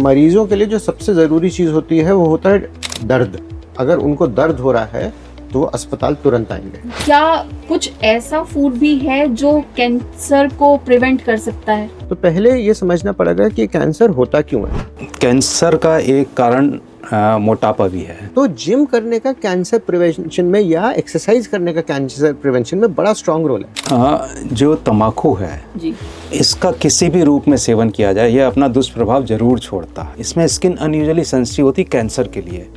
मरीजों के लिए जो सबसे ज़रूरी चीज़ होती है वो होता है दर्द। अगर उनको दर्द हो रहा है तो वो अस्पताल तुरंत आएंगे। क्या कुछ ऐसा फूड भी है जो कैंसर को प्रिवेंट कर सकता है? तो पहले ये समझना पड़ेगा कि कैंसर होता क्यों है। कैंसर का एक कारण मोटापा भी है। तो जिम करने का कैंसर प्रिवेंशन में या एक्सरसाइज करने का कैंसर प्रिवेंशन में बड़ा स्ट्रांग रोल है। जो तंबाकू है जी, इसका किसी भी रूप में सेवन किया जाए यह अपना दुष्प्रभाव जरूर छोड़ता है। इसमें स्किन अनयूजुअली सेंसिटिव होती कैंसर के लिए।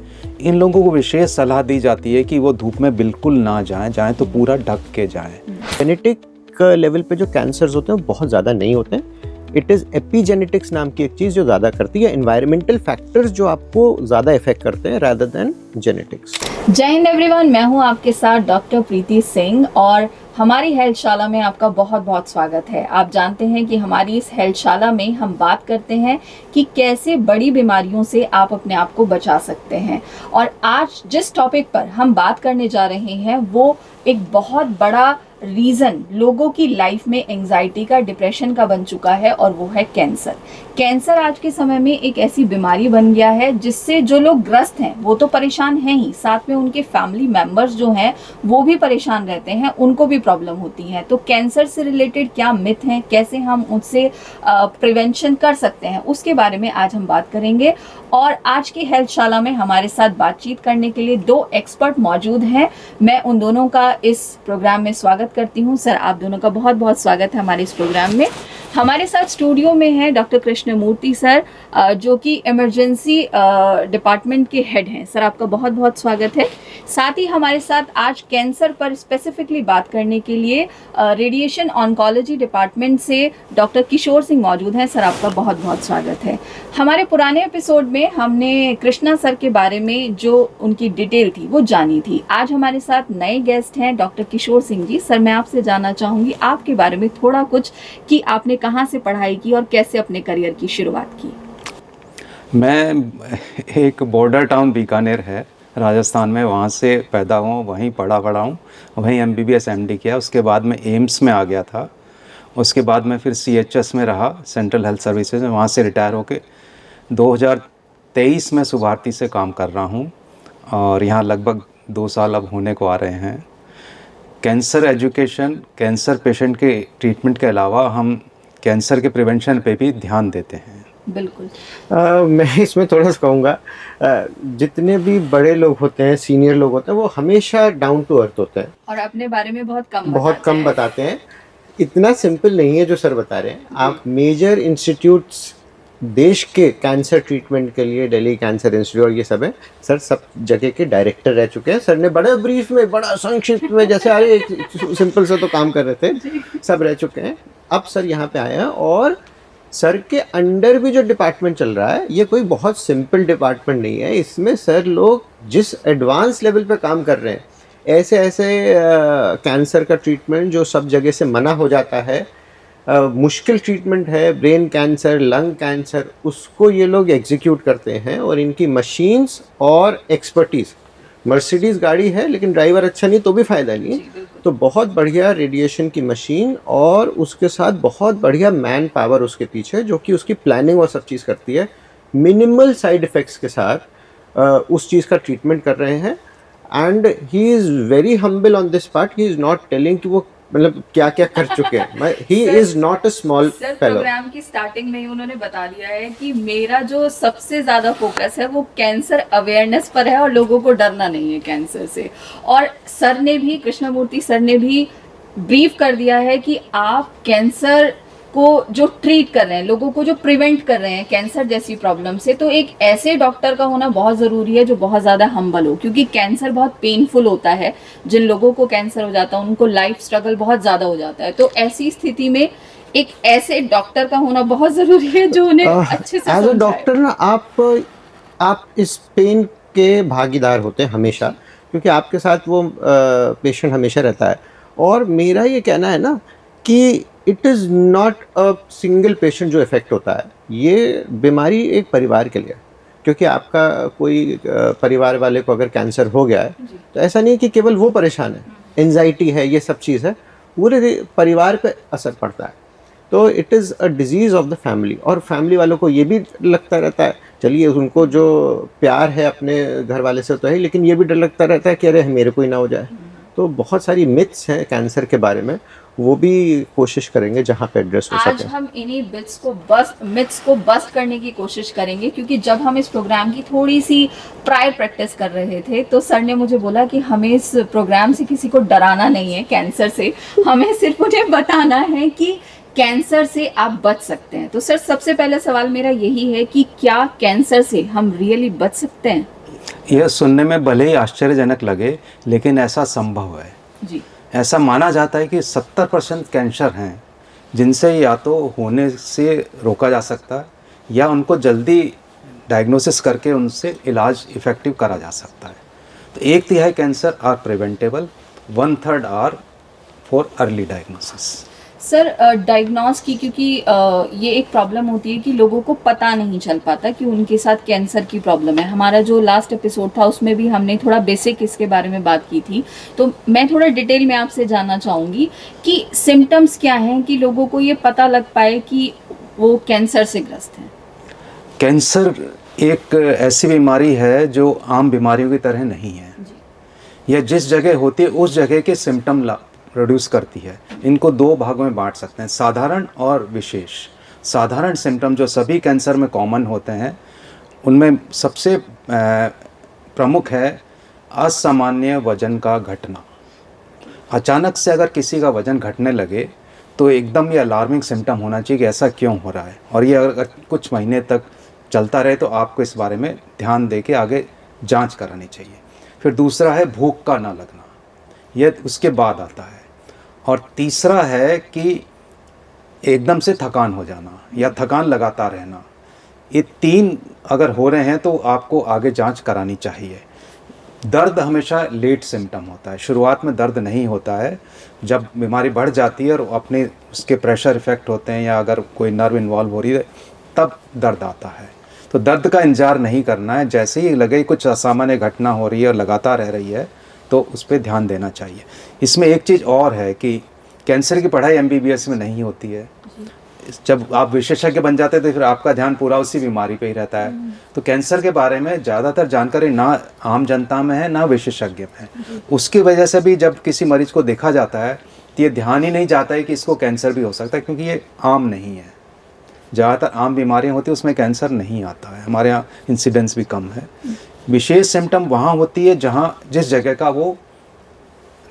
इन लोगों को विशेष सलाह दी जाती है कि वो धूप में बिल्कुल ना जाएं तो पूरा ढक के जाएं। जेनेटिक लेवल पे जो कैंसर्स होते हैं वो बहुत ज़्यादा नहीं होते हैं। इट इज़ एपीजेनेटिक्स नाम की एक चीज़ जो ज़्यादा करती है, एनवायरमेंटल फैक्टर्स जो आपको ज़्यादा इफेक्ट करते हैं रादर देन जेनेटिक्स। जय हिंद एवरीवन, मैं हूं आपके साथ डॉक्टर प्रीति सिंह और हमारी हेल्थशाला में आपका बहुत बहुत स्वागत है। आप जानते हैं कि हमारी इस हेल्थशाला में हम बात करते हैं कि कैसे बड़ी बीमारियों से आप अपने आप को बचा सकते हैं। और आज जिस टॉपिक पर हम बात करने जा रहे हैं वो एक बहुत बड़ा रीज़न लोगों की लाइफ में एंजाइटी का, डिप्रेशन का बन चुका है और वो है कैंसर। कैंसर आज के समय में एक ऐसी बीमारी बन गया है जिससे जो लोग ग्रस्त हैं वो तो परेशान हैं ही, साथ में उनके फैमिली मेंबर्स जो हैं वो भी परेशान रहते हैं, उनको भी प्रॉब्लम होती है। तो कैंसर से रिलेटेड क्या मिथ हैं, कैसे हम उससे प्रिवेंशन कर सकते हैं, उसके बारे में आज हम बात करेंगे। और आज की हेल्थशाला में हमारे साथ बातचीत करने के लिए दो एक्सपर्ट मौजूद हैं। मैं उन दोनों का इस प्रोग्राम में स्वागत करती हूं। सर, आप दोनों का बहुत बहुत स्वागत है हमारे इस प्रोग्राम में। हमारे साथ स्टूडियो में हैं डॉक्टर कृष्णमूर्ति सर, जो कि इमरजेंसी डिपार्टमेंट के हेड हैं। सर, आपका बहुत बहुत स्वागत है। साथ ही हमारे साथ आज कैंसर पर स्पेसिफिकली बात करने के लिए रेडिएशन ऑन्कोलॉजी डिपार्टमेंट से डॉक्टर किशोर सिंह मौजूद हैं। सर, आपका बहुत बहुत स्वागत है। हमारे पुराने एपिसोड में हमने कृष्णा सर के बारे में जो उनकी डिटेल थी वो जानी थी। आज हमारे साथ नए गेस्ट हैं डॉक्टर किशोर सिंह जी। सर, मैं आपसे जानना चाहूँगी आपके बारे में थोड़ा कुछ कि आपने कहाँ से पढ़ाई की और कैसे अपने करियर की शुरुआत की। मैं एक बॉर्डर टाउन बीकानेर है राजस्थान में, वहाँ से पैदा हुआ, वहीं पढ़ा हूँ, वहीं MBBS MD किया। उसके बाद मैं एम्स में आ गया था। उसके बाद मैं फिर CHS में रहा, सेंट्रल हेल्थ सर्विसेज में। वहाँ से रिटायर होके 2023 में सुभारती से काम कर रहा हूँ और यहाँ लगभग 2 साल अब होने को आ रहे हैं। कैंसर एजुकेशन, कैंसर पेशेंट के ट्रीटमेंट के अलावा हम कैंसर के प्रिवेंशन पे भी ध्यान देते हैं। बिल्कुल। मैं इसमें थोड़ा सा कहूँगा, जितने भी बड़े लोग होते हैं, सीनियर लोग होते हैं, वो हमेशा डाउन टू अर्थ होते हैं और अपने बारे में बहुत कम बताते हैं। इतना सिंपल नहीं है जो सर बता रहे हैं। आप मेजर इंस्टीट्यूट्स देश के कैंसर ट्रीटमेंट के लिए, दिल्ली कैंसर इंस्टीट्यूट, ये सब है। सर सब जगह के डायरेक्टर रह चुके हैं। सर ने बड़े ब्रीफ में, बड़ा संक्षिप्त में, जैसे अरे सिंपल से तो काम कर रहे थे, सब रह चुके हैं। अब सर यहाँ पे आए हैं और सर के अंडर भी जो डिपार्टमेंट चल रहा है ये कोई बहुत सिंपल डिपार्टमेंट नहीं है। इसमें सर लोग जिस एडवांस लेवल पे काम कर रहे हैं, ऐसे कैंसर का ट्रीटमेंट जो सब जगह से मना हो जाता है, मुश्किल ट्रीटमेंट है, ब्रेन कैंसर, लंग कैंसर, उसको ये लोग एग्जीक्यूट करते हैं। और इनकी मशीन्स और एक्सपर्टीज़, मर्सिडीज़ गाड़ी है लेकिन ड्राइवर अच्छा नहीं तो भी फ़ायदा नहीं। तो बहुत बढ़िया रेडिएशन की मशीन और उसके साथ बहुत बढ़िया मैन पावर उसके पीछे, जो कि उसकी प्लानिंग और सब चीज़ करती है। मिनिमल साइड इफ़ेक्ट्स के साथ उस चीज़ का ट्रीटमेंट कर रहे हैं। And he is very humble on this part. He is not telling कि वो मतलब क्या क्या कर चुके हैं। He is not a small fellow. Program की स्टार्टिंग में ही उन्होंने बता दिया है कि मेरा जो सबसे ज्यादा फोकस है वो कैंसर अवेयरनेस पर है और लोगों को डरना नहीं है कैंसर से। और सर ने भी, कृष्णमूर्ति सर ने भी ब्रीफ कर दिया है कि आप कैंसर को जो ट्रीट कर रहे हैं, लोगों को जो प्रिवेंट कर रहे हैं कैंसर जैसी प्रॉब्लम से, तो एक ऐसे डॉक्टर का होना बहुत ज़रूरी है जो बहुत ज़्यादा हम्बल हो, क्योंकि कैंसर बहुत पेनफुल होता है। जिन लोगों को कैंसर हो जाता है उनको लाइफ स्ट्रगल बहुत ज़्यादा हो जाता है। तो ऐसी स्थिति में एक ऐसे डॉक्टर का होना बहुत ज़रूरी है जो उन्हें अच्छे से एज अ डॉक्टर ना आप इस पेन के भागीदार होते हैं हमेशा, क्योंकि आपके साथ वो पेशेंट हमेशा रहता है। और मेरा ये कहना है ना कि it is not a single patient जो इफ़ेक्ट होता है, ये बीमारी एक परिवार के लिए, क्योंकि आपका कोई परिवार वाले को अगर कैंसर हो गया है तो ऐसा नहीं है कि केवल वो परेशान है, एंजाइटी है, ये सब चीज़ है, पूरे परिवार पे असर पड़ता है। तो it is a disease of the family, और फैमिली वालों को ये भी लगता रहता है, चलिए उनको जो प्यार है अपने घर वाले से तो है, लेकिन ये भी डर लगता रहता है कि अरे मेरे को ही ना हो जाए। तो बहुत सारी मिथ्स हैं कैंसर के बारे में, वो भी कोशिश करेंगे जहाँ पे एड्रेस हो आज सके। हम इन्हीं मिथ्स को बस्ट करने की कोशिश करेंगे, क्योंकि जब हम इस प्रोग्राम की थोड़ी सी प्रायर प्रैक्टिस कर रहे थे तो सर ने मुझे बोला कि हमें इस प्रोग्राम से किसी को डराना नहीं है कैंसर से, हमें सिर्फ उन्हें बताना है कि कैंसर से आप बच सकते हैं। तो सर सबसे पहला सवाल मेरा यही है कि क्या कैंसर से हम रियली बच सकते हैं? यह सुनने में भले ही आश्चर्यजनक लगे, लेकिन ऐसा संभव है। जी। ऐसा माना जाता है कि 70% कैंसर हैं जिनसे या तो होने से रोका जा सकता है या उनको जल्दी डायग्नोसिस करके उनसे इलाज इफ़ेक्टिव करा जा सकता है। तो 1/3 cancer are preventable, 1/3 are for early diagnosis. Sir diagnose की, क्योंकि ये एक प्रॉब्लम होती है कि लोगों को पता नहीं चल पाता कि उनके साथ कैंसर की प्रॉब्लम है। हमारा जो लास्ट एपिसोड था उसमें भी हमने थोड़ा बेसिक इसके बारे में बात की थी, तो मैं थोड़ा डिटेल में आपसे जानना चाहूँगी कि सिम्टम्स क्या हैं कि लोगों को ये पता लग पाए कि वो कैंसर से ग्रस्त हैं। कैंसर एक ऐसी बीमारी है जो आम बीमारियों की तरह नहीं है। यह जिस जगह होती है उस जगह के सिम्टम प्रोड्यूस करती है। इनको 2 भागों में बांट सकते हैं, साधारण और विशेष। साधारण सिम्टम जो सभी कैंसर में कॉमन होते हैं, उनमें सबसे प्रमुख है असामान्य वजन का घटना। अचानक से अगर किसी का वजन घटने लगे तो एकदम ये अलार्मिंग सिम्टम होना चाहिए कि ऐसा क्यों हो रहा है, और ये अगर कुछ महीने तक चलता रहे तो आपको इस बारे में ध्यान दे के आगे जांच करानी चाहिए। फिर दूसरा है भूख का ना लगना, यह उसके बाद आता है। और तीसरा है कि एकदम से थकान हो जाना या थकान लगाता रहना। ये 3 अगर हो रहे हैं तो आपको आगे जांच करानी चाहिए। दर्द हमेशा लेट सिम्टम होता है, शुरुआत में दर्द नहीं होता है। जब बीमारी बढ़ जाती है और अपने उसके प्रेशर इफ़ेक्ट होते हैं या अगर कोई नर्व इन्वॉल्व हो रही है तब दर्द आता है। तो दर्द का इंतजार नहीं करना है, जैसे ही लगे कुछ असामान्य घटना हो रही है और लगातार रह रही है तो उस पर ध्यान देना चाहिए। इसमें एक चीज़ और है कि कैंसर की पढ़ाई MBBS में नहीं होती है। जब आप विशेषज्ञ बन जाते हैं तो फिर आपका ध्यान पूरा उसी बीमारी पे ही रहता है। तो कैंसर के बारे में ज़्यादातर जानकारी ना आम जनता में है ना विशेषज्ञ में है। उसकी वजह से भी जब किसी मरीज को देखा जाता है तो ये ध्यान ही नहीं जाता है कि इसको कैंसर भी हो सकता है, क्योंकि ये आम नहीं है। ज़्यादातर आम बीमारियाँ होती हैं उसमें कैंसर नहीं आता है, हमारे यहाँ इंसिडेंस भी कम है। विशेष सिम्टम वहाँ होती है जहाँ जिस जगह का वो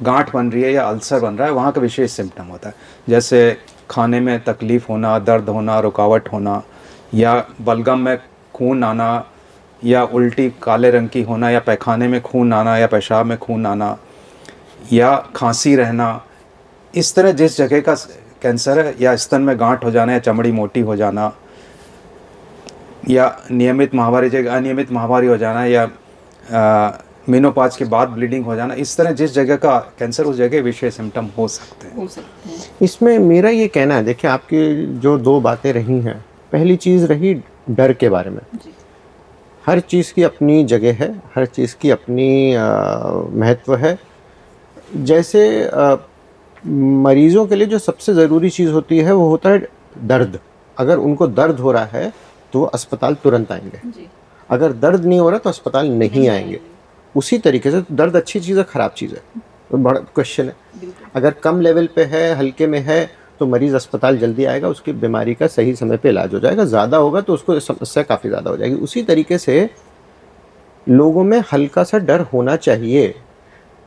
गांठ बन रही है या अल्सर बन रहा है, वहाँ का विशेष सिम्टम होता है। जैसे खाने में तकलीफ़ होना, दर्द होना, रुकावट होना, या बलगम में खून आना, या उल्टी काले रंग की होना, या पैखाने में खून आना, या पेशाब में खून आना, या खांसी रहना। इस तरह जिस जगह का कैंसर है, या स्तन में गांठ हो जाना, या चमड़ी मोटी हो जाना, या नियमित माहवारी जगह अनियमित माहवारी हो जाना, या मेनोपाज के बाद ब्लीडिंग हो जाना, इस तरह जिस जगह का कैंसर उस जगह विशेष सिम्टम हो सकते हैं। इसमें मेरा ये कहना है, देखिए आपकी जो 2 बातें रही हैं, पहली चीज़ रही डर के बारे में। हर चीज़ की अपनी जगह है, हर चीज़ की अपनी महत्व है। जैसे मरीज़ों के लिए जो सबसे ज़रूरी चीज़ होती है वो होता है दर्द। अगर उनको दर्द हो रहा है तो वो अस्पताल तुरंत आएंगे, अगर दर्द नहीं हो रहा तो अस्पताल नहीं आएंगे। उसी तरीके से दर्द अच्छी चीज़ है ख़राब चीज़ है, तो बड़ा क्वेश्चन है। अगर कम लेवल पे है, हल्के में है, तो मरीज़ अस्पताल जल्दी आएगा, उसकी बीमारी का सही समय पे इलाज हो जाएगा। ज़्यादा होगा तो उसको समस्या काफ़ी ज़्यादा हो जाएगी। उसी तरीके से लोगों में हल्का सा डर होना चाहिए।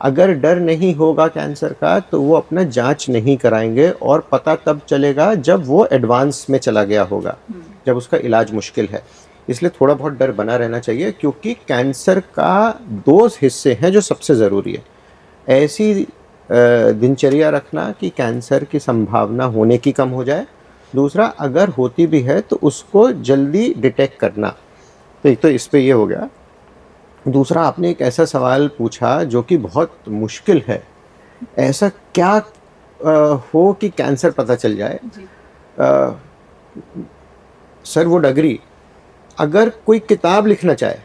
अगर डर नहीं होगा कैंसर का तो वो अपना जांच नहीं कराएंगे, और पता तब चलेगा जब वो एडवांस में चला गया होगा, जब उसका इलाज मुश्किल है। इसलिए थोड़ा बहुत डर बना रहना चाहिए, क्योंकि कैंसर का 2 हिस्से हैं जो सबसे ज़रूरी है। ऐसी दिनचर्या रखना कि कैंसर की संभावना होने की कम हो जाए। दूसरा, अगर होती भी है तो उसको जल्दी डिटेक्ट करना। तो एक तो इस पे ये हो गया। दूसरा, आपने एक ऐसा सवाल पूछा जो कि बहुत मुश्किल है, ऐसा क्या हो कि कैंसर पता चल जाए। सर वुड एग्री, अगर कोई किताब लिखना चाहे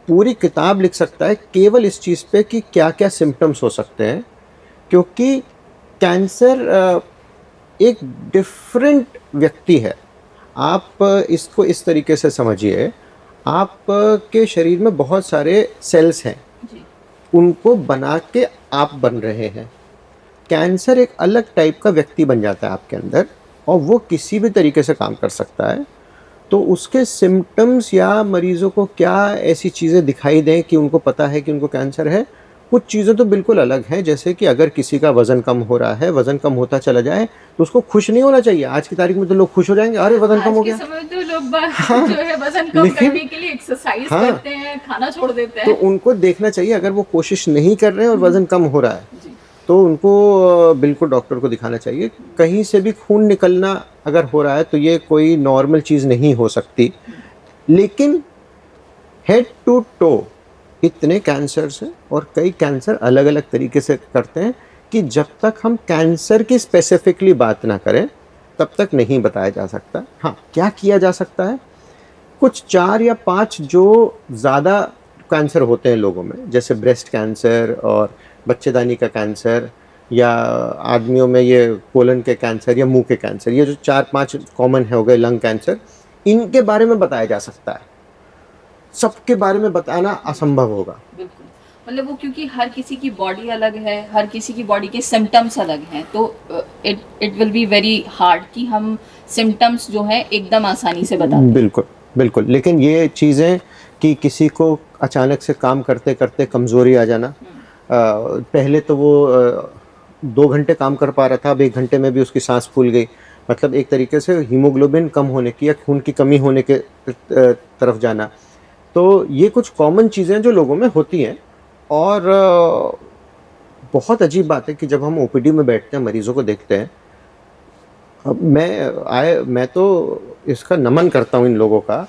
पूरी किताब लिख सकता है केवल इस चीज़ पे कि क्या क्या सिम्टम्स हो सकते हैं, क्योंकि कैंसर एक डिफरेंट व्यक्ति है। आप इसको इस तरीके से समझिए, आप के शरीर में बहुत सारे सेल्स हैं, जी उनको बना के आप बन रहे हैं। कैंसर एक अलग टाइप का व्यक्ति बन जाता है आपके अंदर, और वो किसी भी तरीके से काम कर सकता है। तो उसके सिम्टम्स या मरीज़ों को क्या ऐसी चीज़ें दिखाई दें कि उनको पता है कि उनको कैंसर है, कुछ चीज़ें तो बिल्कुल अलग हैं। जैसे कि अगर किसी का वज़न कम हो रहा है, वज़न कम होता चला जाए, तो उसको खुश नहीं होना चाहिए। आज की तारीख में तो लोग खुश हो जाएंगे, अरे वज़न कम आज हो के गया। समय तो लोग जो है वजन कम लेकिन करने के लिए एक्सरसाइज हाँ, करते हैं, खाना छोड़ देते तो हैं। उनको देखना चाहिए। अगर वो कोशिश नहीं कर रहे हैं और वज़न कम हो रहा है, जी तो उनको बिल्कुल डॉक्टर को दिखाना चाहिए। कहीं से भी खून निकलना अगर हो रहा है, तो ये कोई नॉर्मल चीज़ नहीं हो सकती। लेकिन हेड टू टो इतने कैंसर्स हैं, और कई कैंसर अलग अलग तरीके से करते हैं कि जब तक हम कैंसर की स्पेसिफिकली बात ना करें, तब तक नहीं बताया जा सकता। हाँ, क्या किया जा सकता है? कुछ 4 या 5 जो ज़्यादा कैंसर होते हैं लोगों में, जैसे ब्रेस्ट कैंसर और बच्चेदानी का कैंसर, या आदमियों में ये कोलन के कैंसर या मुंह के कैंसर, ये जो 4-5 कॉमन हो गए, लंग कैंसर, इनके बारे में बताया जा सकता है। सबके बारे में बताना असंभव होगा। बिल्कुल, मतलब वो क्योंकि हर किसी की बॉडी अलग है, हर किसी की बॉडी के सिम्टम्स अलग हैं, तो it it will be very hard कि हम सिम्टम्स जो है एकदम आसानी से बता दें। बिल्कुल, बिल्कुल। लेकिन ये चीज़ें कि किसी को अचानक से काम करते-करते कमज़ोरी आ जाना, पहले तो वो 2 घंटे काम कर पा रहा था, अब 1 घंटे में भी उसकी साँस फूल गई। मतलब एक तरीके से हीमोग्लोबिन कम होने की या खून की कमी होने के तरफ जाना। तो ये कुछ कॉमन चीज़ें हैं जो लोगों में होती हैं। और बहुत अजीब बात है कि जब हम ओपीडी में बैठते हैं, मरीज़ों को देखते हैं, अब मैं तो इसका नमन करता हूँ इन लोगों का,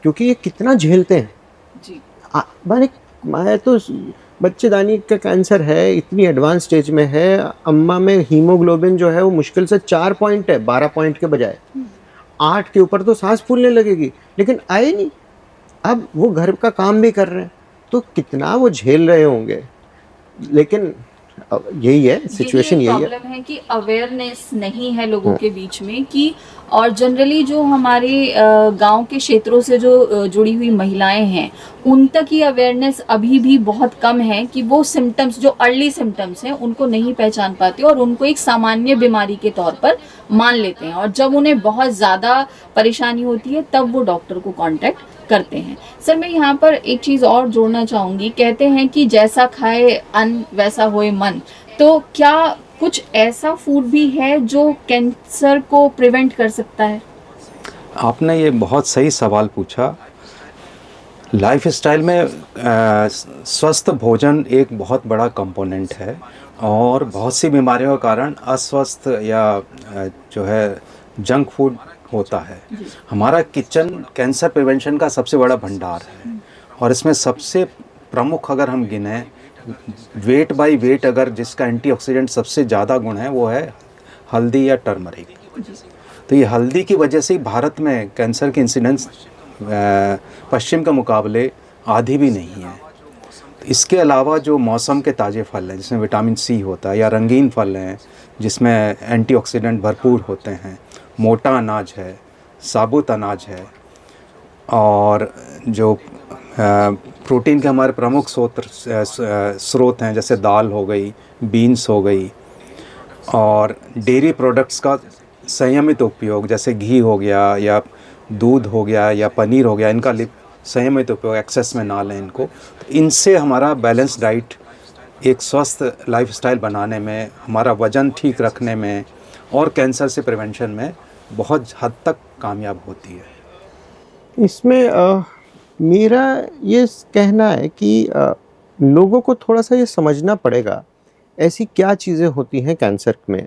क्योंकि ये कितना झेलते हैं। जी माने मैं तो बच्चेदानी का कैंसर है, इतनी एडवांस स्टेज में है, अम्मा में हीमोग्लोबिन जो है वो मुश्किल से 4 पॉइंट है, 12 पॉइंट के बजाय। 8 के ऊपर तो सांस फूलने लगेगी, लेकिन आए नहीं। अब वो घर का काम भी कर रहे हैं, तो कितना वो झेल रहे होंगे। लेकिन यही है, सिचुएशन यही है। प्रॉब्लम है कि अवेयरनेस नहीं है लोगों के बीच में कि, और जनरली जो हमारे गांव के क्षेत्रों से जो जुड़ी हुई महिलाएं हैं, उन तक ये अवेयरनेस अभी भी बहुत कम है कि वो सिम्टम्स जो अर्ली सिम्टम्स हैं उनको नहीं पहचान पाते और उनको एक सामान्य बीमारी के तौर पर मान लेते हैं, और जब उन्हें बहुत ज़्यादा परेशानी होती है तब वो डॉक्टर को कांटेक्ट करते हैं। सर, मैं यहाँ पर एक चीज़ और जोड़ना चाहूँगी। कहते हैं कि जैसा खाए अन्न वैसा होए मन, तो क्या कुछ ऐसा फूड भी है जो कैंसर को प्रिवेंट कर सकता है? आपने ये बहुत सही सवाल पूछा। लाइफस्टाइल में स्वस्थ भोजन एक बहुत बड़ा कंपोनेंट है, और बहुत सी बीमारियों के कारण अस्वस्थ या जो है जंक फूड होता है। हमारा किचन कैंसर प्रिवेंशन का सबसे बड़ा भंडार है, और इसमें सबसे प्रमुख अगर हम गिने वेट बाय वेट, अगर जिसका एंटीऑक्सीडेंट सबसे ज़्यादा गुण है वो है हल्दी या टर्मरिक। तो ये हल्दी की वजह से ही भारत में कैंसर की इंसिडेंस पश्चिम के मुकाबले आधी भी नहीं है। तो इसके अलावा जो मौसम के ताज़े फल हैं जिसमें विटामिन सी होता है, या रंगीन फल हैं जिसमें एंटीऑक्सीडेंट भरपूर होते हैं, मोटा अनाज है, साबुत अनाज है, और जो प्रोटीन के हमारे प्रमुख स्रोत हैं जैसे दाल हो गई, बीन्स हो गई, और डेयरी प्रोडक्ट्स का संयमित उपयोग जैसे घी हो गया या दूध हो गया या पनीर हो गया, इनका संयमित उपयोग, एक्सेस में ना लें इनको। तो इनसे हमारा बैलेंस डाइट एक स्वस्थ लाइफस्टाइल बनाने में, हमारा वज़न ठीक रखने में और कैंसर से प्रिवेंशन में बहुत हद तक कामयाब होती है। इसमें मेरा ये कहना है कि लोगों को थोड़ा सा ये समझना पड़ेगा, ऐसी क्या चीज़ें होती हैं कैंसर में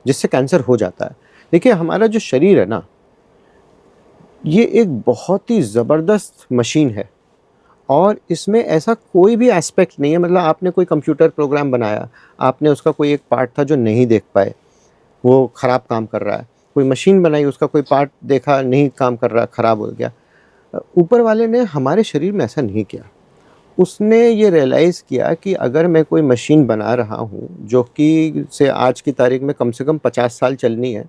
जिससे कैंसर हो जाता है। देखिए, हमारा जो शरीर है ना, ये एक बहुत ही ज़बरदस्त मशीन है, और इसमें ऐसा कोई भी एस्पेक्ट नहीं है। मतलब आपने कोई कंप्यूटर प्रोग्राम बनाया, आपने उसका कोई एक पार्ट था जो नहीं देख पाए, वो ख़राब काम कर रहा है। कोई मशीन बनाई, उसका कोई पार्ट देखा नहीं काम कर रहा, ख़राब हो गया। ऊपर वाले ने हमारे शरीर में ऐसा नहीं किया। उसने ये रियलाइज़ किया कि अगर मैं कोई मशीन बना रहा हूँ जो कि से आज की तारीख में कम से कम 50 साल चलनी है,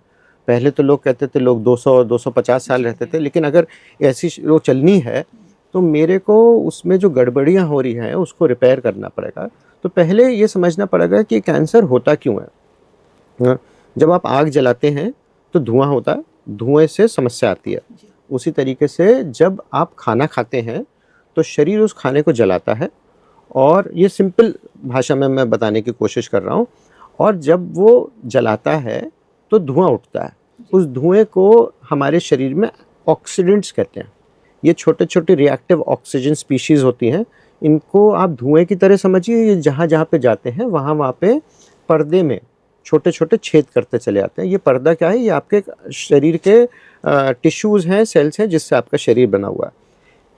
पहले तो लोग कहते थे लोग 200-250 साल रहते थे, लेकिन अगर ऐसी वो चलनी है तो मेरे को उसमें जो गड़बड़ियाँ हो रही हैं उसको रिपेयर करना पड़ेगा। तो पहले ये समझना पड़ेगा कि कैंसर होता क्यों है। जब आप आग जलाते हैं तो धुआं होता है, धुएं से समस्या आती है। उसी तरीके से जब आप खाना खाते हैं तो शरीर उस खाने को जलाता है, और ये सिंपल भाषा में मैं बताने की कोशिश कर रहा हूँ। और जब वो जलाता है तो धुआं उठता है, उस धुएं को हमारे शरीर में ऑक्सीडेंट्स कहते हैं। ये छोटे छोटे रिएक्टिव ऑक्सीजन स्पीशीज़ होती हैं, इनको आप धुएं की तरह समझिए। ये जहाँ जहाँ पे जाते हैं वहाँ पे पर्दे में छोटे छोटे छेद करते चले आते हैं। ये पर्दा क्या है? ये आपके शरीर के टिश्यूज़ हैं, सेल्स हैं, जिससे आपका शरीर बना हुआ है।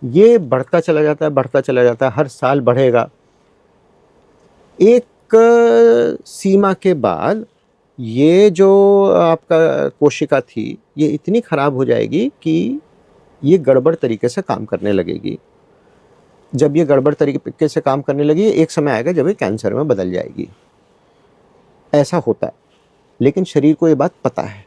ये बढ़ता चला जाता है, बढ़ता चला जाता है, हर साल बढ़ेगा। एक सीमा के बाद ये जो आपका कोशिका थी ये इतनी ख़राब हो जाएगी कि ये गड़बड़ तरीके से काम करने लगेगी। जब ये गड़बड़ तरीके से काम करने लगी, एक समय आएगा जब ये कैंसर में बदल जाएगी। ऐसा होता है, लेकिन शरीर को ये बात पता है।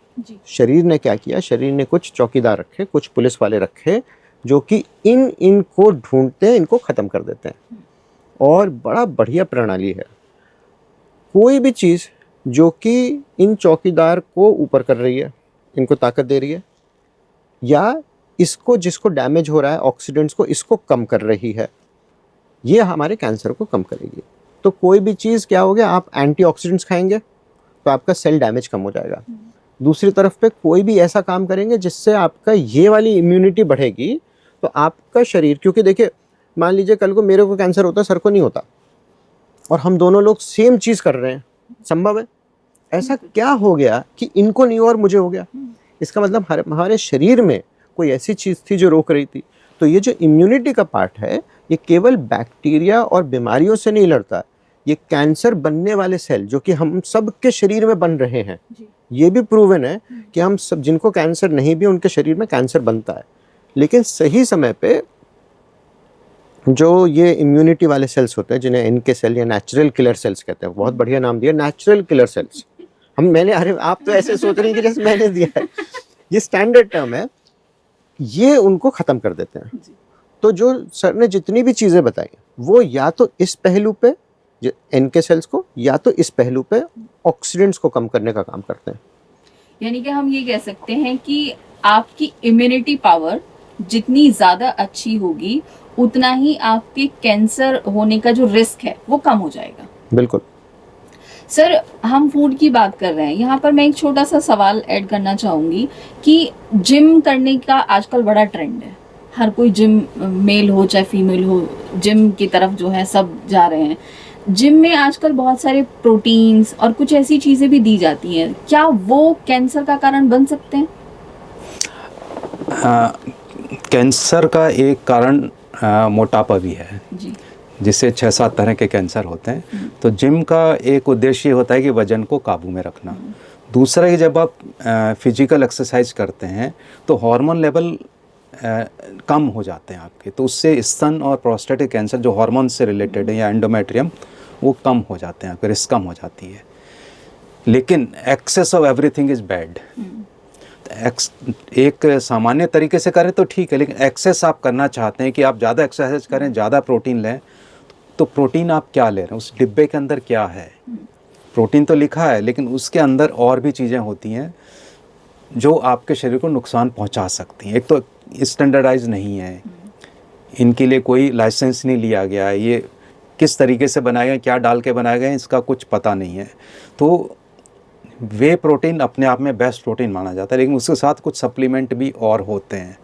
शरीर ने क्या किया? शरीर ने कुछ चौकीदार रखे, कुछ पुलिस वाले रखे जो कि इनको ढूंढते हैं, इनको ख़त्म कर देते हैं। और बड़ा बढ़िया प्रणाली है। कोई भी चीज़ जो कि इन चौकीदार को ऊपर कर रही है, इनको ताकत दे रही है, या इसको जिसको डैमेज हो रहा है ऑक्सीडेंट्स को, इसको कम कर रही है, ये हमारे कैंसर को कम करेगी। तो कोई भी चीज़ क्या हो गया, आप एंटीऑक्सीडेंट्स खाएंगे तो आपका सेल डैमेज कम हो जाएगा। दूसरी तरफ पे कोई भी ऐसा काम करेंगे जिससे आपका ये वाली इम्यूनिटी बढ़ेगी, तो आपका शरीर, क्योंकि देखिए मान लीजिए कल को मेरे को कैंसर होता, सर को नहीं होता, और हम दोनों लोग सेम चीज़ कर रहे हैं, संभव है? ऐसा क्या हो गया कि इनको नहीं और मुझे हो गया? इसका मतलब हमारे शरीर में कोई ऐसी चीज़ थी जो रोक रही थी। तो ये जो इम्यूनिटी का पार्ट है, ये केवल बैक्टीरिया और बीमारियों से नहीं लड़ता, ये कैंसर बनने वाले सेल जो कि हम सब के शरीर में बन रहे हैं, ये भी प्रूवन है कि हम सब, जिनको कैंसर नहीं भी, उनके शरीर में कैंसर बनता है। लेकिन सही समय पे जो ये इम्यूनिटी वाले सेल्स होते हैं, जिन्हें इनके सेल या नेचुरल किलर सेल्स कहते हैं, बहुत बढ़िया नाम दिया, नेचुरल किलर सेल्स। अरे आप तो ऐसे सोच रही हैं कि जैसे मैंने दिया है, ये स्टैंडर्ड टर्म है। ये उनको ख़त्म कर देते हैं। तो जो सर ने जितनी भी चीज़ें बताई, वो या तो इस पहलू पे इनके सेल्स को, या तो इस पहलू पे ऑक्सीडेंट्स को कम करने का काम करते हैं। यानी कि हम ये कह सकते हैं कि आपकी इम्यूनिटी पावर जितनी ज़्यादा अच्छी होगी, उतना ही आपके कैंसर होने का जो रिस्क है वो कम हो जाएगा। बिल्कुल सर, हम फूड की बात कर रहे हैं, यहाँ पर मैं एक छोटा सा सवाल ऐड करना चाहूँगी कि जिम करने का आजकल बड़ा ट्रेंड है। हर कोई जिम, मेल हो चाहे फीमेल हो, जिम की तरफ जो है सब जा रहे हैं। जिम में आजकल बहुत सारे प्रोटीन्स और कुछ ऐसी चीज़ें भी दी जाती हैं, क्या वो कैंसर का कारण बन सकते हैं? कैंसर का एक कारण मोटापा भी है जी, जिससे 6-7 तरह के कैंसर होते हैं। तो जिम का एक उद्देश्य होता है कि वजन को काबू में रखना। दूसरा कि जब आप फिजिकल एक्सरसाइज करते हैं तो हार्मोन लेवल कम हो जाते हैं आपके, तो उससे स्तन और प्रोस्टेटिक कैंसर जो हार्मोन से रिलेटेड है या एंडोमेट्रियम, वो कम हो जाते हैं, आपकी रिस्क कम हो जाती है। लेकिन excess of everything is bad. एक सामान्य तरीके से करें तो ठीक है, लेकिन एक्सेस आप करना चाहते हैं कि आप ज़्यादा एक्सरसाइज करें, ज़्यादा प्रोटीन लें, तो प्रोटीन आप क्या ले रहे हैं, उस डिब्बे के अंदर क्या है? प्रोटीन तो लिखा है, लेकिन उसके अंदर और भी चीज़ें होती हैं जो आपके शरीर को नुकसान पहुंचा सकती हैं। एक तो स्टैंडर्डाइज नहीं है, इनके लिए कोई लाइसेंस नहीं लिया गया है, ये किस तरीके से बनाए गए, क्या डाल के बनाए गए, इसका कुछ पता नहीं है। तो वे प्रोटीन अपने आप में बेस्ट प्रोटीन माना जाता है, लेकिन उसके साथ कुछ सप्लीमेंट भी और होते हैं,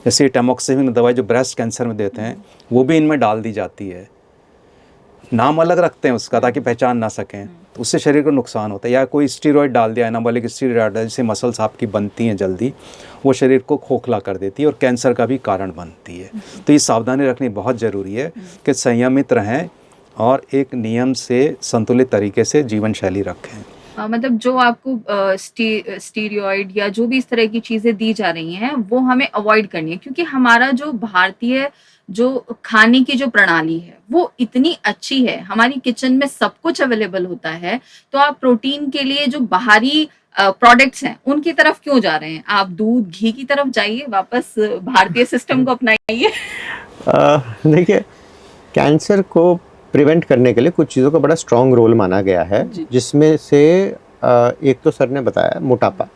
जैसे टैमोक्सिफेन दवाई जो ब्रेस्ट कैंसर में देते हैं, वो भी इनमें डाल दी जाती है। नाम अलग रखते हैं उसका ताकि पहचान ना सकें, तो उससे शरीर को नुकसान होता है। या कोई स्टीरॉयड डाल दिया, एनाबॉलिक स्टीरॉयड, जिससे मसल्स आपकी बनती हैं जल्दी, वो शरीर को खोखला कर देती है और कैंसर का भी कारण बनती है। तो ये सावधानी रखनी बहुत ज़रूरी है कि संयमित रहें और एक नियम से, संतुलित तरीके से जीवन शैली रखें। मतलब जो आपको स्टीरॉइड या जो भी इस तरह की चीजें दी जा रही हैं वो हमें अवॉइड करनी है, क्योंकि हमारा जो भारतीय जो खाने की जो प्रणाली है वो इतनी अच्छी है, हमारी किचन में सब कुछ अवेलेबल होता है। तो आप प्रोटीन के लिए जो बाहरी प्रोडक्ट्स हैं उनकी तरफ क्यों जा रहे हैं? आप दूध घी की तरफ जाइए, वापस भारतीय सिस्टम को अपनाइए। देखिए, कैंसर को प्रिवेंट करने के लिए कुछ चीज़ों का बड़ा स्ट्रॉन्ग रोल माना गया है, जिसमें से एक तो सर ने बताया मोटापा।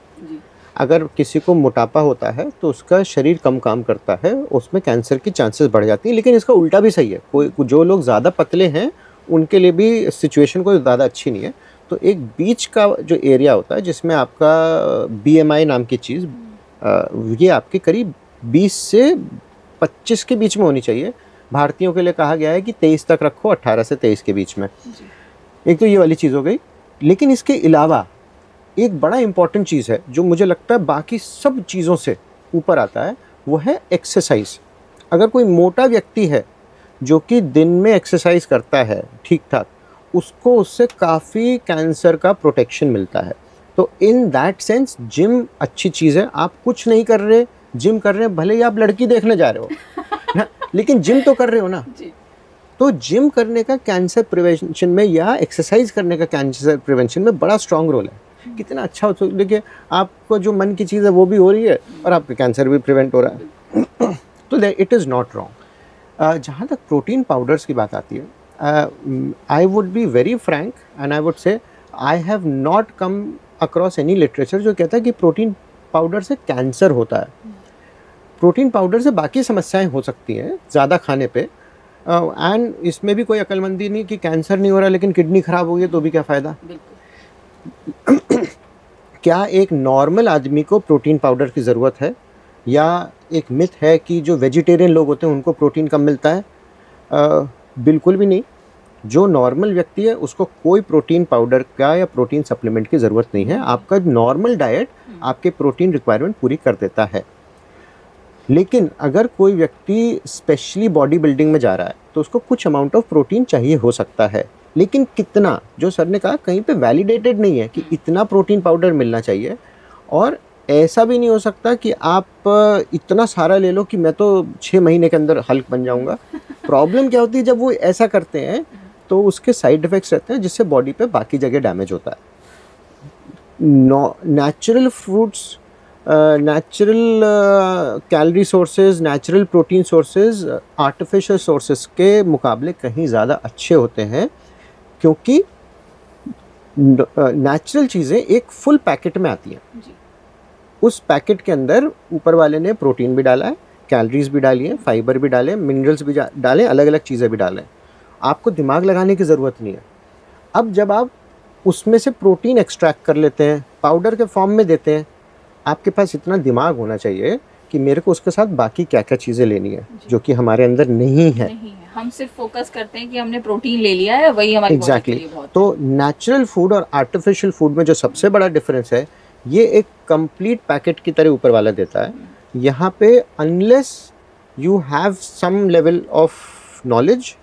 अगर किसी को मोटापा होता है तो उसका शरीर कम काम करता है, उसमें कैंसर की चांसेस बढ़ जाती हैं। लेकिन इसका उल्टा भी सही है, कोई जो लोग ज़्यादा पतले हैं उनके लिए भी सिचुएशन कोई ज़्यादा अच्छी नहीं है। तो एक बीच का जो एरिया होता है जिसमें आपका BMI नाम की चीज़ ये आपके करीब 20 से 25 के बीच में होनी चाहिए। भारतीयों के लिए कहा गया है कि 23 तक रखो, 18 से 23 के बीच में। एक तो ये वाली चीज़ हो गई। लेकिन इसके अलावा एक बड़ा इम्पॉर्टेंट चीज़ है जो मुझे लगता है बाकी सब चीज़ों से ऊपर आता है, वो है एक्सरसाइज। अगर कोई मोटा व्यक्ति है जो कि दिन में एक्सरसाइज करता है ठीक ठाक, उसको उससे काफ़ी कैंसर का प्रोटेक्शन मिलता है। तो इन दैट सेंस जिम अच्छी चीज़ है। आप कुछ नहीं कर रहे, जिम कर रहे हैं, भले ही आप लड़की देखने जा रहे हो ना, लेकिन जिम तो कर रहे हो ना। तो जिम करने का कैंसर प्रिवेंशन में या एक्सरसाइज करने का कैंसर प्रिवेंशन में बड़ा स्ट्रॉन्ग रोल है। कितना अच्छा हो। देखिए, आपको जो मन की चीज़ है वो भी हो रही है और आपका कैंसर भी प्रिवेंट हो रहा है। तो इट इज़ नॉट रॉन्ग। जहाँ तक प्रोटीन पाउडर्स की बात आती है, I would be very Frank and I would say I have not come across any literature जो कहता है कि प्रोटीन पाउडर से कैंसर होता है। प्रोटीन पाउडर से बाकी समस्याएं हो सकती हैं ज़्यादा खाने पे, एंड इसमें भी कोई अक्लमंदी नहीं कि कैंसर नहीं हो रहा लेकिन किडनी ख़राब हो गई तो भी क्या फ़ायदा। क्या एक नॉर्मल आदमी को प्रोटीन पाउडर की ज़रूरत है, या एक मिथ है कि जो वेजिटेरियन लोग होते हैं उनको प्रोटीन कम मिलता है? बिल्कुल भी नहीं। जो नॉर्मल व्यक्ति है उसको कोई प्रोटीन पाउडर का या प्रोटीन सप्लीमेंट की ज़रूरत नहीं है। आपका नॉर्मल डाइट आपके प्रोटीन रिक्वायरमेंट पूरी कर देता है। लेकिन अगर कोई व्यक्ति स्पेशली बॉडी बिल्डिंग में जा रहा है तो उसको कुछ अमाउंट ऑफ प्रोटीन चाहिए हो सकता है, लेकिन कितना, जो सर ने कहा, कहीं पे वैलिडेटेड नहीं है कि इतना प्रोटीन पाउडर मिलना चाहिए। और ऐसा भी नहीं हो सकता कि आप इतना सारा ले लो कि मैं तो 6 महीने के अंदर हल्क बन जाऊंगा। प्रॉब्लम क्या होती है जब वो ऐसा करते हैं तो उसके साइड इफ़ेक्ट्स रहते हैं जिससे बॉडी पे बाकी जगह डैमेज होता है। Natural fruits, natural calorie sources, natural protein sources artificial sources के मुकाबले कहीं ज़्यादा अच्छे होते हैं, क्योंकि नेचुरल चीज़ें एक फुल पैकेट में आती हैं। उस पैकेट के अंदर ऊपर वाले ने प्रोटीन भी डाला है, कैलोरीज भी डाली है, फाइबर भी डाले, मिनरल्स भी डाले, अलग अलग चीज़ें भी डालें। आपको दिमाग लगाने की ज़रूरत नहीं है। अब जब आप उसमें से प्रोटीन एक्सट्रैक्ट कर लेते हैं, पाउडर के फॉर्म में देते हैं, आपके पास इतना दिमाग होना चाहिए कि मेरे को उसके साथ बाकी क्या क्या चीज़ें लेनी है जो कि हमारे अंदर नहीं है। हम सिर्फ फोकस करते हैं कि हमने प्रोटीन ले लिया है, वही हमारी बॉडी के लिए बहुत है। तो नेचुरल फूड और आर्टिफिशियल फूड में जो सबसे बड़ा डिफरेंस है, ये एक कंप्लीट पैकेट की तरह ऊपर वाला देता है। यहाँ पे unless you have some level of knowledge,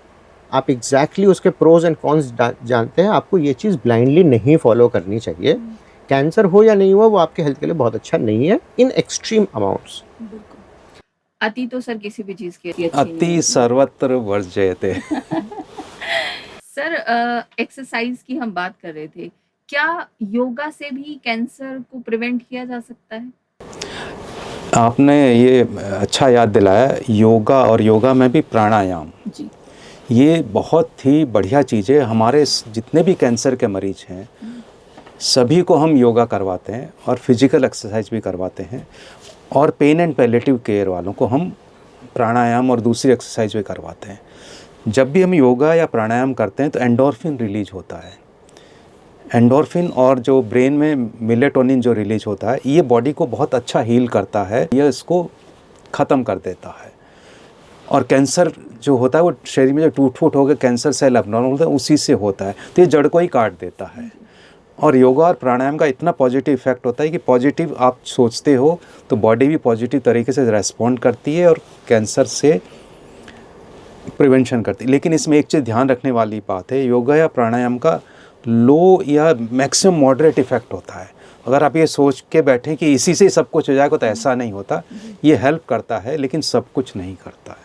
आप एग्जैक्टली उसके प्रोज एंड कॉन्स जानते हैं, आपको ये चीज़ ब्लाइंडली नहीं फॉलो करनी चाहिए। कैंसर हो या नहीं हुआ वो आपके हेल्थ के लिए बहुत अच्छा नहीं है इन एक्सट्रीम अमाउंट्स। अति तो सर किसी भी चीज की अच्छी अति सर्वत्र वर्ज्यते। सर, एक्सरसाइज की हम बात कर रहे थे, क्या योगा से भी कैंसर को प्रिवेंट किया जा सकता है? आपने ये अच्छा याद दिलाया, योगा, और योगा में भी प्राणायाम जी, ये बहुत ही बढ़िया चीज़ है। हमारे जितने भी कैंसर के मरीज हैं सभी को हम योगा करवाते हैं और फिजिकल एक्सरसाइज भी करवाते हैं, और पेन एंड पैलेटिव केयर वालों को हम प्राणायाम और दूसरी एक्सरसाइज भी करवाते हैं। जब भी हम योगा या प्राणायाम करते हैं तो एंडोर्फिन रिलीज होता है। एंडोर्फिन और जो ब्रेन में मेलेटोनिन जो रिलीज होता है, ये बॉडी को बहुत अच्छा हील करता है, ये इसको ख़त्म कर देता है। और कैंसर जो होता है वो शरीर में जो टूट फूट होकर कैंसर सेल एब्नॉर्मल होता है उसी से होता है, तो ये जड़ को ही काट देता है। और योगा और प्राणायाम का इतना पॉजिटिव इफेक्ट होता है कि पॉजिटिव आप सोचते हो तो बॉडी भी पॉजिटिव तरीके से रेस्पॉन्ड करती है और कैंसर से प्रिवेंशन करती है। लेकिन इसमें एक चीज़ ध्यान रखने वाली बात है, योगा या प्राणायाम का लो या मैक्सिमम मॉडरेट इफेक्ट होता है। अगर आप ये सोच के बैठें कि इसी से सब कुछ हो जाएगा तो ऐसा नहीं होता। ये हेल्प करता है लेकिन सब कुछ नहीं करता है।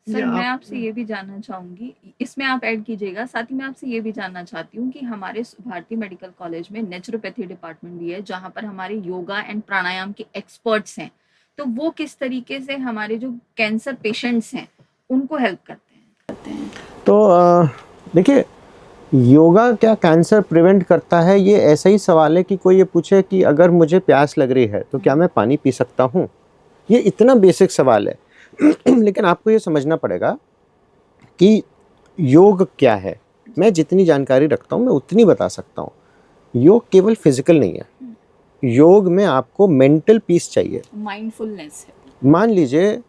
सर मैं आपसे ये भी जानना चाहूंगी, इसमें आप ऐड कीजिएगा, साथ ही मैं आपसे ये भी जानना चाहती हूँ कि हमारे भारतीय मेडिकल कॉलेज में नेचुरोपैथी डिपार्टमेंट भी है जहाँ पर हमारे योगा एंड प्राणायाम के एक्सपर्ट्स हैं, तो वो किस तरीके से हमारे जो कैंसर पेशेंट्स हैं उनको हेल्प करते हैं? तो देखिए, योगा क्या कैंसर प्रिवेंट करता है, ये ऐसा ही सवाल है कि कोई ये पूछे कि अगर मुझे प्यास लग रही है तो क्या मैं पानी पी सकता हूँ। ये इतना बेसिक सवाल है लेकिन आपको ये समझना पड़ेगा कि योग क्या है। मैं जितनी जानकारी रखता हूँ मैं उतनी बता सकता हूँ। योग केवल फिजिकल नहीं है, योग में आपको मेंटल पीस चाहिए, माइंडफुलनेस है। मान लीजिए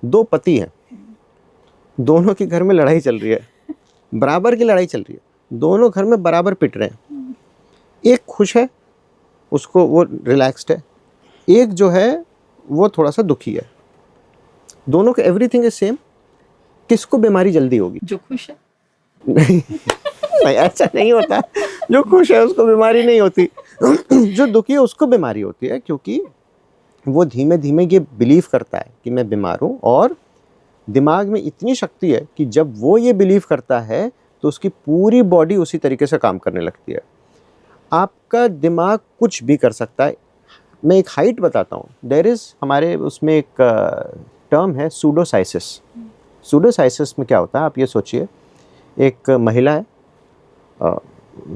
दो पति हैं, दोनों के घर में लड़ाई चल रही है, बराबर की लड़ाई चल रही है, दोनों घर में बराबर पिट रहे हैं। एक खुश है, उसको वो रिलैक्स्ड है, एक जो है वो थोड़ा सा दुखी है। दोनों का एवरीथिंग इज सेम, किसको बीमारी जल्दी होगी? जो खुश है। नहीं नहीं, ऐसा नहीं होता। जो खुश है उसको बीमारी नहीं होती, जो दुखी है उसको बीमारी होती है, क्योंकि वो धीमे धीमे ये बिलीव करता है कि मैं बीमार हूँ। और दिमाग में इतनी शक्ति है कि जब वो ये बिलीव करता है तो उसकी पूरी बॉडी उसी तरीके से काम करने लगती है। आपका दिमाग कुछ भी कर सकता है। मैं एक हाइट बताता हूँ। देयर इज़ हमारे उसमें एक टर्म है सूडोसाइसिस। सूडोसाइसिस में क्या होता है, आप ये सोचिए, एक महिला है,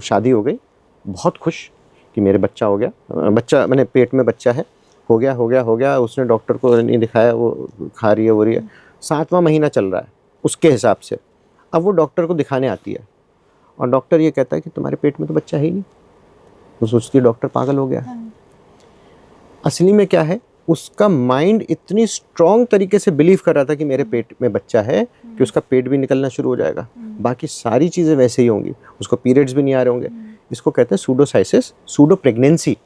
शादी हो गई, बहुत खुश कि मेरे बच्चा हो गया, बच्चा मैंने पेट में बच्चा है, हो गया, उसने डॉक्टर को नहीं दिखाया, वो खा रही है, वो रही है, 7वां महीना चल रहा है उसके हिसाब से। अब वो डॉक्टर को दिखाने आती है और डॉक्टर ये कहता है कि तुम्हारे पेट में तो बच्चा है ही नहीं। वो सोचती है डॉक्टर पागल हो गया। असली में क्या है, उसका माइंड इतनी स्ट्रॉन्ग तरीके से बिलीव कर रहा था कि मेरे पेट में बच्चा है कि उसका पेट भी निकलना शुरू हो जाएगा, बाकी सारी चीज़ें वैसे ही होंगी, उसको पीरियड्स भी नहीं आ रहे होंगे। इसको कहते हैं सूडोसाइसिस, सूडो प्रेगनेंसी।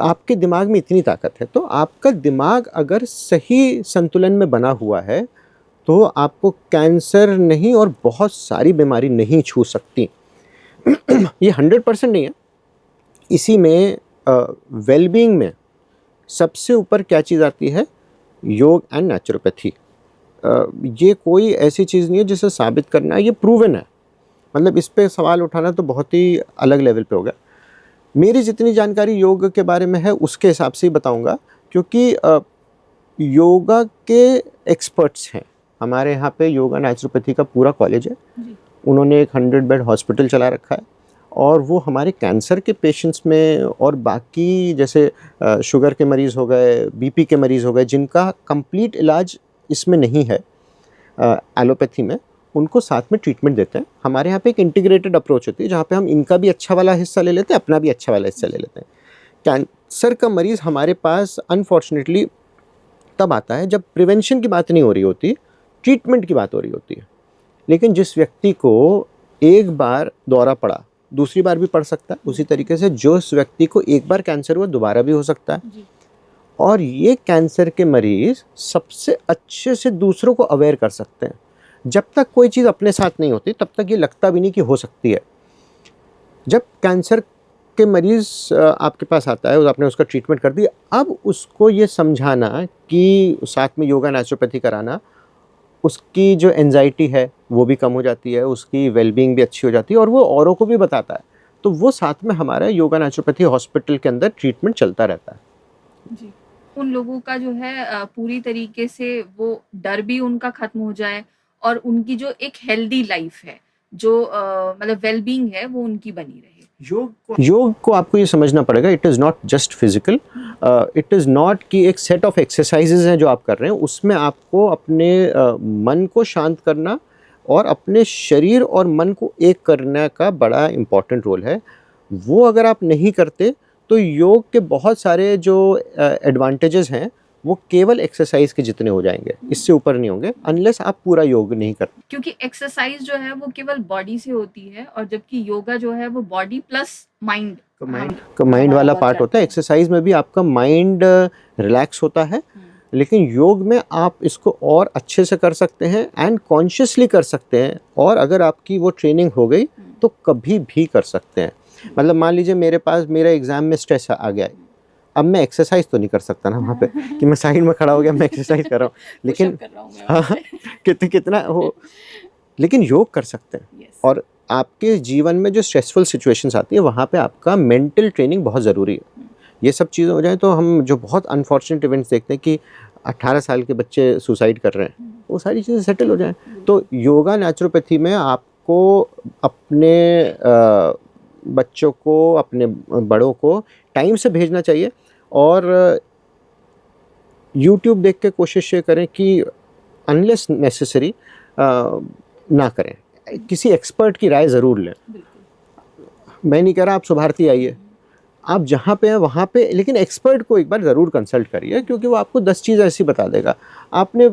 आपके दिमाग में इतनी ताकत है। तो आपका दिमाग अगर सही संतुलन में बना हुआ है तो आपको कैंसर नहीं और बहुत सारी बीमारी नहीं छू सकती। ये 100% नहीं है। इसी में वेलबींग में सबसे ऊपर क्या चीज़ आती है, योग एंड नेचुरोपैथी। ये कोई ऐसी चीज़ नहीं है जिसे साबित करना है, ये प्रूवन है। मतलब इस पे सवाल उठाना तो बहुत ही अलग लेवल पे होगा। मेरी जितनी जानकारी योग के बारे में है उसके हिसाब से ही बताऊंगा, क्योंकि योगा के एक्सपर्ट्स हैं हमारे यहाँ पे। योगा नेचुरोपैथी का पूरा कॉलेज है, उन्होंने एक 100 बेड हॉस्पिटल चला रखा है और वो हमारे कैंसर के पेशेंट्स में और बाकी जैसे शुगर के मरीज़ हो गए, बीपी के मरीज़ हो गए, जिनका कंप्लीट इलाज इसमें नहीं है एलोपैथी में, उनको साथ में ट्रीटमेंट देते हैं। हमारे यहाँ पे एक इंटीग्रेटेड अप्रोच होती है जहाँ पे हम इनका भी अच्छा वाला हिस्सा ले लेते हैं, अपना भी अच्छा वाला हिस्सा ले लेते हैं। कैंसर का मरीज़ हमारे पास अनफॉर्चुनेटली तब आता है जब प्रिवेंशन की बात नहीं हो रही होती, ट्रीटमेंट की बात हो रही होती है। लेकिन जिस व्यक्ति को एक बार दौरा पड़ा, दूसरी बार भी पड़ सकता है, उसी तरीके से जो उस व्यक्ति को एक बार कैंसर हुआ दोबारा भी हो सकता है। और ये कैंसर के मरीज़ सबसे अच्छे से दूसरों को अवेयर कर सकते हैं। जब तक कोई चीज़ अपने साथ नहीं होती तब तक ये लगता भी नहीं कि हो सकती है। जब कैंसर के मरीज़ आपके पास आता है, आपने उसका ट्रीटमेंट कर दिया, अब उसको ये समझाना कि साथ में योगा नेचुरोपैथी कराना, उसकी जो एंजाइटी है वो भी कम हो जाती है, उसकी वेलबींग भी अच्छी हो जाती है और वो औरों को भी बताता है। तो वो साथ में हमारा योगा नेचुरोपैथी हॉस्पिटल के अंदर ट्रीटमेंट चलता रहता है। जी, उन लोगों का जो है पूरी तरीके से वो डर भी उनका खत्म हो जाए और उनकी जो एक हेल्दी लाइफ है, जो मतलब वेलबींग है, वो उनकी बनी रहे। योग को आपको ये समझना पड़ेगा, it is not just physical, it is not कि एक सेट ऑफ एक्सरसाइजेज हैं जो आप कर रहे हैं, उसमें आपको अपने मन को शांत करना और अपने शरीर और मन को एक करने का बड़ा इम्पॉर्टेंट रोल है। वो अगर आप नहीं करते तो योग के बहुत सारे जो एडवांटेजेस हैं वो केवल एक्सरसाइज के जितने हो जाएंगे, इससे ऊपर नहीं होंगे अनलेस आप पूरा योग नहीं करते। क्योंकि एक्सरसाइज जो है वो केवल बॉडी से होती है और जबकि योगा जो है वो बॉडी प्लस माइंड का माइंड वाला पार्ट होता है। एक्सरसाइज में भी आपका माइंड रिलैक्स होता है, लेकिन योग में आप इसको और अच्छे से कर सकते हैं एंड कॉन्शियसली कर सकते हैं, और अगर आपकी वो ट्रेनिंग हो गई तो कभी भी कर सकते हैं। मतलब मान लीजिए मेरे पास मेरा एग्ज़ाम में स्ट्रेस आ गया है, अब मैं एक्सरसाइज तो नहीं कर सकता ना वहाँ पे कि मैं साइड में खड़ा हो गया मैं एक्सरसाइज कर रहा हूँ, लेकिन कर रहा हूँ मैं हाँ कितना हो, लेकिन योग कर सकते हैं। Yes. और आपके जीवन में जो स्ट्रेसफुल सिचुएशंस आती है वहाँ पे आपका मेंटल ट्रेनिंग बहुत ज़रूरी है। ये सब चीज़ें हो जाए तो हम जो बहुत अनफॉर्चुनेट इवेंट्स देखते हैं कि 18 साल के बच्चे सुसाइड कर रहे हैं, वो सारी चीज़ें सेटल हो जाएं। तो योगा नेचुरोपैथी में आपको अपने बच्चों को, अपने बड़ों को टाइम से भेजना चाहिए, और यूट्यूब देख के कोशिश ये करें कि अनलेस नेसेसरी ना करें, किसी एक्सपर्ट की राय ज़रूर लें। मैं नहीं कह रहा आप सुभारती आइए, आप जहाँ पे हैं वहाँ पे, लेकिन एक्सपर्ट को एक बार ज़रूर कंसल्ट करिए, क्योंकि वो आपको 10 चीज़ ऐसी बता देगा। आपने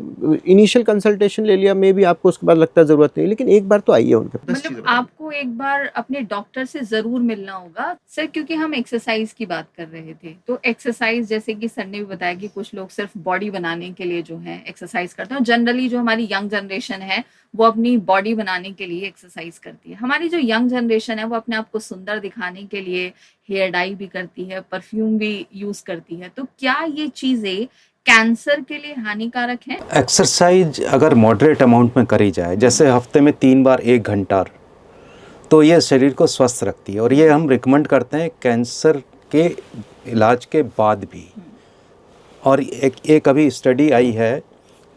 इनिशियल कंसल्टेशन ले लिया, मे बी आपको उसके बाद लगता है ज़रूरत नहीं, लेकिन एक बार तो आइए उनके पास। मतलब आपको एक बार अपने डॉक्टर से जरूर मिलना होगा सर, क्योंकि हम एक्सरसाइज की बात कर रहे थे। तो एक्सरसाइज जैसे कि सर ने भी बताया कि कुछ लोग सिर्फ बॉडी बनाने के लिए जो है एक्सरसाइज करते हैं, जनरली जो हमारी यंग जनरेशन है वो अपनी बॉडी बनाने के लिए एक्सरसाइज करती है। हमारी जो यंग जनरेशन है वो अपने आप को सुंदर दिखाने के लिए हेयर डाई भी करती है, परफ्यूम भी यूज करती है। तो क्या ये चीजें कैंसर के लिए हानिकारक हैं? एक्सरसाइज अगर मॉडरेट अमाउंट में करी जाए, जैसे हफ्ते में 3 बार 1 घंटा, तो ये शरीर को स्वस्थ रखती है। और ये हम रिकमेंड करते हैं कैंसर के इलाज के बाद भी। और एक अभी स्टडी आई है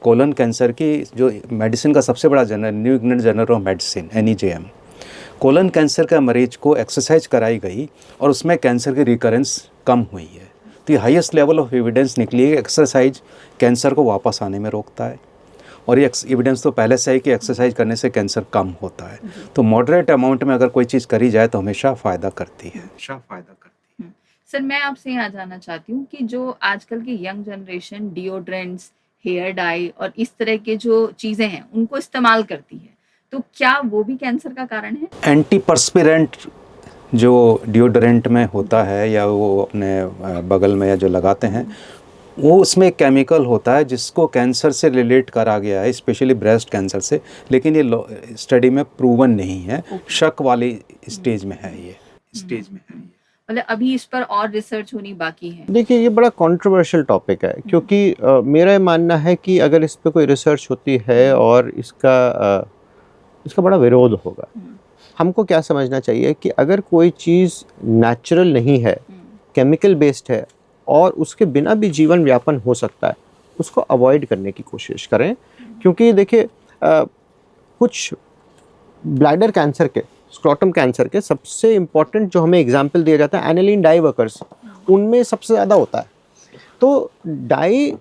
कोलन कैंसर की, जो मेडिसिन का सबसे बड़ा journal, new England journal of medicine NEJM। Colon cancer का मरीज को एक्सरसाइज कराई गई और उसमें कैंसर की रिकरेंस कम हुई है। तो ये हाईएस्ट लेवल ऑफ एविडेंस निकली है कि एक्सरसाइज कैंसर को वापस आने में रोकता है। और ये एविडेंस तो पहले से है कि एक्सरसाइज करने से कैंसर कम होता है। तो मॉडरेट अमाउंट में अगर कोई चीज़ करी जाए तो हमेशा फ़ायदा करती है। सर मैं आपसे यहाँ जानना चाहती हूँ कि जो आजकल की young generation deodorants, hair dye और इस तरह के जो चीजें हैं उनको इस्तेमाल करती है, तो क्या वो भी कैंसर का कारण है? एंटीपर्स्पिरेंट जो डिओडोरेंट में होता है या वो अपने बगल में या जो लगाते हैं, वो उसमें एक केमिकल होता है जिसको कैंसर से रिलेट करा गया है, स्पेशली ब्रेस्ट कैंसर से। लेकिन ये स्टडी में प्रूवन नहीं है, शक वाली स्टेज में है ये। मतलब अभी इस पर और रिसर्च होनी बाकी है। देखिए ये बड़ा कंट्रोवर्शियल टॉपिक है, क्योंकि मेरा मानना है कि अगर इस पे कोई रिसर्च होती है और इसका बड़ा विरोध होगा। हमको क्या समझना चाहिए कि अगर कोई चीज़ नेचुरल नहीं है, केमिकल बेस्ड है और उसके बिना भी जीवन यापन हो सकता है, उसको अवॉइड करने की कोशिश करें। क्योंकि देखिए कुछ ब्लैडर कैंसर के, स्क्रोटम कैंसर के सबसे इम्पॉर्टेंट जो हमें एग्जाम्पल दिया जाता है एनिलीन डाई वर्कर्स, उनमें सबसे ज़्यादा होता है। तो डाई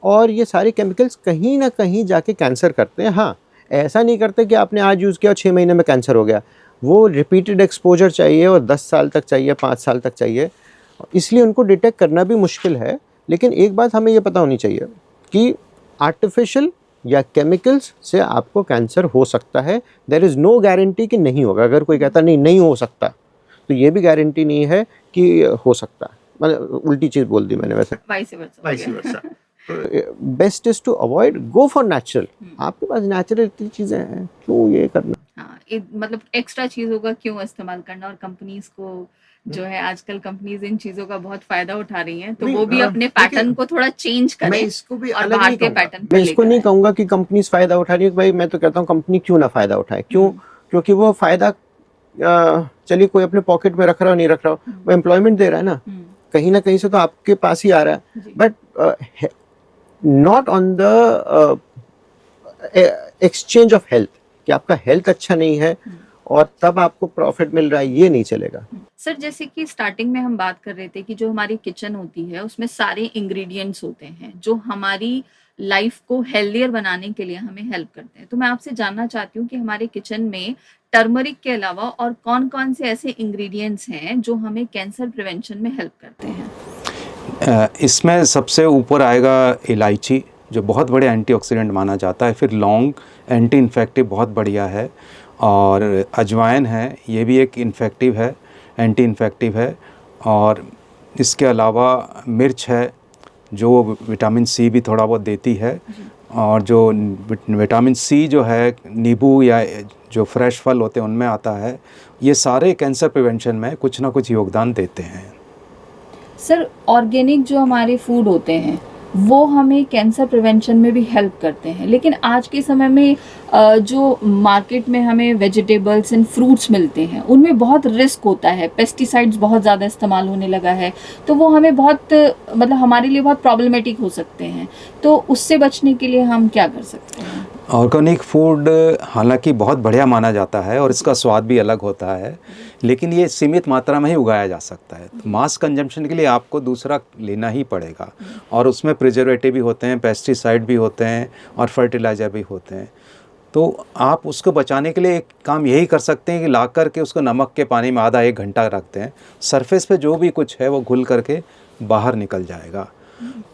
और ये सारे केमिकल्स कहीं ना कहीं जाके कैंसर करते हैं। हाँ, ऐसा नहीं करते कि आपने आज यूज़ किया और 6 महीने में कैंसर हो गया। वो रिपीटेड एक्सपोजर चाहिए और 10 साल तक चाहिए, 5 साल तक चाहिए, इसलिए उनको डिटेक्ट करना भी मुश्किल है। लेकिन एक बात हमें ये पता होनी चाहिए कि आर्टिफिशियल या केमिकल्स से आपको कैंसर हो सकता है। देयर इज़ नो गारंटी कि नहीं होगा। अगर कोई कहता नहीं हो सकता, तो ये भी गारंटी नहीं है कि हो सकता है। मतलब उल्टी चीज़ बोल दी मैंने वैसे। Vice versa. Best is to avoid, go for natural. आपके पास नेचुरल इतनी चीज़ें हैं, क्यों ये करना? हाँ, मतलब एक्स्ट्रा चीजों का क्यों इस्तेमाल करना। और कंपनीज को जो है आजकल कंपनीज इन चीजों का बहुत फायदा उठा रही हैं, तो वो भी अपने पैटर्न को थोड़ा चेंज करें। मैं इसको भी और अलग नहीं भारतीय कहूंगा। पैटर्न पे मैं इसको लेकर नहीं आएं। कहूंगा कि कंपनीज फायदा उठा रही है। भाई मैं तो कहता हूँ कंपनी क्यों ना फायदा उठाए। क्यों? क्योंकि वो फायदा चलिए कोई अपने पॉकेट में रख रहा हो नहीं रख रहा हो, वो एम्प्लॉयमेंट दे रहा है ना, कहीं ना कहीं से तो आपके पास ही आ रहा है। But not on the exchange of health, कि आपका हेल्थ अच्छा नहीं है और तब आपको प्रॉफिट मिल रहा है, ये नहीं चलेगा। सर जैसे कि स्टार्टिंग में हम बात कर रहे थे कि जो हमारी किचन होती है उसमें सारे इंग्रेडिएंट्स होते हैं जो हमारी लाइफ को हेल्दियर बनाने के लिए हमें हेल्प करते हैं। तो मैं आपसे जानना चाहती हूँ कि हमारे किचन में टर्मरिक के अलावा और कौन कौन से ऐसे इंग्रेडिएंट्स हैं जो हमें कैंसर प्रिवेंशन में हेल्प करते हैं? इसमें सबसे ऊपर आएगा इलायची, जो बहुत बड़े एंटीऑक्सीडेंट माना जाता है। फिर लौंग, एंटी इन्फेक्टिव बहुत बढ़िया है। और अजवाइन है, ये भी एक इन्फेक्टिव है, एंटी इन्फेक्टिव है। और इसके अलावा मिर्च है, जो विटामिन सी भी थोड़ा बहुत देती है, और जो विटामिन सी जो है नींबू या जो फ्रेश फल होते हैं उनमें आता है, ये सारे कैंसर प्रिवेंशन में कुछ ना कुछ योगदान देते हैं। सर, ऑर्गेनिक जो हमारे फूड होते हैं वो हमें कैंसर प्रिवेंशन में भी हेल्प करते हैं, लेकिन आज के समय में जो मार्केट में हमें वेजिटेबल्स एंड फ्रूट्स मिलते हैं उनमें बहुत रिस्क होता है, पेस्टिसाइड्स बहुत ज़्यादा इस्तेमाल होने लगा है, तो वो हमें बहुत मतलब हमारे लिए बहुत प्रॉब्लमेटिक हो सकते हैं। तो उससे बचने के लिए हम क्या कर सकते हैं? ऑर्गेनिक फूड हालांकि बहुत बढ़िया माना जाता है और इसका स्वाद भी अलग होता है, लेकिन ये सीमित मात्रा में ही उगाया जा सकता है। मास कंजम्पशन के लिए आपको दूसरा लेना ही पड़ेगा, और उसमें प्रिजर्वेटिव भी होते हैं, पेस्टिसाइड भी होते हैं और फर्टिलाइज़र भी होते हैं। तो आप उसको बचाने के लिए एक काम यही कर सकते हैं कि ला कर के उसको नमक के पानी में आधा 1 घंटा रखते हैं, सरफेस पे जो भी कुछ है वो घुल करके बाहर निकल जाएगा।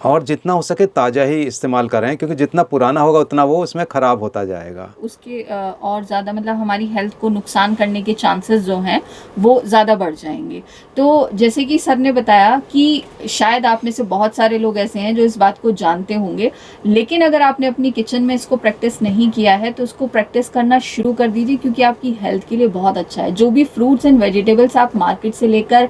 और जितना हो सके ताज़ा ही इस्तेमाल करें, क्योंकि जितना पुराना होगा उतना वो उसमें ख़राब होता जाएगा। उसके और ज़्यादा मतलब हमारी हेल्थ को नुकसान करने के चांसेस जो हैं वो ज़्यादा बढ़ जाएंगे। तो जैसे कि सर ने बताया कि शायद आप में से बहुत सारे लोग ऐसे हैं जो इस बात को जानते होंगे, लेकिन अगर आपने अपनी किचन में इसको प्रैक्टिस नहीं किया है तो उसको प्रैक्टिस करना शुरू कर दीजिए, क्योंकि आपकी हेल्थ के लिए बहुत अच्छा है। जो भी फ्रूट्स एंड वेजिटेबल्स आप मार्केट से लेकर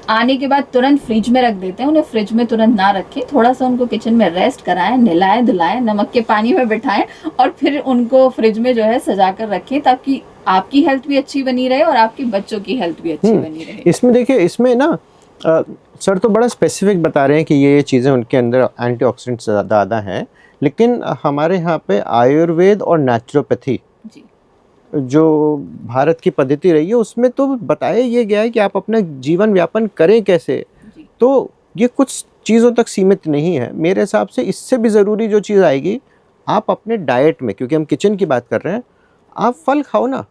आने के बाद तुरंत फ्रिज में रख देते हैं, उन्हें फ्रिज में तुरंत ना रखें, थोड़ा सा उनको किचन में रेस्ट कराएं, नहलाएं धुलाएं, नमक के पानी में बिठाएं और फिर उनको फ्रिज में जो है सजा कर रखें, ताकि आपकी हेल्थ भी अच्छी बनी रहे और आपके बच्चों की हेल्थ भी अच्छी बनी रहे। इसमें देखिए, इसमें ना सर तो बड़ा स्पेसिफिक बता रहे हैं कि ये चीज़ें उनके अंदर एंटीऑक्सीडेंट्स ज़्यादा हैं, लेकिन हमारे यहाँ पे आयुर्वेद और नेचुरोपैथी जो भारत की पद्धति रही है उसमें तो बताया ये गया है कि आप अपना जीवन व्यापन करें कैसे। तो ये कुछ चीज़ों तक सीमित नहीं है, मेरे हिसाब से इससे भी ज़रूरी जो चीज़ आएगी, आप अपने डाइट में, क्योंकि हम किचन की बात कर रहे हैं, आप फल खाओ ना।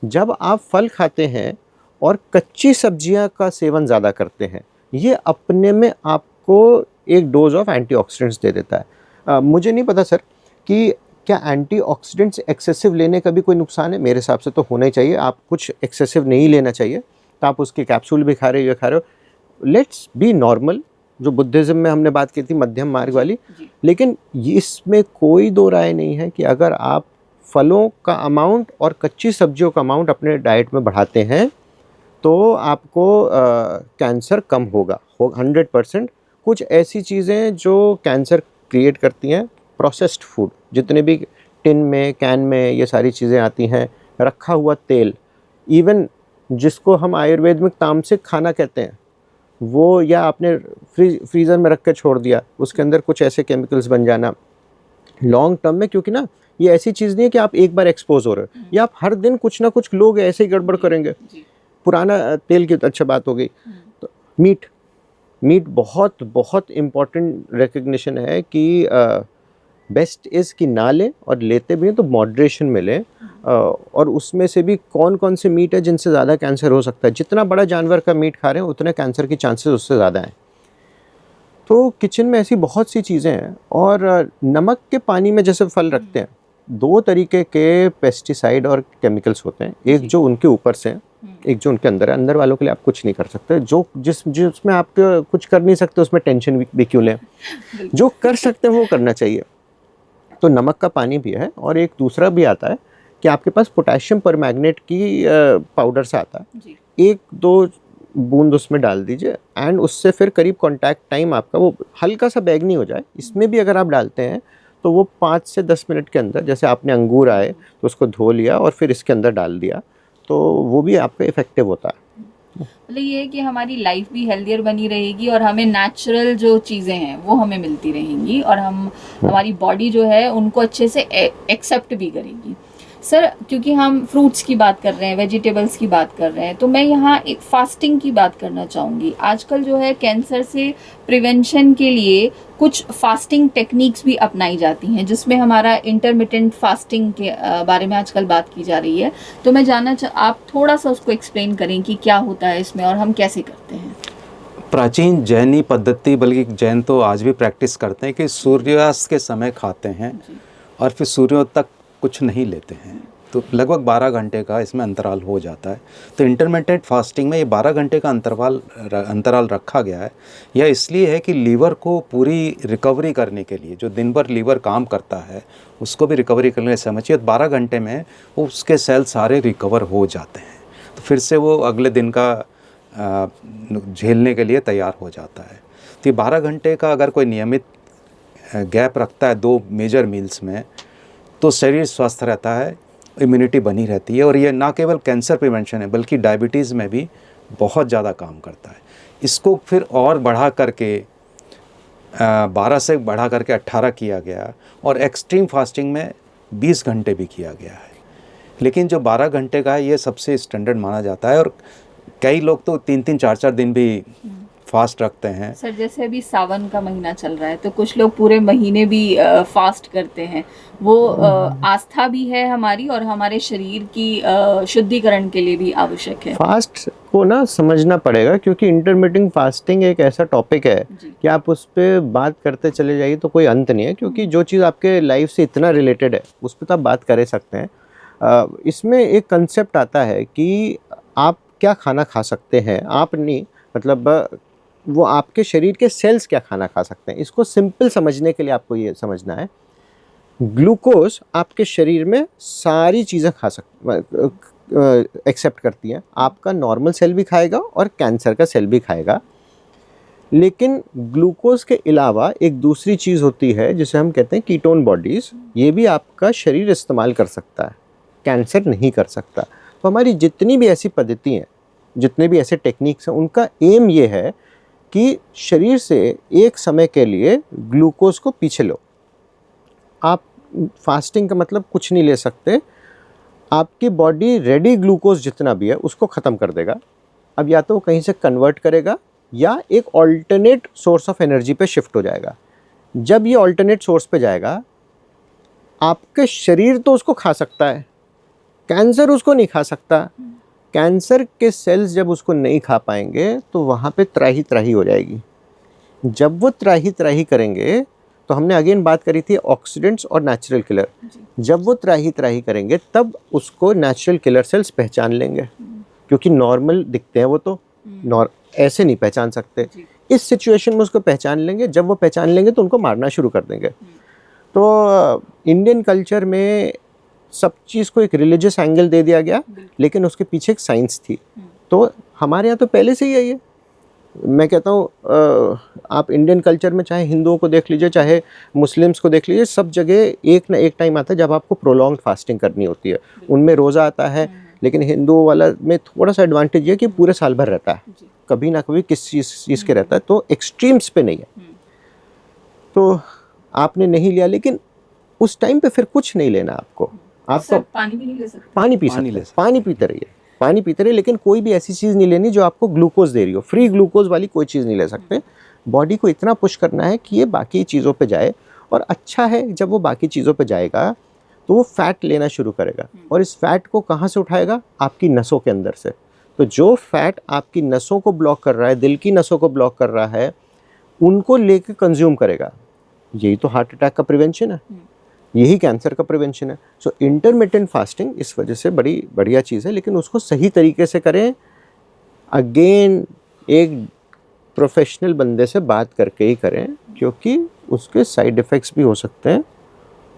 जब आप फल खाते हैं और कच्ची सब्जियां का सेवन ज़्यादा करते हैं, ये अपने में आपको एक डोज ऑफ एंटीऑक्सीडेंट्स दे देता है। मुझे नहीं पता सर कि क्या एंटीऑक्सीडेंट्स एक्सेसिव लेने का भी कोई नुकसान है। मेरे हिसाब से तो होना ही चाहिए, आप कुछ एक्सेसिव नहीं लेना चाहिए। तो आप उसके कैप्सूल भी खा रहे हो, ये खा रहे हो, लेट्स बी नॉर्मल, जो बुद्धिज़्म में हमने बात की थी मध्यम मार्ग वाली। लेकिन इसमें कोई दो राय नहीं है कि अगर आप फलों का अमाउंट और कच्ची सब्जियों का अमाउंट अपने डाइट में बढ़ाते हैं तो आपको कैंसर कम होगा 100%। कुछ ऐसी चीज़ें जो कैंसर क्रिएट करती हैं, प्रोसेस्ड फूड, जितने भी टिन में, कैन में ये सारी चीज़ें आती हैं, रखा हुआ तेल, इवन जिसको हम आयुर्वेद में तामसिक खाना कहते हैं, वो या आपने फ्रीज़र में रख के छोड़ दिया, उसके अंदर कुछ ऐसे केमिकल्स बन जाना लॉन्ग टर्म में, क्योंकि ना ये ऐसी चीज़ नहीं है कि आप एक बार एक्सपोज हो रहे हो, या आप हर दिन कुछ ना कुछ लोग ऐसे ही गड़बड़ करेंगे। पुराना तेल की अच्छा बात हो गई। तो मीट बहुत बहुत इम्पॉर्टेंट रिकग्निशन है कि बेस्ट इज़ कि ना लें, और लेते भी हैं तो मॉडरेशन में लें। और उसमें से भी कौन कौन से मीट है जिनसे ज़्यादा कैंसर हो सकता है। जितना बड़ा जानवर का मीट खा रहे हैं उतने कैंसर की चांसेस उससे ज़्यादा हैं। तो किचन में ऐसी बहुत सी चीज़ें हैं। और नमक के पानी में जैसे फल रखते हैं, 2 तरीके के पेस्टिसाइड और केमिकल्स होते हैं, एक जो उनके ऊपर से है, एक जो उनके अंदर है। अंदर वालों के लिए आप कुछ नहीं कर सकते, जो जिसमें आप कुछ कर नहीं सकते उसमें टेंशन भी क्यों लें। जो कर सकते हैं वो करना चाहिए। तो नमक का पानी भी है, और एक दूसरा भी आता है कि आपके पास पोटेशियम परमैंगनेट की पाउडर सा आता है, 1-2 बूंद उसमें डाल दीजिए, एंड उससे फिर करीब कांटेक्ट टाइम आपका वो हल्का सा बैंगनी हो जाए। इसमें भी अगर आप डालते हैं तो वो 5 से 10 मिनट के अंदर, जैसे आपने अंगूर आए तो उसको धो लिया और फिर इसके अंदर डाल दिया, तो वो भी आपका इफेक्टिव होता है। मतलब ये है कि हमारी लाइफ भी हेल्दियर बनी रहेगी और हमें नेचुरल जो चीज़ें हैं वो हमें मिलती रहेंगी, और हमारी बॉडी जो है उनको अच्छे से एक्सेप्ट भी करेगी। सर, क्योंकि हम फ्रूट्स की बात कर रहे हैं, वेजिटेबल्स की बात कर रहे हैं, तो मैं यहाँ एक फास्टिंग की बात करना चाहूँगी। आजकल जो है कैंसर से प्रिवेंशन के लिए कुछ फास्टिंग टेक्निक्स भी अपनाई जाती हैं, जिसमें हमारा इंटरमिटेंट फास्टिंग के बारे में आजकल बात की जा रही है। तो मैं आप थोड़ा सा उसको एक्सप्लेन करें कि क्या होता है इसमें और हम कैसे करते हैं। प्राचीन जैनी पद्धति, बल्कि जैन तो आज भी प्रैक्टिस करते हैं कि सूर्यास्त के समय खाते हैं और फिर सूर्योदय तक कुछ नहीं लेते हैं। तो लगभग 12 घंटे का इसमें अंतराल हो जाता है। तो इंटरमिटेंट फास्टिंग में ये 12 घंटे का अंतराल रखा गया है। यह इसलिए है कि लीवर को पूरी रिकवरी करने के लिए, जो दिन भर लीवर काम करता है उसको भी रिकवरी करने के समय चाहिए। 12 घंटे में उसके सेल सारे रिकवर हो जाते हैं, तो फिर से वो अगले दिन का झेलने के लिए तैयार हो जाता है। तो ये 12 घंटे का अगर कोई नियमित गैप रखता है 2 मेजर मील्स में, तो शरीर स्वस्थ रहता है, इम्यूनिटी बनी रहती है। और ये ना केवल कैंसर प्रिवेंशन है बल्कि डायबिटीज़ में भी बहुत ज़्यादा काम करता है। इसको फिर और बढ़ा करके 12 से बढ़ा करके 18 किया गया और एक्सट्रीम फास्टिंग में 20 घंटे भी किया गया है। लेकिन जो 12 घंटे का है ये सबसे स्टैंडर्ड माना जाता है और कई लोग तो 3-3, 4-4 दिन भी फास्ट रखते हैं। सर जैसे अभी सावन का महीना चल रहा है तो कुछ लोग पूरे महीने भी फास्ट करते हैं। वो आस्था भी है हमारी और हमारे शरीर की शुद्धिकरण के लिए भी आवश्यक है। फास्ट को ना समझना पड़ेगा, क्योंकि इंटरमिटेंट फास्टिंग एक ऐसा टॉपिक है कि आप उस पर बात करते चले जाइए तो कोई अंत नहीं है, क्योंकि जो चीज़ आपके लाइफ से इतना रिलेटेड है उस पर तो आप बात कर ही सकते हैं। इसमें एक कंसेप्ट आता है कि आप क्या खाना खा सकते हैं, आप नहीं, मतलब वो आपके शरीर के सेल्स क्या खाना खा सकते हैं। इसको सिंपल समझने के लिए आपको ये समझना है, ग्लूकोज आपके शरीर में सारी चीज़ें खा एक्सेप्ट करती हैं। आपका नॉर्मल सेल भी खाएगा और कैंसर का सेल भी खाएगा। लेकिन ग्लूकोज के अलावा एक दूसरी चीज़ होती है जिसे हम कहते हैं कीटोन बॉडीज़। ये भी आपका शरीर इस्तेमाल कर सकता है, कैंसर नहीं कर सकता। तो हमारी जितनी भी ऐसी पद्धति हैं, जितने भी ऐसे टेक्निक्स हैं, उनका एम ये है कि शरीर से एक समय के लिए ग्लूकोज को पीछे लो। आप फास्टिंग का मतलब कुछ नहीं ले सकते, आपकी बॉडी रेडी ग्लूकोज जितना भी है उसको ख़त्म कर देगा। अब या तो वो कहीं से कन्वर्ट करेगा या एक ऑल्टरनेट सोर्स ऑफ एनर्जी पे शिफ्ट हो जाएगा। जब ये ऑल्टरनेट सोर्स पे जाएगा, आपके शरीर तो उसको खा सकता है, कैंसर उसको नहीं खा सकता। कैंसर के सेल्स जब उसको नहीं खा पाएंगे तो वहाँ पे त्राही त्राही हो जाएगी। जब वो त्राही त्राही करेंगे तो हमने अगेन बात करी थी ऑक्सीडेंट्स और नेचुरल किलर। जब वो त्राही त्राही करेंगे तब उसको नेचुरल किलर सेल्स पहचान लेंगे, क्योंकि नॉर्मल दिखते हैं वो तो ऐसे नहीं पहचान सकते। इस सिचुएशन में उसको पहचान लेंगे। जब वो पहचान लेंगे तो उनको मारना शुरू कर देंगे। तो इंडियन कल्चर में सब चीज़ को एक रिलीजियस एंगल दे दिया गया, लेकिन उसके पीछे एक साइंस थी। तो हमारे यहाँ तो पहले से ही है ये। मैं कहता हूँ आप इंडियन कल्चर में चाहे हिंदुओं को देख लीजिए, चाहे मुस्लिम्स को देख लीजिए, सब जगह एक ना एक टाइम आता है जब आपको प्रोलॉन्ग्ड फास्टिंग करनी होती है। उनमें रोज़ा आता है, लेकिन हिंदुओं वाला में थोड़ा सा एडवांटेज ये कि पूरे साल भर रहता है, कभी ना कभी किस चीज़ के रहता है, तो एक्सट्रीम्स पे नहीं है। तो आपने नहीं लिया, लेकिन उस टाइम पे फिर कुछ नहीं लेना आपको। आपको पानी भी नहीं ले सकते, पानी पी सकते, पानी पीते रहिए, पानी पीते रहिए, लेकिन कोई भी ऐसी चीज़ नहीं लेनी जो आपको ग्लूकोज दे रही हो। फ्री ग्लूकोज वाली कोई चीज़ नहीं ले सकते। बॉडी को इतना पुश करना है कि ये बाकी चीज़ों पे जाए। और अच्छा है जब वो बाकी चीज़ों पे जाएगा तो वो फैट लेना शुरू करेगा। और इस फैट को कहाँ से उठाएगा? आपकी नसों के अंदर से। तो जो फैट आपकी नसों को ब्लॉक कर रहा है, दिल की नसों को ब्लॉक कर रहा है, उनको लेके कंज्यूम करेगा। यही तो हार्ट अटैक का प्रिवेंशन है, यही कैंसर का प्रिवेंशन है। सो इंटरमिटेंट फास्टिंग इस वजह से बड़ी बढ़िया चीज़ है, लेकिन उसको सही तरीके से करें। अगेन एक प्रोफेशनल बंदे से बात करके ही करें, क्योंकि उसके साइड इफ़ेक्ट्स भी हो सकते हैं,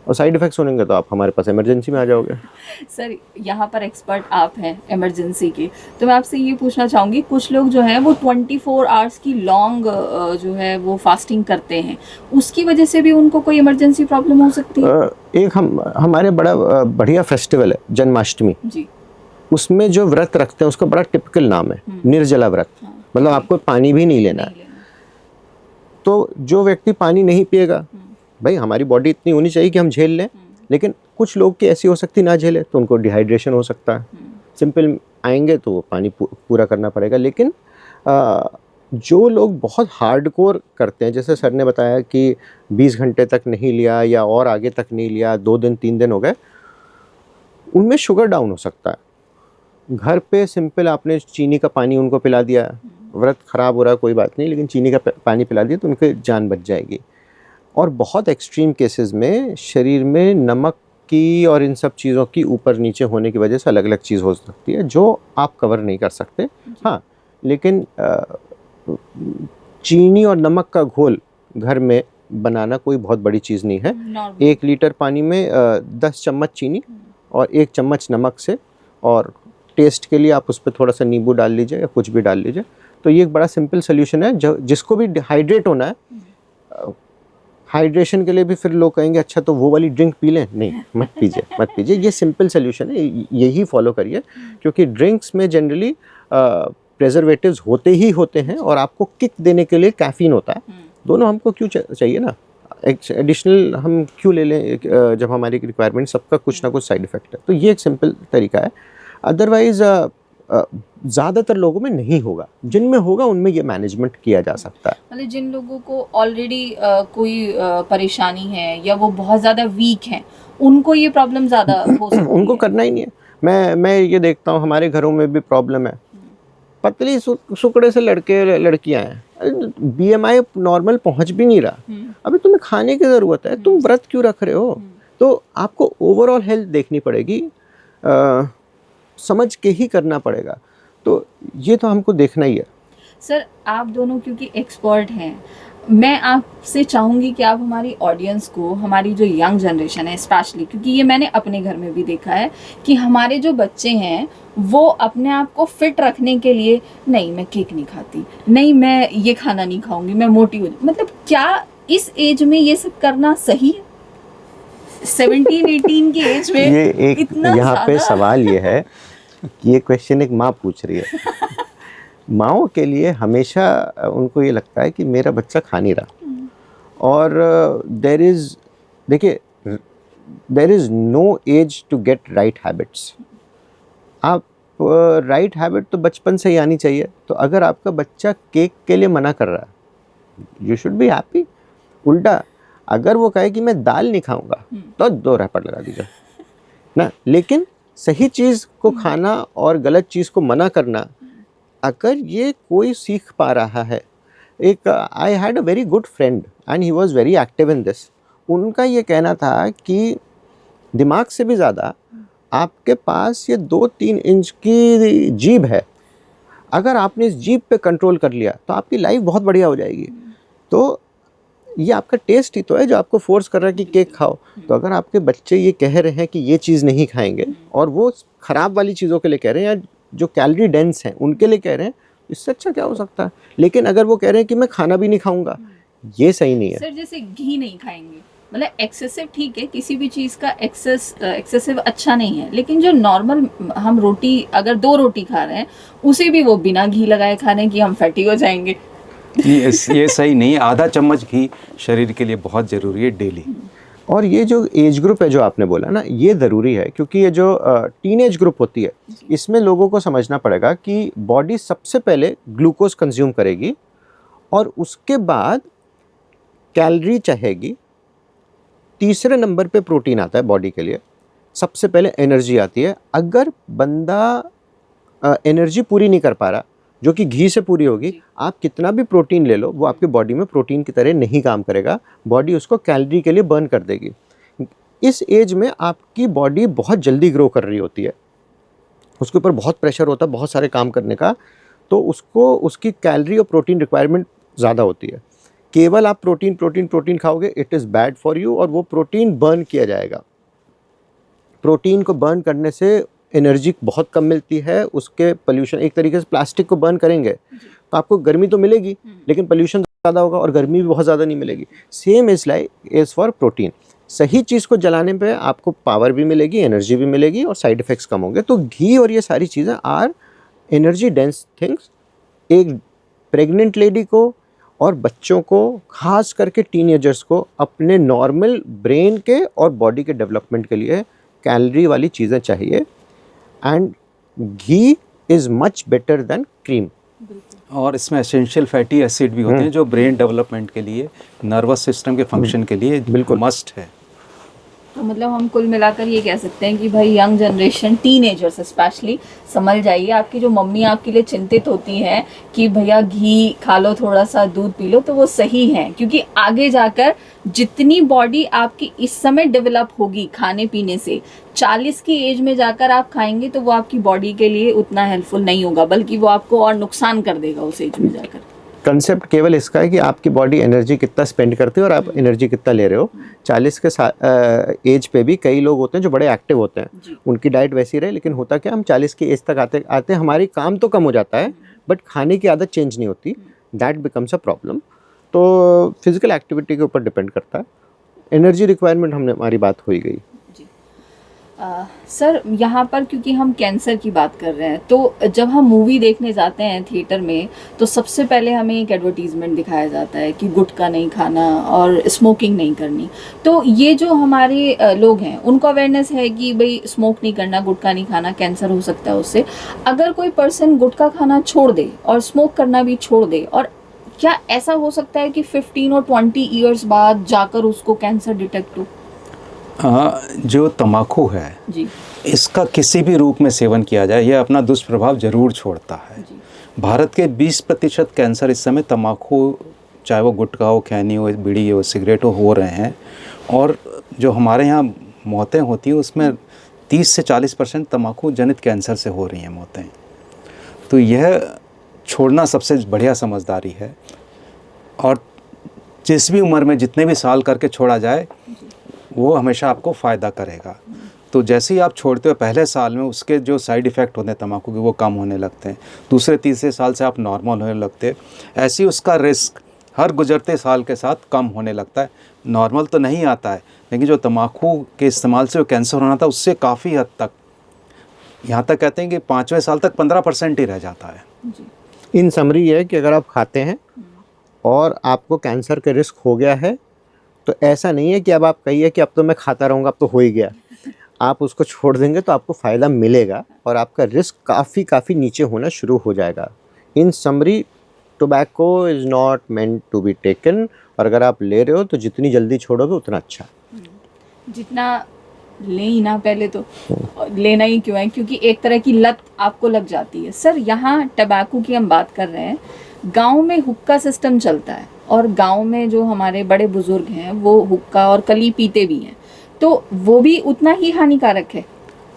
और साइड इफ़ेक्ट्स होंगे तो आप हमारे पास इमरजेंसी में आ जाओगे। सर यहाँ पर एक्सपर्ट आप हैं इमरजेंसी की, तो मैं आपसे ये पूछना चाहूँगी, कुछ लोग जो हैं वो 24 आवर्स की लॉन्ग जो है वो फास्टिंग करते हैं, उसकी वजह से भी उनको कोई इमरजेंसी प्रॉब्लम हो सकती है? एक हमारे बड़ा बढ़िया फेस्टिवल है जन्माष्टमी जी, उसमें जो व्रत रखते हैं उसका बड़ा टिपिकल नाम है निर्जला व्रत। मतलब आपको पानी भी नहीं लेना है। तो जो व्यक्ति पानी नहीं पिएगा, भाई हमारी बॉडी इतनी होनी चाहिए कि हम झेल लें, लेकिन कुछ लोग की ऐसी हो सकती ना झेले, तो उनको डिहाइड्रेशन हो सकता है। सिंपल आएंगे तो वो पानी पूरा करना पड़ेगा। लेकिन जो लोग बहुत हार्डकोर करते हैं, जैसे सर ने बताया कि 20 घंटे तक नहीं लिया या और आगे तक नहीं लिया, 2 दिन 3 दिन हो गए, उनमें शुगर डाउन हो सकता है। घर पे सिंपल आपने चीनी का पानी उनको पिला दिया, व्रत ख़राब हो रहा है कोई बात नहीं, लेकिन चीनी का पानी पिला दिया तो उनकी जान बच जाएगी। और बहुत एक्सट्रीम केसेस में शरीर में नमक की और इन सब चीज़ों की ऊपर नीचे होने की वजह से अलग अलग चीज़ हो सकती है जो आप कवर नहीं कर सकते। हाँ, लेकिन चीनी और नमक का घोल घर में बनाना कोई बहुत बड़ी चीज़ नहीं है। नॉर्मल 1 लीटर पानी में 10 चम्मच चीनी और 1 चम्मच नमक से, और टेस्ट के लिए आप उस पर थोड़ा सा नींबू डाल लीजिए या कुछ भी डाल लीजिए। तो ये एक बड़ा सिंपल सोल्यूशन है। जो जिसको भी हाइड्रेट होना है, हाइड्रेशन के लिए भी फिर लोग कहेंगे अच्छा तो वो वाली ड्रिंक पी लें, नहीं, मत पीजिए, मत पीजिए। ये सिंपल सोल्यूशन है, यही फॉलो करिए, क्योंकि ड्रिंक्स में जनरली प्रेजर्वेटिव्स होते ही होते हैं और आपको किक देने के लिए कैफीन होता है। दोनों हमको क्यों चाहिए ना, एडिशनल हम क्यों ले लें जब हमारी रिक्वायरमेंट, सबका कुछ ना कुछ साइड इफेक्ट है। तो ये एक सिंपल तरीका है। अदरवाइज ज़्यादातर लोगों में नहीं होगा, जिनमें होगा उनमें ये मैनेजमेंट किया जा सकता है। मतलब जिन लोगों को ऑलरेडी कोई परेशानी है या वो बहुत ज़्यादा वीक हैं, उनको ये प्रॉब्लम ज़्यादा हो सकती उनको है। करना ही नहीं है। मैं ये देखता हूँ हमारे घरों में भी प्रॉब्लम है, पतली सुकड़े से लड़के लड़कियां हैं, BMI नॉर्मल पहुंच भी नहीं रहा। अभी तुम्हें खाने की ज़रूरत है, तुम व्रत क्यों रख रहे हो? तो आपको ओवरऑल हेल्थ देखनी पड़ेगी, समझ के ही करना पड़ेगा। तो ये तो हमको देखना ही है। सर, आप दोनों क्योंकि एक्सपर्ट हैं, मैं आपसे चाहूँगी कि आप हमारी ऑडियंस को, हमारी जो यंग जनरेशन है स्पेशली, क्योंकि ये मैंने अपने घर में भी देखा है कि हमारे जो बच्चे हैं वो अपने आप को फिट रखने के लिए, नहीं मैं केक नहीं खाती, नहीं मैं ये खाना नहीं खाऊंगी, मैं मोटी हो, मतलब क्या इस एज में ये सब करना सही है? 17-18 की एज में ये एक इतना यहाँ पे ज़्यादा? सवाल ये है कि ये क्वेश्चन एक माँ पूछ रही है। माँओं के लिए हमेशा उनको ये लगता है कि मेरा बच्चा खा नहीं रहा, और देखिए there is no age to get right habits. आप राइट हैबिट तो बचपन से ही आनी चाहिए। तो अगर आपका बच्चा केक के लिए मना कर रहा है, यू शुड बी हैप्पी। उल्टा अगर वो कहे कि मैं दाल नहीं खाऊंगा, तो 2 रैपट लगा दीजिए ना। लेकिन सही चीज़ को खाना और गलत चीज़ को मना करना, अगर ये कोई सीख पा रहा है। एक I had a very good friend and he was very active in this. उनका ये कहना था कि दिमाग से भी ज़्यादा आपके पास ये 2-3 इंच की जीभ है, अगर आपने इस जीभ पे कंट्रोल कर लिया तो आपकी लाइफ बहुत बढ़िया हो जाएगी। तो ये आपका टेस्ट ही तो है जो आपको फोर्स कर रहा है कि केक खाओ। तो अगर आपके बच्चे ये कह रहे हैं कि ये चीज़ नहीं खाएंगे, और वो ख़राब वाली चीज़ों के लिए कह रहे हैं या जो कैलोरी डेंस हैं उनके लिए कह रहे हैं, इससे अच्छा क्या हो सकता है? लेकिन अगर वो कह रहे हैं कि मैं खाना भी नहीं खाऊंगा, ये सही नहीं है। सर, जैसे घी नहीं खाएंगे, मतलब एक्सेसिव ठीक है, किसी भी चीज़ का एक्सेसिव अच्छा नहीं है, लेकिन जो नॉर्मल हम रोटी, अगर 2 रोटी खा रहे हैं, उसे भी वो बिना घी लगाए खा रहे हैं कि हम फैटी हो जाएंगे। ये सही नहीं है। आधा चम्मच घी शरीर के लिए बहुत ज़रूरी है डेली। और ये जो एज ग्रुप है जो आपने बोला ना, ये ज़रूरी है, क्योंकि ये जो टीनेज ग्रुप होती है, इसमें लोगों को समझना पड़ेगा कि बॉडी सबसे पहले ग्लूकोज कंज्यूम करेगी और उसके बाद कैलोरी चाहेगी। तीसरे नंबर पे प्रोटीन आता है बॉडी के लिए, सबसे पहले एनर्जी आती है। अगर बंदा एनर्जी पूरी नहीं कर पा रहा, जो कि घी से पूरी होगी, आप कितना भी प्रोटीन ले लो, वो आपकी बॉडी में प्रोटीन की तरह नहीं काम करेगा। बॉडी उसको कैलोरी के लिए बर्न कर देगी। इस एज में आपकी बॉडी बहुत जल्दी ग्रो कर रही होती है, उसके ऊपर बहुत प्रेशर होता है बहुत सारे काम करने का, तो उसको उसकी कैलोरी और प्रोटीन रिक्वायरमेंट ज़्यादा होती है। केवल आप प्रोटीन खाओगे, it is bad for you, और वो प्रोटीन बर्न किया जाएगा। प्रोटीन को बर्न करने से एनर्जी बहुत कम मिलती है। उसके पोल्यूशन, एक तरीके से प्लास्टिक को बर्न करेंगे तो आपको गर्मी तो मिलेगी, लेकिन पोल्यूशन ज़्यादा होगा और गर्मी भी बहुत ज़्यादा नहीं मिलेगी। Same is for protein. सही चीज़ को जलाने पे आपको पावर भी मिलेगी, एनर्जी भी मिलेगी और साइड इफ़ेक्ट्स कम होंगे। तो घी और ये सारी चीज़ें आर एनर्जी डेंस थिंग्स। एक प्रेग्नेंट लेडी को और बच्चों को, खास करके टीनेजर्स को, अपने नॉर्मल ब्रेन के और बॉडी के डेवलपमेंट के लिए कैलोरी वाली चीज़ें चाहिए। And ghee is much better than cream. और इसमें एसेंशियल फैटी एसिड भी होते हैं जो ब्रेन डेवलपमेंट के लिए, नर्वस सिस्टम के फंक्शन के लिए बिल्कुल मस्ट है। तो मतलब हम कुल मिलाकर ये कह सकते हैं कि भाई यंग जनरेशन, टीनेजर्स स्पेशली, समझ जाइए, आपकी जो मम्मी आपके लिए चिंतित होती हैं कि भैया घी खा लो, थोड़ा सा दूध पी लो, तो वो सही है, क्योंकि आगे जाकर जितनी बॉडी आपकी इस समय डेवलप होगी खाने पीने से, 40 की एज में जाकर आप खाएंगे तो वो आपकी बॉडी के लिए उतना हेल्पफुल नहीं होगा, बल्कि वो आपको और नुकसान कर देगा उस एज में जाकर। कंसेप्ट केवल इसका है कि आपकी बॉडी एनर्जी कितना स्पेंड करती है और आप एनर्जी कितना ले रहे हो। 40 के एज पे भी कई लोग होते हैं जो बड़े एक्टिव होते हैं, उनकी डाइट वैसी रहे, लेकिन होता क्या, हम 40 की एज तक आते आते हमारी काम तो कम हो जाता है बट खाने की आदत चेंज नहीं होती, दैट बिकम्स अ प्रॉब्लम। तो फिजिकल एक्टिविटी के ऊपर डिपेंड करता है। एनर्जी रिक्वायरमेंट हमारी बात हो ही गई। सर यहाँ पर क्योंकि हम कैंसर की बात कर रहे हैं, तो जब हम मूवी देखने जाते हैं थिएटर में, तो सबसे पहले हमें एक एडवर्टीजमेंट दिखाया जाता है कि गुटखा नहीं खाना और स्मोकिंग नहीं करनी। तो ये जो हमारे लोग हैं उनको अवेयरनेस है कि भाई स्मोक नहीं करना, गुटखा नहीं खाना, कैंसर हो सकता है उससे। अगर कोई पर्सन गुटखा खाना छोड़ दे और स्मोक करना भी छोड़ दे, और क्या ऐसा हो सकता है कि 15 और 20 ईयर्स बाद जाकर उसको कैंसर डिटेक्ट हो? जो तम्बाकू है जी, इसका किसी भी रूप में सेवन किया जाए, यह अपना दुष्प्रभाव जरूर छोड़ता है। जी, भारत के 20% कैंसर इस समय तम्बाकू, चाहे वो गुटखा हो, खैनी हो, बीड़ी हो, सिगरेट हो रहे हैं। और जो हमारे यहाँ मौतें होती हैं उसमें 30 से 40% तम्बाकू जनित कैंसर से हो रही हैं मौतें। तो यह छोड़ना सबसे बढ़िया समझदारी है, और जिस भी उम्र में जितने भी साल करके छोड़ा जाए वो हमेशा आपको फ़ायदा करेगा। तो जैसे ही आप छोड़ते हो पहले साल में उसके जो साइड इफ़ेक्ट होते हैं तम्बाकू के वो कम होने लगते हैं, दूसरे तीसरे साल से आप नॉर्मल होने लगते हैं। ऐसे ही उसका रिस्क हर गुजरते साल के साथ कम होने लगता है। नॉर्मल तो नहीं आता है, लेकिन जो तम्बाकू के इस्तेमाल से जो कैंसर होना था उससे काफ़ी हद तक, यहाँ तक कहते हैं कि 5वें साल तक 15% ही रह जाता है। इन समरी है कि अगर आप खाते हैं और आपको कैंसर के रिस्क हो गया है, तो ऐसा नहीं है कि अब आप कहिए कि अब तो मैं खाता रहूँगा, अब तो हो ही गया। आप उसको छोड़ देंगे तो आपको फ़ायदा मिलेगा और आपका रिस्क काफ़ी नीचे होना शुरू हो जाएगा। In summary, tobacco is not meant to be taken, और अगर आप ले रहे हो तो जितनी जल्दी छोड़ोगे उतना अच्छा। जितना ले ही ना पहले तो, लेना ही क्यों है, क्योंकि एक तरह की लत आपको लग जाती है। सर यहाँ टबैको की हम बात कर रहे हैं, गांव में हुक्का सिस्टम चलता है और गांव में जो हमारे बड़े बुजुर्ग हैं वो हुक्का और कली पीते भी हैं, तो वो भी उतना ही हानिकारक है।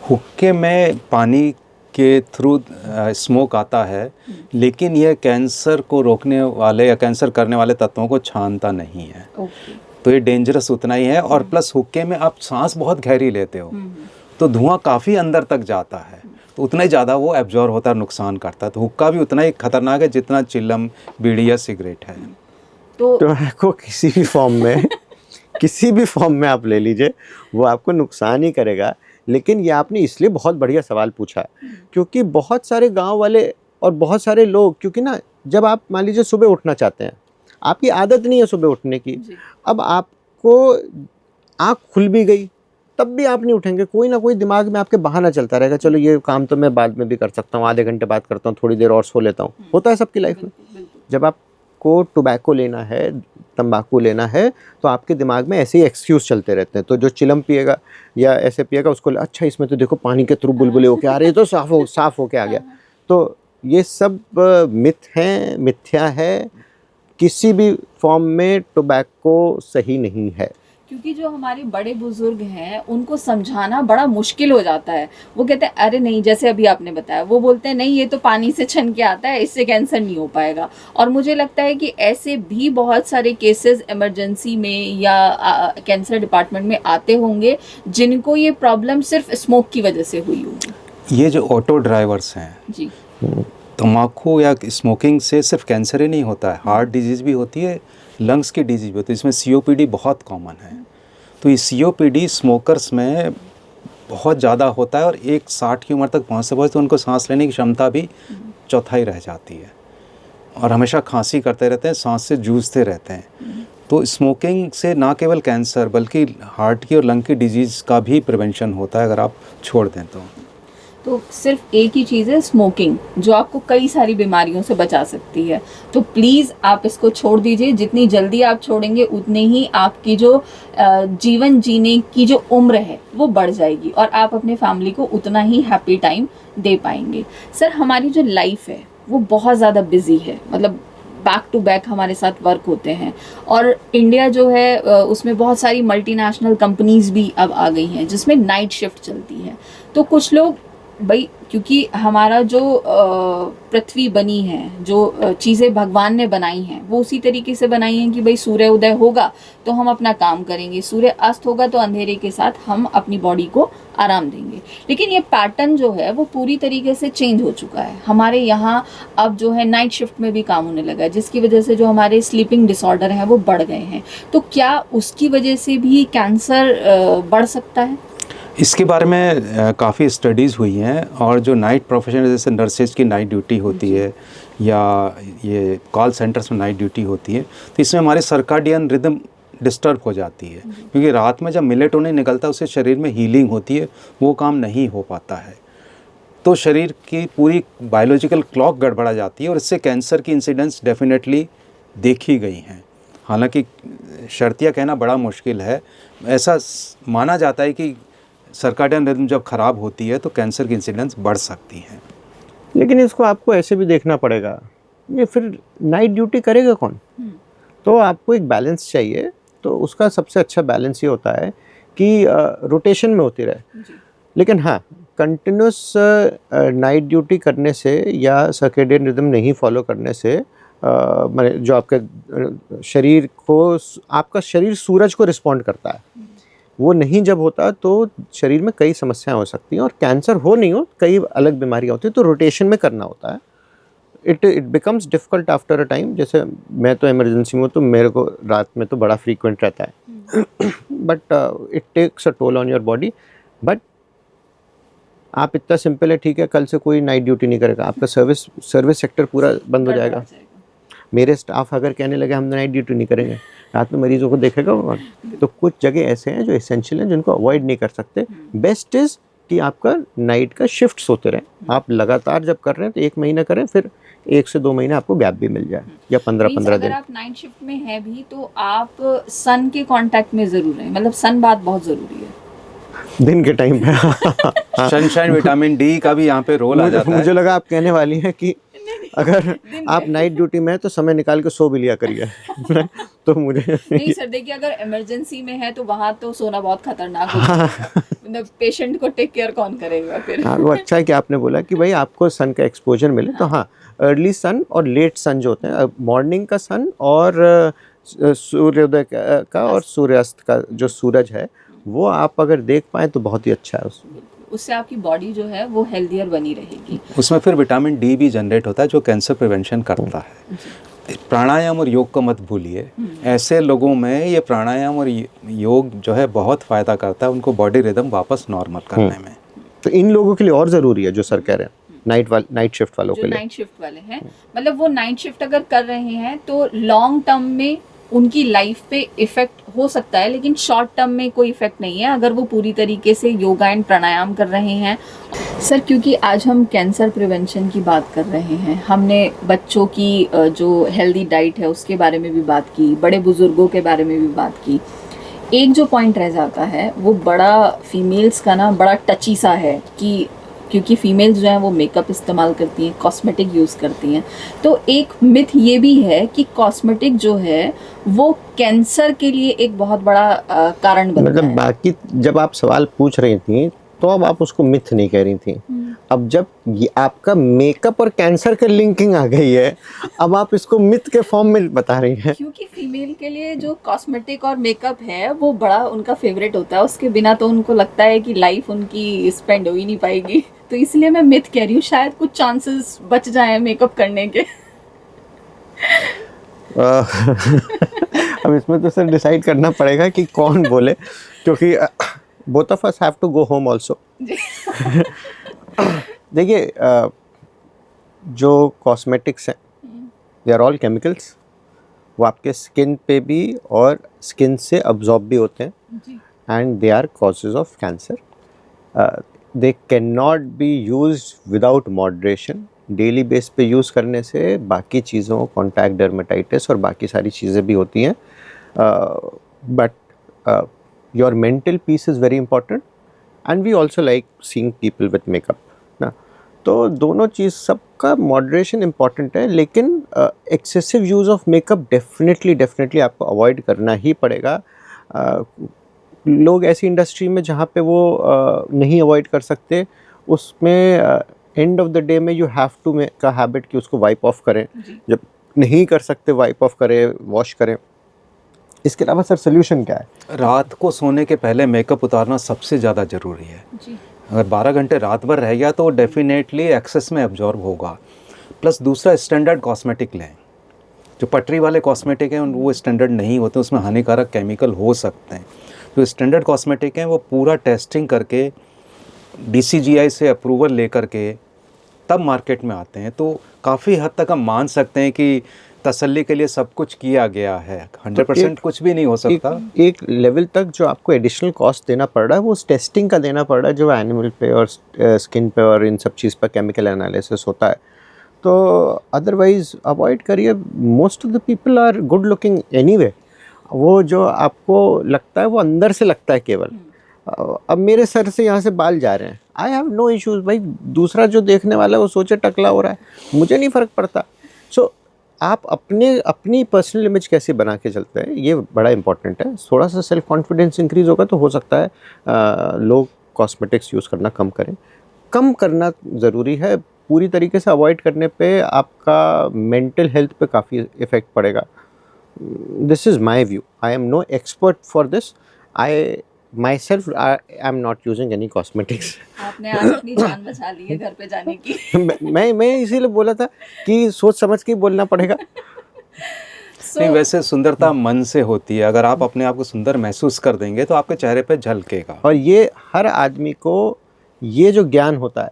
हुक्के में पानी के थ्रू स्मोक आता है, लेकिन यह कैंसर को रोकने वाले या कैंसर करने वाले तत्वों को छानता नहीं है। ओके, तो ये डेंजरस उतना ही है। और प्लस हुक्के में आप सांस बहुत गहरी लेते हो तो धुआं काफ़ी अंदर तक जाता है, तो उतना ही ज़्यादा वो एब्जॉर्ब होता है, नुकसान करता है। तो हुक्का भी उतना ही खतरनाक है जितना चिलम, बीड़ी या सिगरेट है। तो टोबैको किसी भी फॉर्म में किसी भी फॉर्म में आप ले लीजिए, वो आपको नुकसान ही करेगा। लेकिन ये आपने इसलिए बहुत बढ़िया सवाल पूछा क्योंकि बहुत सारे गांव वाले और बहुत सारे लोग, क्योंकि ना जब आप मान लीजिए सुबह उठना चाहते हैं, आपकी आदत नहीं है सुबह उठने की, अब आपको आँख खुल भी गई तब भी आप नहीं उठेंगे, कोई ना कोई दिमाग में आपके बहाना चलता रहेगा, चलो ये काम तो मैं बाद में भी कर सकता हूँ, आधे घंटे बाद करता हूँ, थोड़ी देर और सो लेता हूँ। होता है सबकी लाइफ में। जब आपको टोबैको लेना है, तंबाकू लेना है, तो आपके दिमाग में ऐसे ही एक्सक्यूज़ चलते रहते हैं। तो जो चिलम पिएगा या ऐसे पिएगा उसको अच्छा इसमें तो देखो पानी के थ्रू बुलबुले होके आ रहे हैं, तो साफ होके आ गया। तो ये सब मिथ हैं, मिथ्या है। किसी भी फॉर्म में टोबैको सही नहीं है, क्योंकि जो हमारे बड़े बुजुर्ग हैं उनको समझाना बड़ा मुश्किल हो जाता है। वो कहते हैं अरे नहीं, जैसे अभी आपने बताया, वो बोलते हैं नहीं ये तो पानी से छन के आता है, इससे कैंसर नहीं हो पाएगा। और मुझे लगता है कि ऐसे भी बहुत सारे केसेस इमरजेंसी में या कैंसर डिपार्टमेंट में आते होंगे जिनको ये प्रॉब्लम सिर्फ स्मोक की वजह से हुई होगी। ये जो ऑटो ड्राइवर्स हैं जी, तम्बाकू या स्मोकिंग से सिर्फ कैंसर ही नहीं होता है, हार्ट डिजीज़ भी होती है, लंग्स की डिजीज़ भी होती है। इसमें COPD बहुत कॉमन है। तो ये COPD स्मोकर्स में बहुत ज़्यादा होता है और एक 60 की उम्र तक पहुँचते तो उनको सांस लेने की क्षमता भी चौथाई रह जाती है और हमेशा खांसी करते रहते हैं, सांस से जूझते रहते हैं। तो स्मोकिंग से ना केवल कैंसर बल्कि हार्ट की और लंग की डिजीज़ का भी प्रिवेंशन होता है अगर आप छोड़ दें तो। तो सिर्फ एक ही चीज़ है, स्मोकिंग, जो आपको कई सारी बीमारियों से बचा सकती है। तो प्लीज़ आप इसको छोड़ दीजिए। जितनी जल्दी आप छोड़ेंगे उतने ही आपकी जो जीवन जीने की जो उम्र है वो बढ़ जाएगी और आप अपने फैमिली को उतना ही हैप्पी टाइम दे पाएंगे। सर, हमारी जो लाइफ है वो बहुत ज़्यादा बिजी है, मतलब बैक टू बैक हमारे साथ वर्क होते हैं। और इंडिया जो है उसमें बहुत सारी मल्टीनेशनल कंपनीज भी अब आ गई हैं जिसमें नाइट शिफ्ट चलती है। तो कुछ लोग भाई, क्योंकि हमारा जो पृथ्वी बनी है, जो चीज़ें भगवान ने बनाई हैं वो उसी तरीके से बनाई हैं कि भाई सूर्य उदय होगा तो हम अपना काम करेंगे, सूर्य अस्त होगा तो अंधेरे के साथ हम अपनी बॉडी को आराम देंगे। लेकिन ये पैटर्न जो है वो पूरी तरीके से चेंज हो चुका है। हमारे यहाँ अब जो है नाइट शिफ्ट में भी काम होने लगा है, जिसकी वजह से जो हमारे स्लीपिंग डिसऑर्डर हैं वो बढ़ गए हैं। तो क्या उसकी वजह से भी कैंसर बढ़ सकता है? इसके बारे में काफ़ी स्टडीज़ हुई हैं और जो नाइट प्रोफेशनल जैसे नर्सेज की नाइट ड्यूटी होती है या ये कॉल सेंटर्स में नाइट ड्यूटी होती है, तो इसमें हमारे सर्काडियन रिदम डिस्टर्ब हो जाती है, क्योंकि रात में जब मेलेटोनिन निकलता है उससे शरीर में हीलिंग होती है, वो काम नहीं हो पाता है। तो शरीर की पूरी बायोलॉजिकल क्लॉक गड़बड़ा जाती है और इससे कैंसर की इंसिडेंस डेफिनेटली देखी गई हैं। हालांकि शर्तिया कहना बड़ा मुश्किल है, ऐसा माना जाता है कि सर्काडियन रिदम जब ख़राब होती है तो कैंसर की इंसिडेंस बढ़ सकती हैं। लेकिन इसको आपको ऐसे भी देखना पड़ेगा, ये फिर नाइट ड्यूटी करेगा कौन? तो आपको एक बैलेंस चाहिए। तो उसका सबसे अच्छा बैलेंस ये होता है कि रोटेशन में होती रहे। लेकिन हाँ, कंटिन्यूस नाइट ड्यूटी करने से या सर्केडियन रिदम नहीं फॉलो करने से माने जो आपके शरीर को, आपका शरीर सूरज को रिस्पॉन्ड करता है, वो नहीं जब होता तो शरीर में कई समस्याएं हो सकती हैं और कैंसर हो नहीं हो कई अलग बीमारियां होती हैं। तो रोटेशन में करना होता है। It becomes difficult after a time. जैसे मैं तो इमरजेंसी में हूँ तो मेरे को रात में तो बड़ा फ्रीक्वेंट रहता है, but it takes a toll on your body. But आप इतना सिंपल है, ठीक है, कल से कोई नाइट ड्यूटी नहीं करेगा, आपका सर्विस सेक्टर पूरा बंद हो जाएगा। मेरे स्टाफ अगर कहने लगे हम नाइट ड्यूटी नहीं करेंगे, रात में मरीजों को देखेगा कौन? तो कुछ जगह ऐसे हैं जो एसेंशियल हैं जिनको अवॉइड नहीं कर सकते। बेस्ट इज़ कि आपका नाइट का शिफ्ट्स होते रहे। आप लगातार जब कर रहे हैं तो 1 महीना करें, फिर 1 से 2 महीने आपको गैप भी मिल जाए या 15-15 दिन। अगर आप नाइट शिफ्ट में है भी तो आप सन के कांटेक्ट में ज़रूर रहें, मतलब सन बात बहुत ज़रूरी है दिन के टाइम पे। सनशाइन, विटामिन डी का भी यहाँ पे रोल आ जाता है। मुझे लगा आप कहने वाली हैं कि अगर आप नाइट ड्यूटी में है तो समय निकाल के सो भी लिया करिए। तो मुझे नहीं सर, देखिए अगर इमरजेंसी में है तो वहाँ तो सोना बहुत खतरनाक हो जाता है। मतलब पेशेंट को टेक केयर कौन करेगा फिर? हाँ, वो अच्छा है कि आपने बोला कि भाई आपको सन का एक्सपोजर मिले। तो हाँ, अर्ली सन और लेट सन जो होते हैं, मॉर्निंग का सन और सूर्योदय का और सूर्यास्त का जो सूरज है, वो आप अगर देख पाएँ तो बहुत ही अच्छा है। उससे आपकी बॉडी जो है वो हेल्दियर बनी रहेगी। उसमें फिर विटामिन डी भी जनरेट होता है जो कैंसर प्रिवेंशन करता है। प्राणायाम और योग को मत भूलिए। ऐसे लोगों में ये प्राणायाम और योग जो है बहुत फ़ायदा करता है उनको बॉडी रिदम वापस नॉर्मल करने में। तो इन लोगों के लिए और ज़रूरी है जो सर कह रहे हैं, नाइट शिफ्ट वालों के लिए। नाइट शिफ्ट वाले हैं, मतलब वो नाइट शिफ्ट अगर कर रहे हैं तो लॉन्ग टर्म में उनकी लाइफ पे इफेक्ट हो सकता है, लेकिन शॉर्ट टर्म में कोई इफेक्ट नहीं है अगर वो पूरी तरीके से योगा एंड प्राणायाम कर रहे हैं। सर, क्योंकि आज हम कैंसर प्रिवेंशन की बात कर रहे हैं, हमने बच्चों की जो हेल्दी डाइट है उसके बारे में भी बात की, बड़े बुजुर्गों के बारे में भी बात की। एक जो पॉइंट रह जाता है वो बड़ा फीमेल्स का ना बड़ा टची सा है कि क्योंकि फीमेल्स जो हैं वो मेकअप इस्तेमाल करती हैं, कॉस्मेटिक यूज़ करती हैं। तो एक मिथ ये भी है कि कॉस्मेटिक जो है वो कैंसर के लिए एक बहुत बड़ा कारण बनता मतलब है। बाकी जब आप सवाल पूछ रही थी तो अब आप उसको मिथ नहीं कह रही थी। अब जब ये आपका मेकअप और कैंसर के लिंकिंग आ गई है, अब आप इसको मिथ के फॉर्म में बता रही हैं। क्योंकि फीमेल के लिए जो कॉस्मेटिक और मेकअप है वो बड़ा उनका फेवरेट होता है, उसके बिना तो उनको लगता है कि लाइफ उनकी स्पेंड हो ही नहीं पाएगी। तो इसलिए मैं मिथ कह रही हूँ, शायद कुछ चांसेस बच जाएं मेकअप करने के। अब इसमें तो सर डिसाइड करना पड़ेगा कि कौन बोले, क्योंकि both of us have to go home also। देखिए, जो कॉस्मेटिक्स हैं दे आर ऑल केमिकल्स, वो आपके स्किन पे भी और स्किन से अब्जॉर्ब भी होते हैं and they are causes of cancer. They can not be use without moderation. Daily base पे यूज़ करने से बाकी चीज़ों, कॉन्टैक्ट डर्मेटाइटिस और बाकी सारी चीज़ें भी होती हैं, but your mental peace is very important and we also like seeing people with makeup ना। तो दोनों चीज़, सबका मॉडरेशन इम्पॉर्टेंट है, लेकिन excessive use of makeup definitely आपको अवॉइड करना ही पड़ेगा। लोग ऐसी इंडस्ट्री में जहाँ पे वो नहीं अवॉइड कर सकते, उसमें एंड ऑफ द डे में you have to make a habit कि उसको वाइप ऑफ करें। जब नहीं कर सकते वाइप ऑफ करें, वॉश करें। इसके अलावा सर सोल्यूशन क्या है? रात को सोने के पहले मेकअप उतारना सबसे ज़्यादा ज़रूरी है जी। अगर 12 घंटे रात भर रह गया तो डेफिनेटली एक्सेस में एब्जॉर्ब होगा। प्लस दूसरा, स्टैंडर्ड कॉस्मेटिक लें। जो पटरी वाले कॉस्मेटिक हैं वो स्टैंडर्ड नहीं होते, उसमें हानिकारक केमिकल हो सकते हैं। जो स्टैंडर्ड कॉस्मेटिक हैं वो पूरा टेस्टिंग करके DCGI से अप्रूवल लेकर के तब मार्केट में आते हैं। तो काफ़ी हद तक हम मान सकते हैं कि तसल्ली के लिए सब कुछ किया गया है। 100% कुछ भी नहीं हो सकता। एक लेवल तक जो आपको एडिशनल कॉस्ट देना पड़ रहा है वो उस टेस्टिंग का देना पड़ रहा है, जो एनिमल पे और स्किन पे और इन सब चीज़ पर केमिकल एनालिसिस होता है। तो अदरवाइज अवॉइड करिए। Most of the people are good looking anyway. वो जो आपको लगता है वो अंदर से लगता है केवल। अब मेरे सर से यहाँ से बाल जा रहे हैं, आई हैव नो इश्यूज़। भाई दूसरा जो देखने वाला है वो सोचे टकला हो रहा है, मुझे नहीं फ़र्क पड़ता। सो आप अपनी पर्सनल इमेज कैसे बना के चलते हैं, ये बड़ा इंपॉर्टेंट है। थोड़ा सा सेल्फ कॉन्फिडेंस इंक्रीज़ होगा तो हो सकता है लोग कॉस्मेटिक्स यूज़ करना कम करें। कम करना ज़रूरी है। पूरी तरीके से अवॉइड करने पे आपका मेंटल हेल्थ पे काफ़ी इफ़ेक्ट पड़ेगा। This is my view. I am no expert for this. myself I am not using any cosmetics. आपने आज अपनी जान बचा ली है घर पे जाने की। मैं इसीलिए बोला था कि सोच समझ के ही बोलना पड़ेगा। नहीं, वैसे सुंदरता मन से होती है। अगर आप अपने आप को सुंदर महसूस कर देंगे तो आपके चेहरे पे झलकेगा। और ये हर आदमी को ये जो ज्ञान होता है,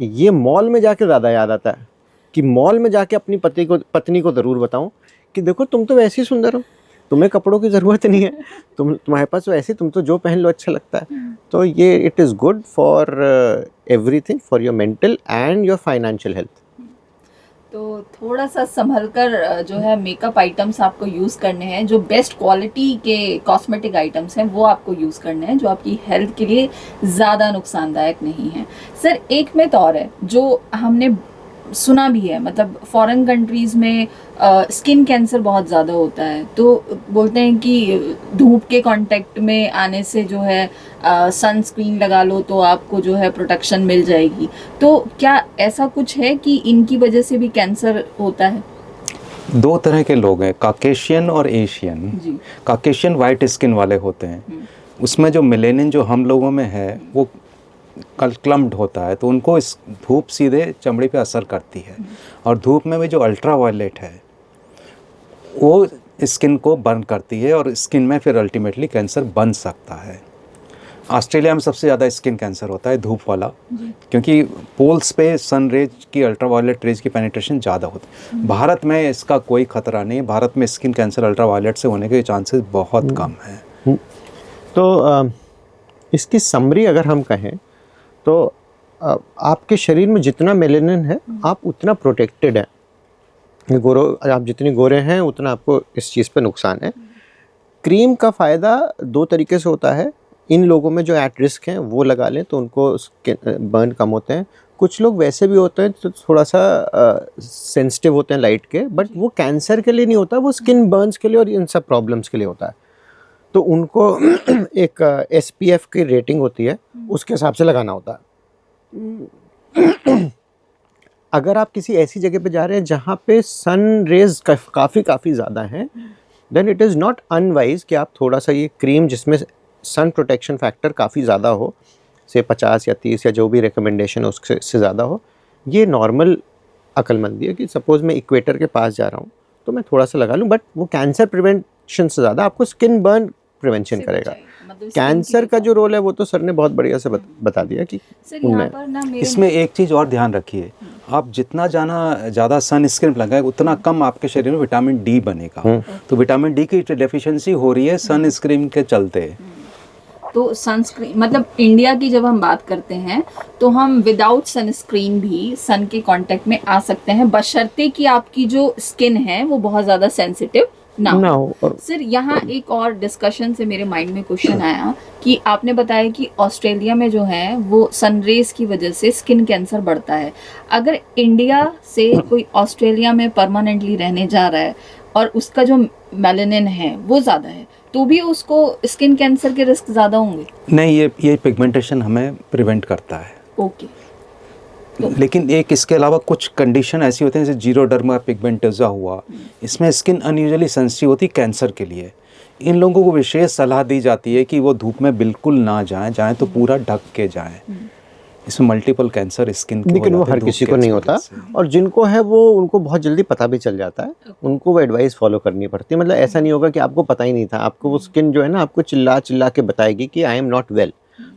ये मॉल में जाके ज़्यादा याद आता है। कि मॉल में जाके अपनी पत्नी को ज़रूर बताऊं कि देखो तुम तो वैसे ही सुंदर हो, तुम्हें कपड़ों की ज़रूरत नहीं है, तुम्हारे पास तो ऐसे, तुम तो जो पहन लो अच्छा लगता है। तो ये it is good for everything, for your mental and your financial health. तो थोड़ा सा संभल कर जो है मेकअप आइटम्स आपको यूज़ करने हैं। जो बेस्ट क्वालिटी के कॉस्मेटिक आइटम्स हैं वो आपको यूज़ करने हैं, जो आपकी हेल्थ के लिए ज़्यादा नुकसानदायक नहीं है। सर एक मिथ और है जो हमने सुना भी है, मतलब फॉरेन कंट्रीज़ में स्किन कैंसर बहुत ज़्यादा होता है। तो बोलते हैं कि धूप के कांटेक्ट में आने से जो है सनस्क्रीन लगा लो तो आपको जो है प्रोटेक्शन मिल जाएगी। तो क्या ऐसा कुछ है कि इनकी वजह से भी कैंसर होता है? दो तरह के लोग हैं, काकेशियन और एशियन। जी। काकेशियन वाइट स्किन वाले होते हैं, उसमें जो मेलेनिन जो हम लोगों में है वो क्लम्प्ड होता है, तो उनको इस धूप सीधे चमड़ी पे असर करती है। और धूप में भी जो अल्ट्रा वायलेट है वो स्किन को बर्न करती है और स्किन में फिर अल्टीमेटली कैंसर बन सकता है। ऑस्ट्रेलिया में सबसे ज़्यादा स्किन कैंसर होता है धूप वाला, क्योंकि पोल्स पे सन रेज की, अल्ट्रा वायलेट रेज की पेनिट्रेशन ज़्यादा होती है। भारत में इसका कोई ख़तरा नहीं। भारत में स्किन कैंसर अल्ट्रा वायलेट से होने के चांसेस बहुत कम हैं। तो इसकी समरी अगर हम कहें तो आपके शरीर में जितना मेलेनिन है आप उतना प्रोटेक्टेड है। आप जितने गोरे हैं उतना आपको इस चीज़ पे नुकसान है। क्रीम का फ़ायदा दो तरीके से होता है। इन लोगों में जो एट रिस्क हैं वो लगा लें तो उनको बर्न कम होते हैं। कुछ लोग वैसे भी होते हैं तो थोड़ा सा सेंसिटिव होते हैं लाइट के, बट वो कैंसर के लिए नहीं होता, वो स्किन बर्न्स के लिए और इन सब प्रॉब्लम्स के लिए होता है। तो उनको एक SPF की रेटिंग होती है, उसके हिसाब से लगाना होता है। अगर आप किसी ऐसी जगह पे जा रहे हैं जहाँ पे सन रेज काफ़ी ज़्यादा हैं, then it is not unwise कि आप थोड़ा सा ये क्रीम जिसमें सन प्रोटेक्शन फैक्टर काफ़ी ज़्यादा हो, से 50 या 30 या जो भी रिकमेंडेशन है उससे ज़्यादा हो, ये नॉर्मल अक्लमंदी है। कि सपोज़ मैं इक्वेटर के पास जा रहा हूँ तो मैं थोड़ा सा लगा लूँ, बट वो कैंसर प्रिवेंशन से ज़्यादा आपको स्किन बर्न प्रिवेंशन करेगा। कैंसर का जो रोल है वो तो सर ने बहुत बढ़िया से बता दिया कि उनमें। इसमें एक चीज़ और ध्यान रखिए, आप जितना ज़्यादा सन स्क्रीन लगाए उतना कम आपके शरीर में विटामिन डी बनेगा। तो विटामिन डी की डेफिशिएंसी हो रही है सन स्क्रीन के चलते। तो सनस्क्रीन मतलब इंडिया की जब हम बात करते हैं तो हम विदाउट सनस्क्रीन भी सन के कांटेक्ट में आ सकते हैं, बशर्ते कि आपकी जो स्किन है वो बहुत ज़्यादा सेंसिटिव ना हो। सर यहाँ एक और डिस्कशन से मेरे माइंड में क्वेश्चन आया कि आपने बताया कि ऑस्ट्रेलिया में जो है वो सनरेज की वजह से स्किन कैंसर बढ़ता है। अगर इंडिया से कोई ऑस्ट्रेलिया में परमानेंटली रहने जा रहा है और उसका जो मेलानिन है वो ज़्यादा है, तो भी उसको स्किन कैंसर के रिस्क ज़्यादा होंगे? नहीं, ये पिगमेंटेशन हमें प्रिवेंट करता है। ओके। लेकिन एक इसके अलावा कुछ कंडीशन ऐसी होती हैं जैसे जीरोडर्मा पिगमेंटोसा हुआ, इसमें स्किन अनयूजुअली सेंसिटिव होती है कैंसर के लिए। इन लोगों को विशेष सलाह दी जाती है कि वो धूप में बिल्कुल ना जाएं तो पूरा ढक के जाएं। इसमें मल्टीपल कैंसर स्किन के लेकिन वो हर किसी को नहीं होता, और जिनको है वो उनको बहुत जल्दी पता भी चल जाता है, उनको वो एडवाइस फॉलो करनी पड़ती है। मतलब ऐसा नहीं होगा कि आपको पता ही नहीं था, आपको वो स्किन जो है ना आपको चिल्ला चिल्ला के बताएगी कि आई एम नॉट वेल।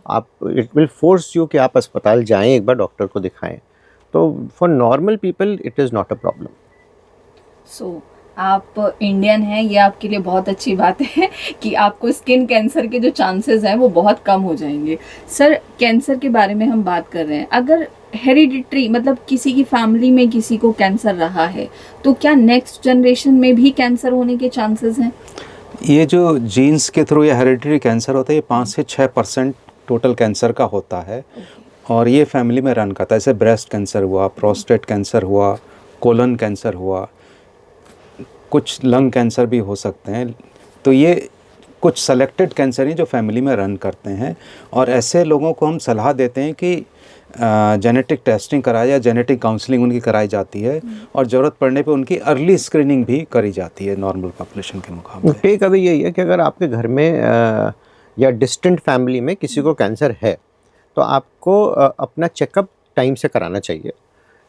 आप इट विल फोर्स यू कि आप अस्पताल जाएं, एक बार डॉक्टर को दिखाएं। तो for normal people it is not a problem. So आप इंडियन हैं, ये आपके लिए बहुत अच्छी बात है कि आपको स्किन कैंसर के जो चांसेस हैं वो बहुत कम हो जाएंगे। सर कैंसर के बारे में हम बात कर रहे हैं, अगर हेरिडिटरी मतलब किसी की फैमिली में किसी को कैंसर रहा है तो क्या नेक्स्ट जनरेशन में भी कैंसर होने के चांसेस हैं? ये जो जीन्स के थ्रू या हेरिडिटरी कैंसर होता है, ये 5 से 6% टोटल कैंसर का होता है और ये फैमिली में रन करता है। जैसे ब्रेस्ट कैंसर हुआ, प्रोस्टेट कैंसर हुआ, कोलन कैंसर हुआ, कुछ लंग कैंसर भी हो सकते हैं। तो ये कुछ सेलेक्टेड कैंसर हैं जो फैमिली में रन करते हैं और ऐसे लोगों को हम सलाह देते हैं कि जेनेटिक टेस्टिंग कराया या जेनेटिक काउंसलिंग उनकी कराई जाती है और ज़रूरत पड़ने पे उनकी अर्ली स्क्रीनिंग भी करी जाती है नॉर्मल पॉपुलेशन के मुकाबले। टेक अवे यही है कि अगर आपके घर में या डिस्टेंट फैमिली में किसी को कैंसर है तो आपको अपना चेकअप टाइम से कराना चाहिए।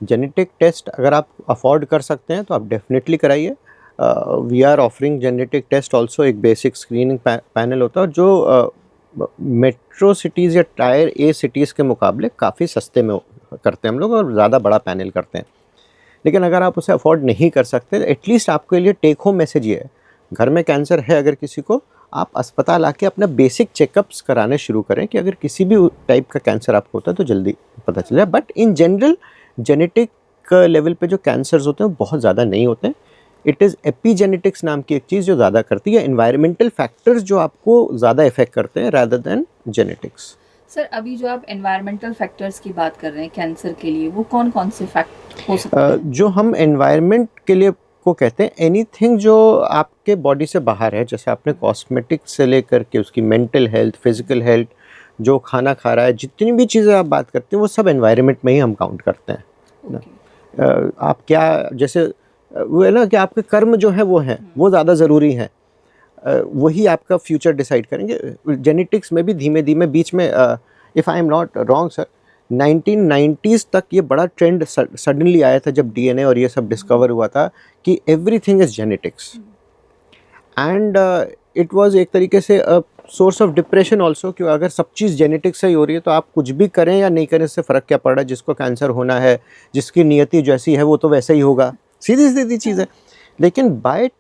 जेनेटिक टेस्ट अगर आप अफोर्ड कर सकते हैं तो आप डेफिनेटली कराइए। We are offering genetic test also, एक बेसिक स्क्रीनिंग पैनल होता है जो मेट्रो सिटीज़ या टायर ए सिटीज़ के मुकाबले काफ़ी सस्ते में करते हैं हम लोग और ज़्यादा बड़ा पैनल करते हैं। लेकिन अगर आप उसे अफोर्ड नहीं कर सकते तो एटलीस्ट आपके लिए टेक होम मैसेज ये है, घर में कैंसर है अगर किसी को, आप अस्पताल आके अपना बेसिक चेकअप्स कराने शुरू करें कि अगर किसी भी टाइप का कैंसर आपको होता है तो जल्दी पता चल जाए। But in general genetic level पे जो कैंसर्स होते हैं वो बहुत ज़्यादा नहीं होते हैं। इट इज़ एपीजेनेटिक्स नाम की एक चीज़ जो ज़्यादा करती है, एनवायरमेंटल फैक्टर्स जो आपको ज़्यादा इफेक्ट करते हैं रादर देन जेनेटिक्स। सर अभी जो आप एनवायरमेंटल फैक्टर्स की बात कर रहे हैं कैंसर के लिए, वो कौन कौन से फैक्ट हो सकते हैं? जो हम एनवायरमेंट के लिए को कहते हैं एनीथिंग जो आपके बॉडी से बाहर है, जैसे आपने कॉस्मेटिक्स से लेकर के उसकी मेंटल हेल्थ, फिजिकल हेल्थ, जो खाना खा रहा है, जितनी भी चीज़ें आप बात करते हैं वो सब एनवायरमेंट में ही हम काउंट करते हैं। आप क्या जैसे वो है ना कि आपके कर्म जो है वो हैं, वो ज़्यादा ज़रूरी हैं, वही आपका फ्यूचर डिसाइड करेंगे। जेनेटिक्स में भी धीमे धीमे बीच में if I am not wrong sir 1990s तक ये बड़ा ट्रेंड सडनली आया था जब डीएनए और ये सब डिस्कवर हुआ था कि everything is genetics and it was एक तरीके से सोर्स ऑफ डिप्रेशन ऑल्सो, कि अगर सब चीज़ जेनेटिक्स से ही हो रही है तो आप कुछ भी करें या नहीं करें इससे फ़र्क क्या पड़ रहा है। जिसको कैंसर होना है, जिसकी नियति जैसी है वो तो वैसा ही होगा, सीधी सीधी चीज़ है। लेकिन बाय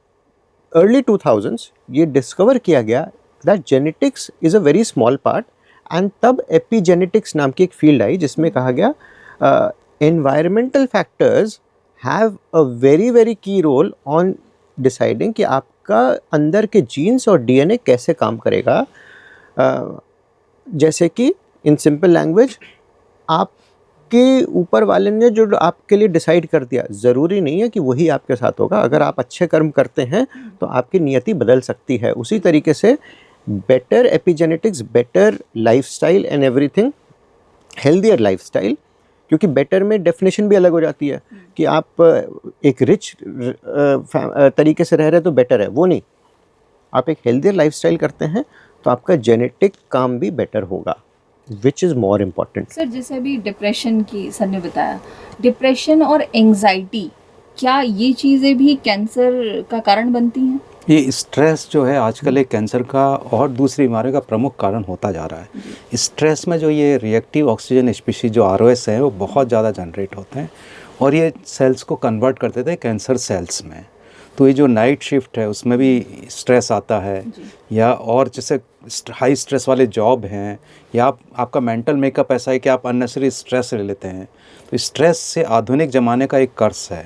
अर्ली 2000s ये डिस्कवर किया गया that genetics is a very small part and तब एपीजेनेटिक्स नाम की एक फील्ड आई जिसमें कहा गया environmental factors have a very very की रोल ऑन डिसाइडिंग कि आपका अंदर के जीन्स और डीएनए कैसे काम करेगा। जैसे कि इन सिंपल लैंग्वेज आपके ऊपर वाले ने जो आपके लिए डिसाइड कर दिया, ज़रूरी नहीं है कि वही आपके साथ होगा। अगर आप अच्छे कर्म करते हैं तो आपकी नियति बदल सकती है। उसी तरीके से better epigenetics, better lifestyle and everything, healthier lifestyle, क्योंकि बेटर में डेफिनेशन भी अलग हो जाती है कि आप एक रिच तरीके से रह रहे हैं तो बेटर है, वो नहीं। आप एक हेल्दियर लाइफस्टाइल करते हैं तो आपका जेनेटिक काम भी बेटर होगा, which is more important. Sir जैसे अभी डिप्रेशन की सर ने बताया, डिप्रेशन और एंजाइटी, क्या ये चीज़ें भी कैंसर का कारण बनती हैं? ये स्ट्रेस जो है आजकल एक कैंसर का और दूसरी बीमारी का प्रमुख कारण होता जा रहा है। स्ट्रेस में जो ये रिएक्टिव ऑक्सीजन स्पीशीज जो ROS हैं वो बहुत ज़्यादा जनरेट होते हैं और ये सेल्स को कन्वर्ट कर देते हैं कैंसर सेल्स में। तो ये जो नाइट शिफ्ट है उसमें भी स्ट्रेस आता है, या और जैसे हाई स्ट्रेस वाले जॉब हैं, या आपका मेंटल मेकअप ऐसा है कि आप अननेसेसरी स्ट्रेस ले लेते हैं। तो स्ट्रेस से आधुनिक ज़माने का एक कर्स है,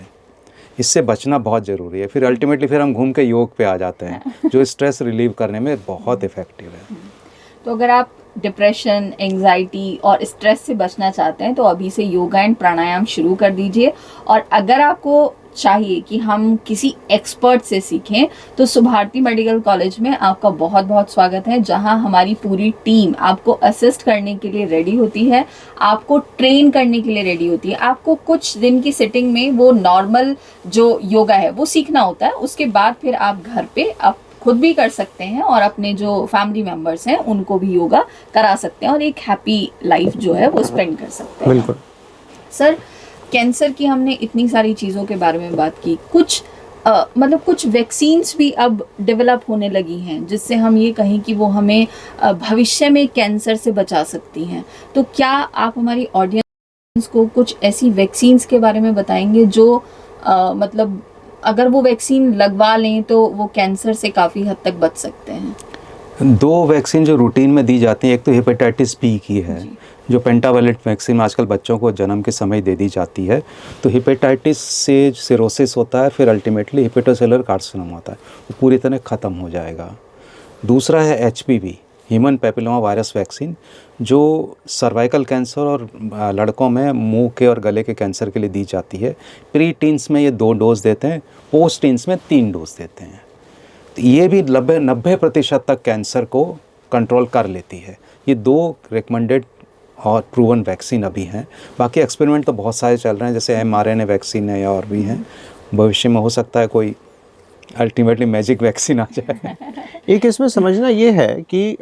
इससे बचना बहुत ज़रूरी है। फिर अल्टीमेटली फिर हम घूम के योग पे आ जाते हैं जो स्ट्रेस रिलीव करने में बहुत इफ़ेक्टिव है। तो अगर आप डिप्रेशन, एंजाइटी और स्ट्रेस से बचना चाहते हैं तो अभी से योगा एंड प्राणायाम शुरू कर दीजिए। और अगर आपको चाहिए कि हम किसी एक्सपर्ट से सीखें तो सुभारती मेडिकल कॉलेज में आपका बहुत बहुत स्वागत है, जहां हमारी पूरी टीम आपको असिस्ट करने के लिए रेडी होती है, आपको ट्रेन करने के लिए रेडी होती है। आपको कुछ दिन की सिटिंग में वो नॉर्मल जो योगा है वो सीखना होता है, उसके बाद फिर आप घर पे आप खुद भी कर सकते हैं और अपने जो फैमिली मेंबर्स हैं उनको भी योगा करा सकते हैं और एक हैप्पी लाइफ जो है वो स्पेंड कर सकते हैं। बिल्कुल सर, कैंसर की हमने इतनी सारी चीज़ों के बारे में बात की, कुछ मतलब कुछ वैक्सीन्स भी अब डेवलप होने लगी हैं जिससे हम ये कहें कि वो हमें भविष्य में कैंसर से बचा सकती हैं। तो क्या आप हमारी ऑडियंस को कुछ ऐसी वैक्सीन्स के बारे में बताएंगे जो मतलब अगर वो वैक्सीन लगवा लें तो वो कैंसर से काफ़ी हद तक बच सकते हैं? 2 वैक्सीन जो रूटीन में दी जाती हैं, एक तो हेपेटाइटिस बी की है जो पेंटावैलेंट वैक्सीन आजकल बच्चों को जन्म के समय दे दी जाती है। तो हेपेटाइटिस से सिरोसिस होता है, फिर अल्टीमेटली हेपेटोसेलुलर कार्सिनोमा होता है, वो पूरी तरह ख़त्म हो जाएगा। दूसरा है HPV, human papilloma virus vaccine, जो सर्वाइकल कैंसर और लड़कों में मुंह के और गले के कैंसर के लिए दी जाती है। प्री टीन्स में ये 2 डोज देते हैं, पोस्ट टीन्स में 3 डोज देते हैं। तो ये भी 90% तक कैंसर को कंट्रोल कर लेती है। ये 2 रिकमेंडेड और प्रूवन वैक्सीन अभी हैं। बाकी एक्सपेरिमेंट तो बहुत सारे चल रहे हैं, जैसे mRNA वैक्सीन है या और भी हैं। भविष्य में हो सकता है कोई अल्टीमेटली मैजिक वैक्सीन आ जाए। एक इसमें समझना ये है कि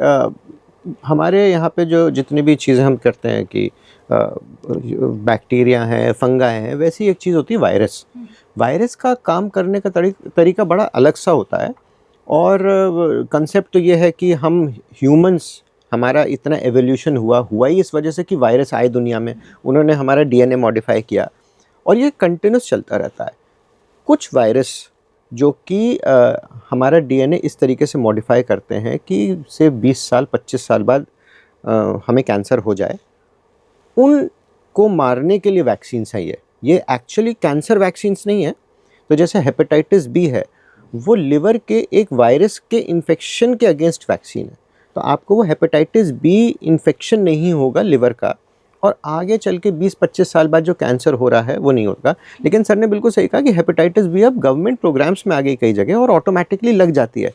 हमारे यहाँ पे जो जितनी भी चीज़ें हम करते हैं कि बैक्टीरिया है, फंगाई है, वैसी एक चीज़ होती है वायरस। वायरस का काम करने का तरीका बड़ा अलग सा होता है। और कंसेप्ट तो ये है कि हम ह्यूमंस, हमारा इतना एवोल्यूशन हुआ ही इस वजह से कि वायरस आए दुनिया में, उन्होंने हमारा DNA मॉडिफाई किया और ये कंटिन्यूस चलता रहता है। कुछ वायरस जो कि हमारा DNA इस तरीके से मॉडिफाई करते हैं कि से 20 साल 25 साल बाद हमें कैंसर हो जाए, उनको मारने के लिए वैक्सीन्स हैं ये एक्चुअली कैंसर वैक्सीन्स नहीं है। तो जैसे हेपेटाइटिस बी है, वो लिवर के एक वायरस के इन्फेक्शन के अगेंस्ट वैक्सीन है। तो आपको वो हेपेटाइटिस बी इन्फेक्शन नहीं होगा लिवर का, और आगे चल के 20-25 साल बाद जो कैंसर हो रहा है वो नहीं होगा। लेकिन सर ने बिल्कुल सही कहा कि हेपेटाइटिस बी अब गवर्नमेंट प्रोग्राम्स में आ गई कई जगह और ऑटोमेटिकली लग जाती है।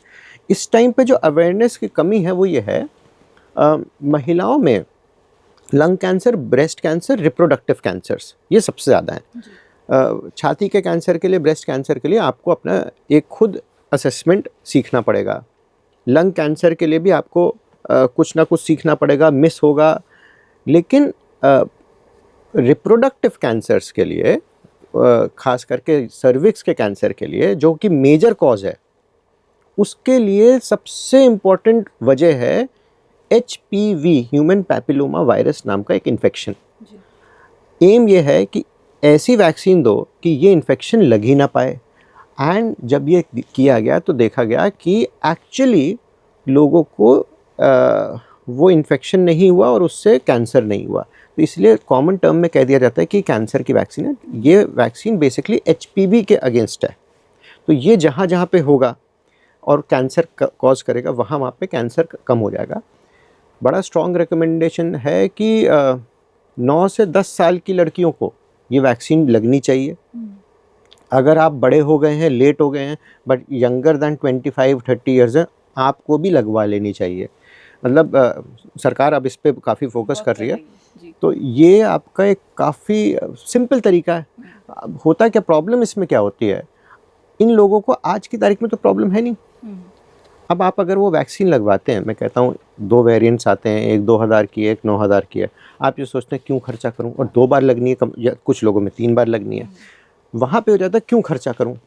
इस टाइम पे जो अवेयरनेस की कमी है वो ये है, महिलाओं में lung cancer, breast cancer, reproductive cancers ये सबसे ज़्यादा हैं। छाती के कैंसर के लिए, ब्रेस्ट कैंसर के लिए आपको अपना एक खुद असेसमेंट सीखना पड़ेगा। लंग कैंसर के लिए भी आपको कुछ ना कुछ सीखना पड़ेगा, मिस होगा। लेकिन रिप्रोडक्टिव कैंसर्स के लिए, ख़ास करके सर्विक्स के कैंसर के लिए जो कि मेजर कॉज है, उसके लिए सबसे इम्पॉर्टेंट वजह है HPV, ह्यूमन पैपिलोमा वायरस नाम का एक इन्फेक्शन। एम ये है कि ऐसी वैक्सीन दो कि ये इन्फेक्शन लग ही ना पाए। एंड जब ये किया गया तो देखा गया कि एक्चुअली लोगों को वो इन्फेक्शन नहीं हुआ और उससे कैंसर नहीं हुआ। तो इसलिए कॉमन टर्म में कह दिया जाता है कि कैंसर की वैक्सीन है। ये वैक्सीन बेसिकली HPV के अगेंस्ट है। तो ये जहाँ जहाँ पे होगा और कैंसर कॉज करेगा, वहाँ पे कैंसर कम हो जाएगा। बड़ा स्ट्रॉन्ग रिकमेंडेशन है कि 9 से 10 साल की लड़कियों को ये वैक्सीन लगनी चाहिए। अगर आप बड़े हो गए हैं, लेट हो गए हैं, बट यंगर दैन 25-30 ईयर्स हैं, आपको भी लगवा लेनी चाहिए। मतलब सरकार अब इस पे काफ़ी फोकस कर रही है। तो ये आपका एक काफ़ी सिंपल तरीका है। होता क्या, प्रॉब्लम इसमें क्या होती है, इन लोगों को आज की तारीख में तो प्रॉब्लम है नहीं। अब आप अगर वो वैक्सीन लगवाते हैं, मैं कहता हूँ 2 वेरिएंट्स आते हैं, एक 2000 की है, एक 9000 की है। आप ये सोचते हैं क्यों खर्चा करूँ, और 2 बार लगनी है, या कुछ लोगों में 3 बार लगनी है। वहाँ पे हो जाता है क्यों खर्चा करूँ।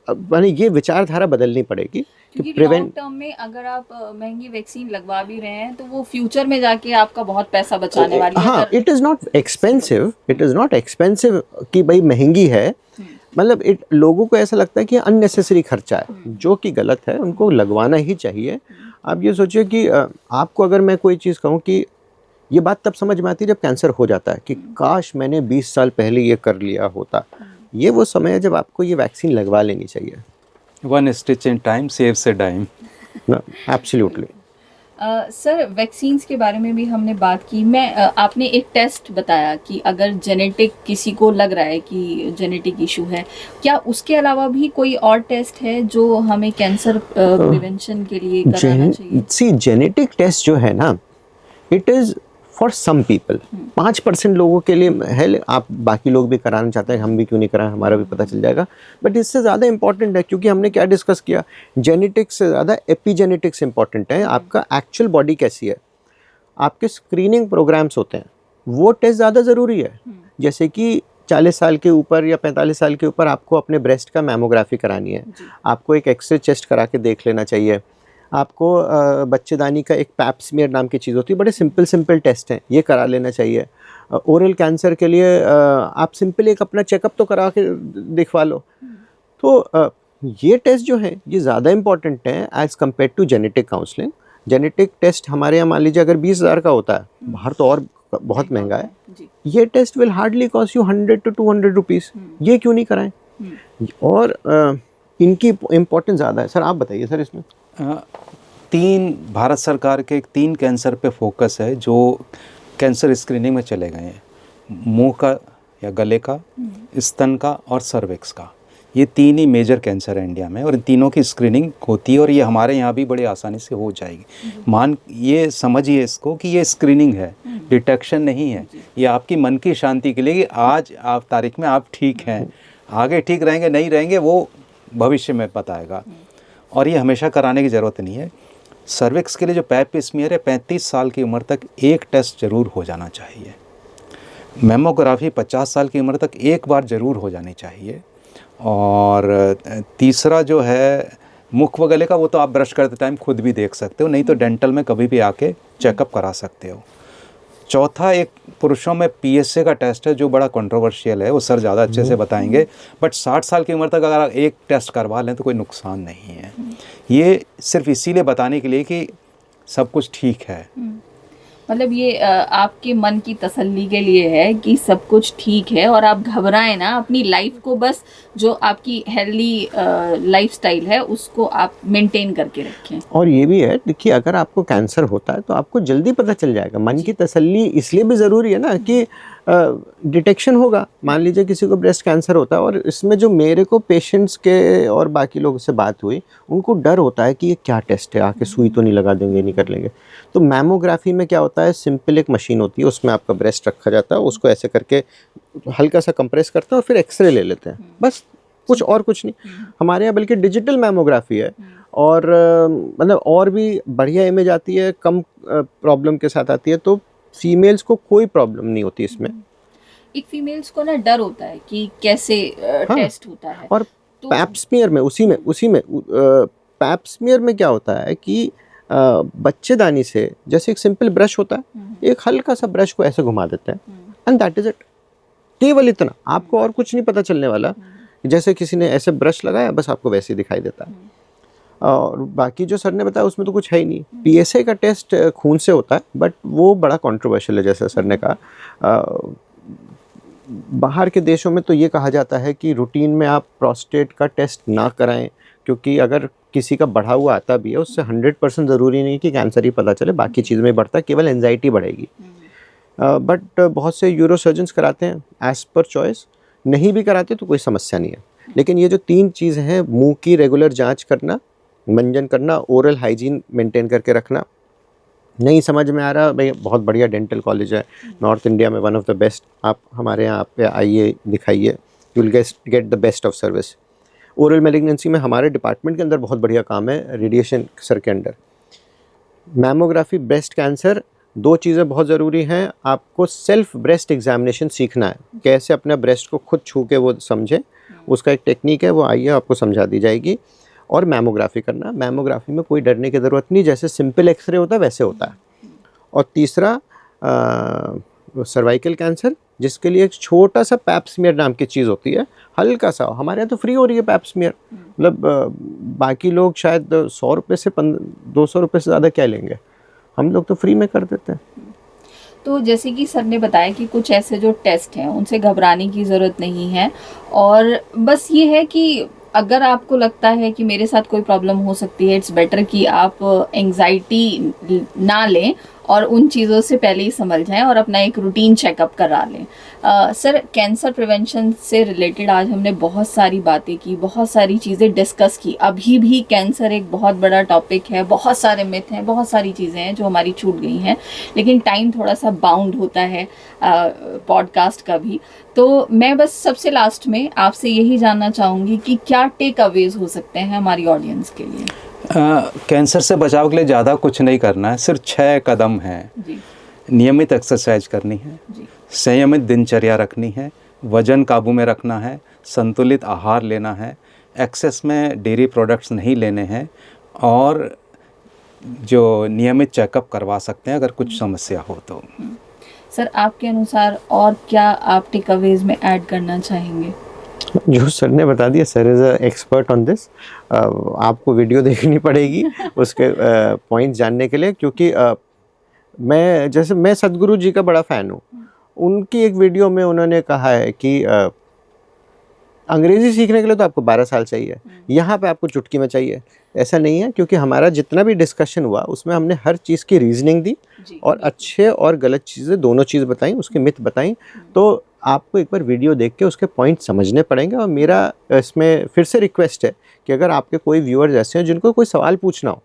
यानी ये विचारधारा बदलनी पड़ेगी कि लॉन्ग टर्म में अगर आप महंगी वैक्सीन लगवा भी रहे हैं तो वो फ्यूचर में जाके आपका बहुत पैसा बचाने वाली है। हाँ, इट इज़ नॉट एक्सपेंसिव कि भाई महंगी है, मतलब लोगों को ऐसा लगता है कि अननेसेसरी खर्चा है, जो कि गलत है, उनको लगवाना ही चाहिए। आप ये सोचिए कि आपको अगर मैं कोई चीज़ कहूँ कि ये बात तब समझ में आती है जब कैंसर हो जाता है कि काश मैंने 20 साल पहले ये कर लिया होता। ये वो समय है जब आपको ये वैक्सीन लगवा लेनी चाहिए। One stitch in time saves a dime. Absolutely. Sir vaccines के बारे में भी हमने बात की। आपने एक टेस्ट बताया कि अगर जेनेटिक किसी को लग रहा है कि जेनेटिक इशू है, क्या उसके अलावा भी कोई और टेस्ट है जो हमें कैंसर प्रिवेंशन के लिए कराना चाहिए? सी जेनेटिक टेस्ट जो है ना, it is for some people. 5% लोगों के लिए है, आप बाकी लोग भी कराना चाहते हैं, हम भी क्यों नहीं कराएं, हमारा भी पता चल जाएगा। बट इससे ज़्यादा इंपॉर्टेंट है, क्योंकि हमने क्या डिस्कस किया, जेनेटिक्स से ज़्यादा एपिजेनेटिक्स इंपॉर्टेंट है। आपका एक्चुअल बॉडी कैसी है, आपके स्क्रीनिंग प्रोग्राम्स होते हैं, वो टेस्ट ज़्यादा ज़रूरी है। जैसे कि 40 साल के ऊपर या 45 साल के ऊपर आपको अपने ब्रेस्ट का मैमोग्राफी करानी है, आपको एक एक्सरे चेस्ट करा के देख लेना चाहिए। आपको बच्चेदानी का एक पैप स्मीयर नाम की चीज़ होती है, बड़े सिंपल टेस्ट हैं, ये करा लेना चाहिए। ओरल कैंसर के लिए आप सिंपल एक अपना चेकअप तो करा के दिखवा लो। तो ये टेस्ट जो है ये ज़्यादा इंपॉर्टेंट है as compared to genetic counselling. Genetic test हमारे यहाँ मान लीजिए अगर 20,000 का होता है, बाहर तो और बहुत महंगा है, ये test will hardly cost you 100 to 200 rupees. ये क्यों नहीं कराएं? और इनकी इम्पोर्टेंस ज़्यादा है। सर आप बताइए सर इसमें। 3 भारत सरकार के 3 कैंसर पे फोकस है जो कैंसर स्क्रीनिंग में चले गए हैं। मुंह का या गले का, स्तन का और सर्विक्स का। ये 3 ही मेजर कैंसर है इंडिया में, और इन तीनों की स्क्रीनिंग होती है, और ये हमारे यहाँ भी बड़ी आसानी से हो जाएगी। ये समझिए इसको कि ये स्क्रीनिंग है, डिटेक्शन नहीं है। ये आपकी मन की शांति के लिए कि आज आप तारीख में आप ठीक हैं, आगे ठीक रहेंगे नहीं रहेंगे वो भविष्य में बताएगा, और ये हमेशा कराने की ज़रूरत नहीं है। सर्विक्स के लिए जो पैप स्मीयर है, 35 साल की उम्र तक एक टेस्ट ज़रूर हो जाना चाहिए। मैमोग्राफी 50 साल की उम्र तक एक बार ज़रूर हो जानी चाहिए। और तीसरा जो है मुख व गले का, वो तो आप ब्रश करते टाइम खुद भी देख सकते हो, नहीं तो डेंटल में कभी भी आके चेकअप करा सकते हो। चौथा एक पुरुषों में PSA का टेस्ट है जो बड़ा कंट्रोवर्शियल है, वो सर ज़्यादा अच्छे से बताएंगे। बट 60 साल की उम्र तक अगर आप एक टेस्ट करवा लें तो कोई नुकसान नहीं है। ये सिर्फ इसीलिए बताने के लिए कि सब कुछ ठीक है। मतलब ये आपके मन की तसल्ली के लिए है कि सब कुछ ठीक है, और आप घबराएं ना, अपनी लाइफ को बस जो आपकी हेल्दी लाइफस्टाइल है उसको आप मेंटेन करके रखें। और ये भी है, देखिए अगर आपको कैंसर होता है तो आपको जल्दी पता चल जाएगा। मन की तसल्ली इसलिए भी ज़रूरी है ना कि डिटेक्शन होगा। मान लीजिए किसी को ब्रेस्ट कैंसर होता है, और इसमें जो मेरे को पेशेंट्स के और बाकी लोगों से बात हुई, उनको डर होता है कि ये क्या टेस्ट है, आके सुई तो नहीं लगा देंगे, नहीं कर लेंगे। तो मैमोग्राफी में क्या होता है, सिंपल एक मशीन होती है, उसमें आपका ब्रेस्ट रखा जाता है, उसको ऐसे करके हल्का सा कंप्रेस करते हैं और फिर एक्सरे ले लेते हैं, बस कुछ नहीं। हमारे यहाँ बल्कि डिजिटल मैमोग्राफी है, और मतलब और भी बढ़िया इमेज आती है, कम प्रॉब्लम के साथ आती है, तो फीमेल्स को कोई प्रॉब्लम नहीं होती इसमें। एक फीमेल्स को ना डर होता है कि कैसे टेस्ट होता है। और तो पैप स्मीयर में उसी में पैप स्मीयर में क्या होता है कि बच्चेदानी से जैसे एक सिंपल ब्रश होता है, एक हल्का सा ब्रश को ऐसे घुमा देते हैं, एंड दैट इज इट। केवल इतना, आपको और कुछ नहीं पता चलने वाला। जैसे किसी ने ऐसे ब्रश लगाया, बस आपको वैसे ही दिखाई देता है। और बाकी जो सर ने बताया उसमें तो कुछ है ही नहीं। PSA का टेस्ट खून से होता है, बट वो बड़ा कंट्रोवर्शियल है, जैसे सर ने कहा। बाहर के देशों में तो ये कहा जाता है कि रूटीन में आप प्रोस्टेट का टेस्ट ना कराएं, क्योंकि अगर किसी का बढ़ा हुआ आता भी है, उससे 100% ज़रूरी नहीं कि कैंसर ही पता चले, बाकी चीज़ में बढ़ता है, केवल एंजाइटी बढ़ेगी। बट बहुत से यूरोसर्जन्स कराते हैं एज़ पर चॉइस, नहीं भी कराते तो कोई समस्या नहीं है। लेकिन ये जो 3 चीज़ हैं, मुंह की रेगुलर जांच करना, मंजन करना, ओरल हाइजीन मेंटेन करके रखना। नहीं समझ में आ रहा भाई, बहुत बढ़िया डेंटल कॉलेज है नॉर्थ इंडिया में, वन ऑफ द बेस्ट। आप हमारे यहाँ पे आइए, दिखाइए, you will get the best of service. Oral malignancy में हमारे डिपार्टमेंट के अंदर बहुत बढ़िया काम है, रेडिएशन सर के अंडर। मैमोग्राफी, ब्रेस्ट कैंसर, 2 चीज़ें बहुत ज़रूरी हैं। आपको सेल्फ ब्रेस्ट एग्जामिनेशन सीखना है, कैसे अपने ब्रेस्ट को खुद छू के वो समझें, उसका एक टेक्निक है, वो आइए आपको समझा दी जाएगी। और मैमोग्राफी करना, मैमोग्राफी में कोई डरने की ज़रूरत नहीं, जैसे सिंपल एक्सरे होता है वैसे होता है। और तीसरा सर्वाइकल कैंसर, जिसके लिए एक छोटा सा पैप स्मीयर नाम की चीज़ होती है, हल्का सा, हमारे यहाँ तो फ्री हो रही है पैप स्मीयर, मतलब बाकी लोग शायद 100 रुपये से 200 रुपये से ज़्यादा क्या लेंगे, हम लोग तो फ्री में कर देते हैं। तो जैसे कि सर ने बताया कि कुछ ऐसे जो टेस्ट हैं उनसे घबराने की ज़रूरत नहीं है, और बस ये है कि अगर आपको लगता है कि मेरे साथ कोई प्रॉब्लम हो सकती है, इट्स बेटर कि आप एंग्जाइटी ना लें और उन चीज़ों से पहले ही समझ जाएं और अपना एक रूटीन चेकअप करा लें। सर, कैंसर प्रिवेंशन से रिलेटेड आज हमने बहुत सारी बातें की, बहुत सारी चीज़ें डिस्कस की। अभी भी कैंसर एक बहुत बड़ा टॉपिक है, बहुत सारे मिथ हैं, बहुत सारी चीज़ें हैं जो हमारी छूट गई हैं, लेकिन टाइम थोड़ा सा बाउंड होता है पॉडकास्ट का भी। तो मैं बस सबसे लास्ट में आपसे यही जानना चाहूँगी कि क्या टेक अवेज हो सकते हैं हमारी ऑडियंस के लिए? कैंसर से बचाव के लिए ज़्यादा कुछ नहीं करना है, सिर्फ 6 कदम हैं। जी नियमित एक्सरसाइज करनी है, जी संयमित दिनचर्या रखनी है, वज़न काबू में रखना है, संतुलित आहार लेना है, एक्सेस में डेयरी प्रोडक्ट्स नहीं लेने हैं, और जो नियमित चेकअप करवा सकते हैं अगर कुछ समस्या हो तो। सर, आपके अनुसार और क्या आप टेक अवेज में ऐड करना चाहेंगे? जो सर ने बता दिया, sir is a expert on this. आपको वीडियो देखनी पड़ेगी उसके पॉइंट जानने के लिए, क्योंकि मैं सद्गुरु जी का बड़ा फ़ैन हूँ। उनकी एक वीडियो में उन्होंने कहा है कि अंग्रेज़ी सीखने के लिए तो आपको 12 साल चाहिए, यहाँ पे आपको चुटकी में चाहिए। ऐसा नहीं है, क्योंकि हमारा जितना भी डिस्कशन हुआ उसमें हमने हर चीज़ की रीजनिंग दी और अच्छे और गलत चीज़ें दोनों चीज़ बताई, उसके मिथ बताई। तो आपको एक बार वीडियो देख के उसके पॉइंट समझने पड़ेंगे। और मेरा इसमें फिर से रिक्वेस्ट है कि अगर आपके कोई व्यूअर्स ऐसे हैं जिनको कोई सवाल पूछना हो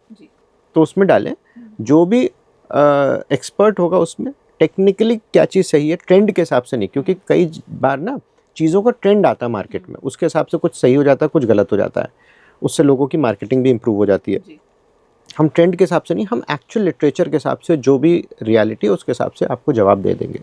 तो उसमें डालें, जो भी एक्सपर्ट होगा उसमें टेक्निकली क्या चीज़ सही है, ट्रेंड के हिसाब से नहीं, क्योंकि कई बार ना चीज़ों का ट्रेंड आता है मार्केट में, उसके हिसाब से कुछ सही हो जाता है, कुछ गलत हो जाता है, उससे लोगों की मार्केटिंग भी इम्प्रूव हो जाती है। हम ट्रेंड के हिसाब से नहीं, हम एक्चुअल लिटरेचर के हिसाब से, जो भी रियलिटी है उसके हिसाब से आपको जवाब दे देंगे।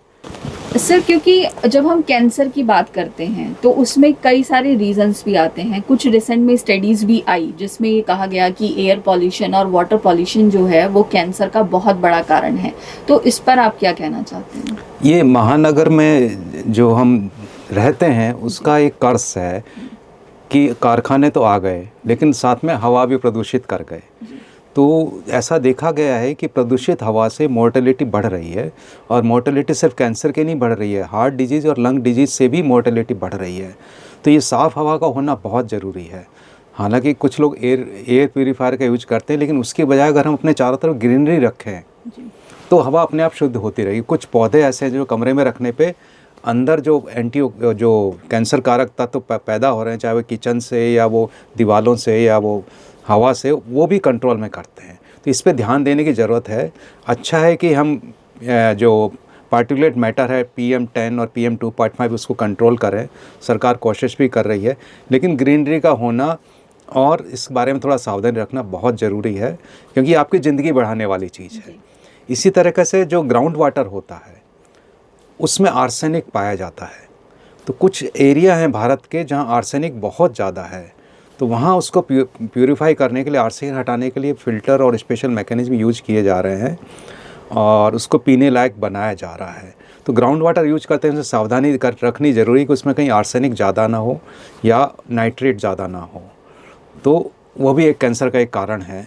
सर, क्योंकि जब हम कैंसर की बात करते हैं तो उसमें कई सारे रीजंस भी आते हैं। कुछ रिसेंट में स्टडीज़ भी आई जिसमें ये कहा गया कि एयर पॉल्यूशन और वाटर पॉल्यूशन जो है वो कैंसर का बहुत बड़ा कारण है। तो इस पर आप क्या कहना चाहते हैं? ये महानगर में जो हम रहते हैं उसका एक कर्ज है कि कारखाने तो आ गए लेकिन साथ में हवा भी प्रदूषित कर गए। तो ऐसा देखा गया है कि प्रदूषित हवा से मोर्टेलिटी बढ़ रही है, और मोर्टेलिटी सिर्फ कैंसर के नहीं बढ़ रही है, हार्ट डिजीज़ और लंग डिजीज़ से भी मोर्टेलिटी बढ़ रही है। तो ये साफ़ हवा का होना बहुत ज़रूरी है। हालांकि कुछ लोग एयर प्यूरीफायर का यूज करते हैं, लेकिन उसकी बजाय अगर हम अपने चारों तरफ ग्रीनरी रखें तो हवा अपने आप शुद्ध होती रहेगी। कुछ पौधे ऐसे हैं जो कमरे में रखने पे अंदर जो कैंसर कारक तत्व पैदा हो रहे हैं, चाहे वो किचन से या वो दीवारों से या वो हवा से, वो भी कंट्रोल में करते हैं। तो इस पे ध्यान देने की ज़रूरत है। अच्छा है कि हम जो पार्टिकुलेट मैटर है PM10 और PM2.5 उसको कंट्रोल करें, सरकार कोशिश भी कर रही है, लेकिन ग्रीनरी का होना और इस बारे में थोड़ा सावधानी रखना बहुत ज़रूरी है, क्योंकि आपकी ज़िंदगी बढ़ाने वाली चीज़ है। इसी तरीके से जो ग्राउंड वाटर होता है उसमें आर्सेनिक पाया जाता है। तो कुछ एरिया हैं भारत के जहाँ आर्सेनिक बहुत ज़्यादा है, तो वहाँ उसको प्यूरिफाई करने के लिए, आर्सेनिक हटाने के लिए फ़िल्टर और स्पेशल मैकेनिज्म यूज किए जा रहे हैं और उसको पीने लायक बनाया जा रहा है। तो ग्राउंड वाटर यूज करते हैं, सावधानी रखनी ज़रूरी कि उसमें कहीं आर्सेनिक ज़्यादा ना हो या नाइट्रेट ज़्यादा ना हो, तो वो भी एक कैंसर का एक कारण है।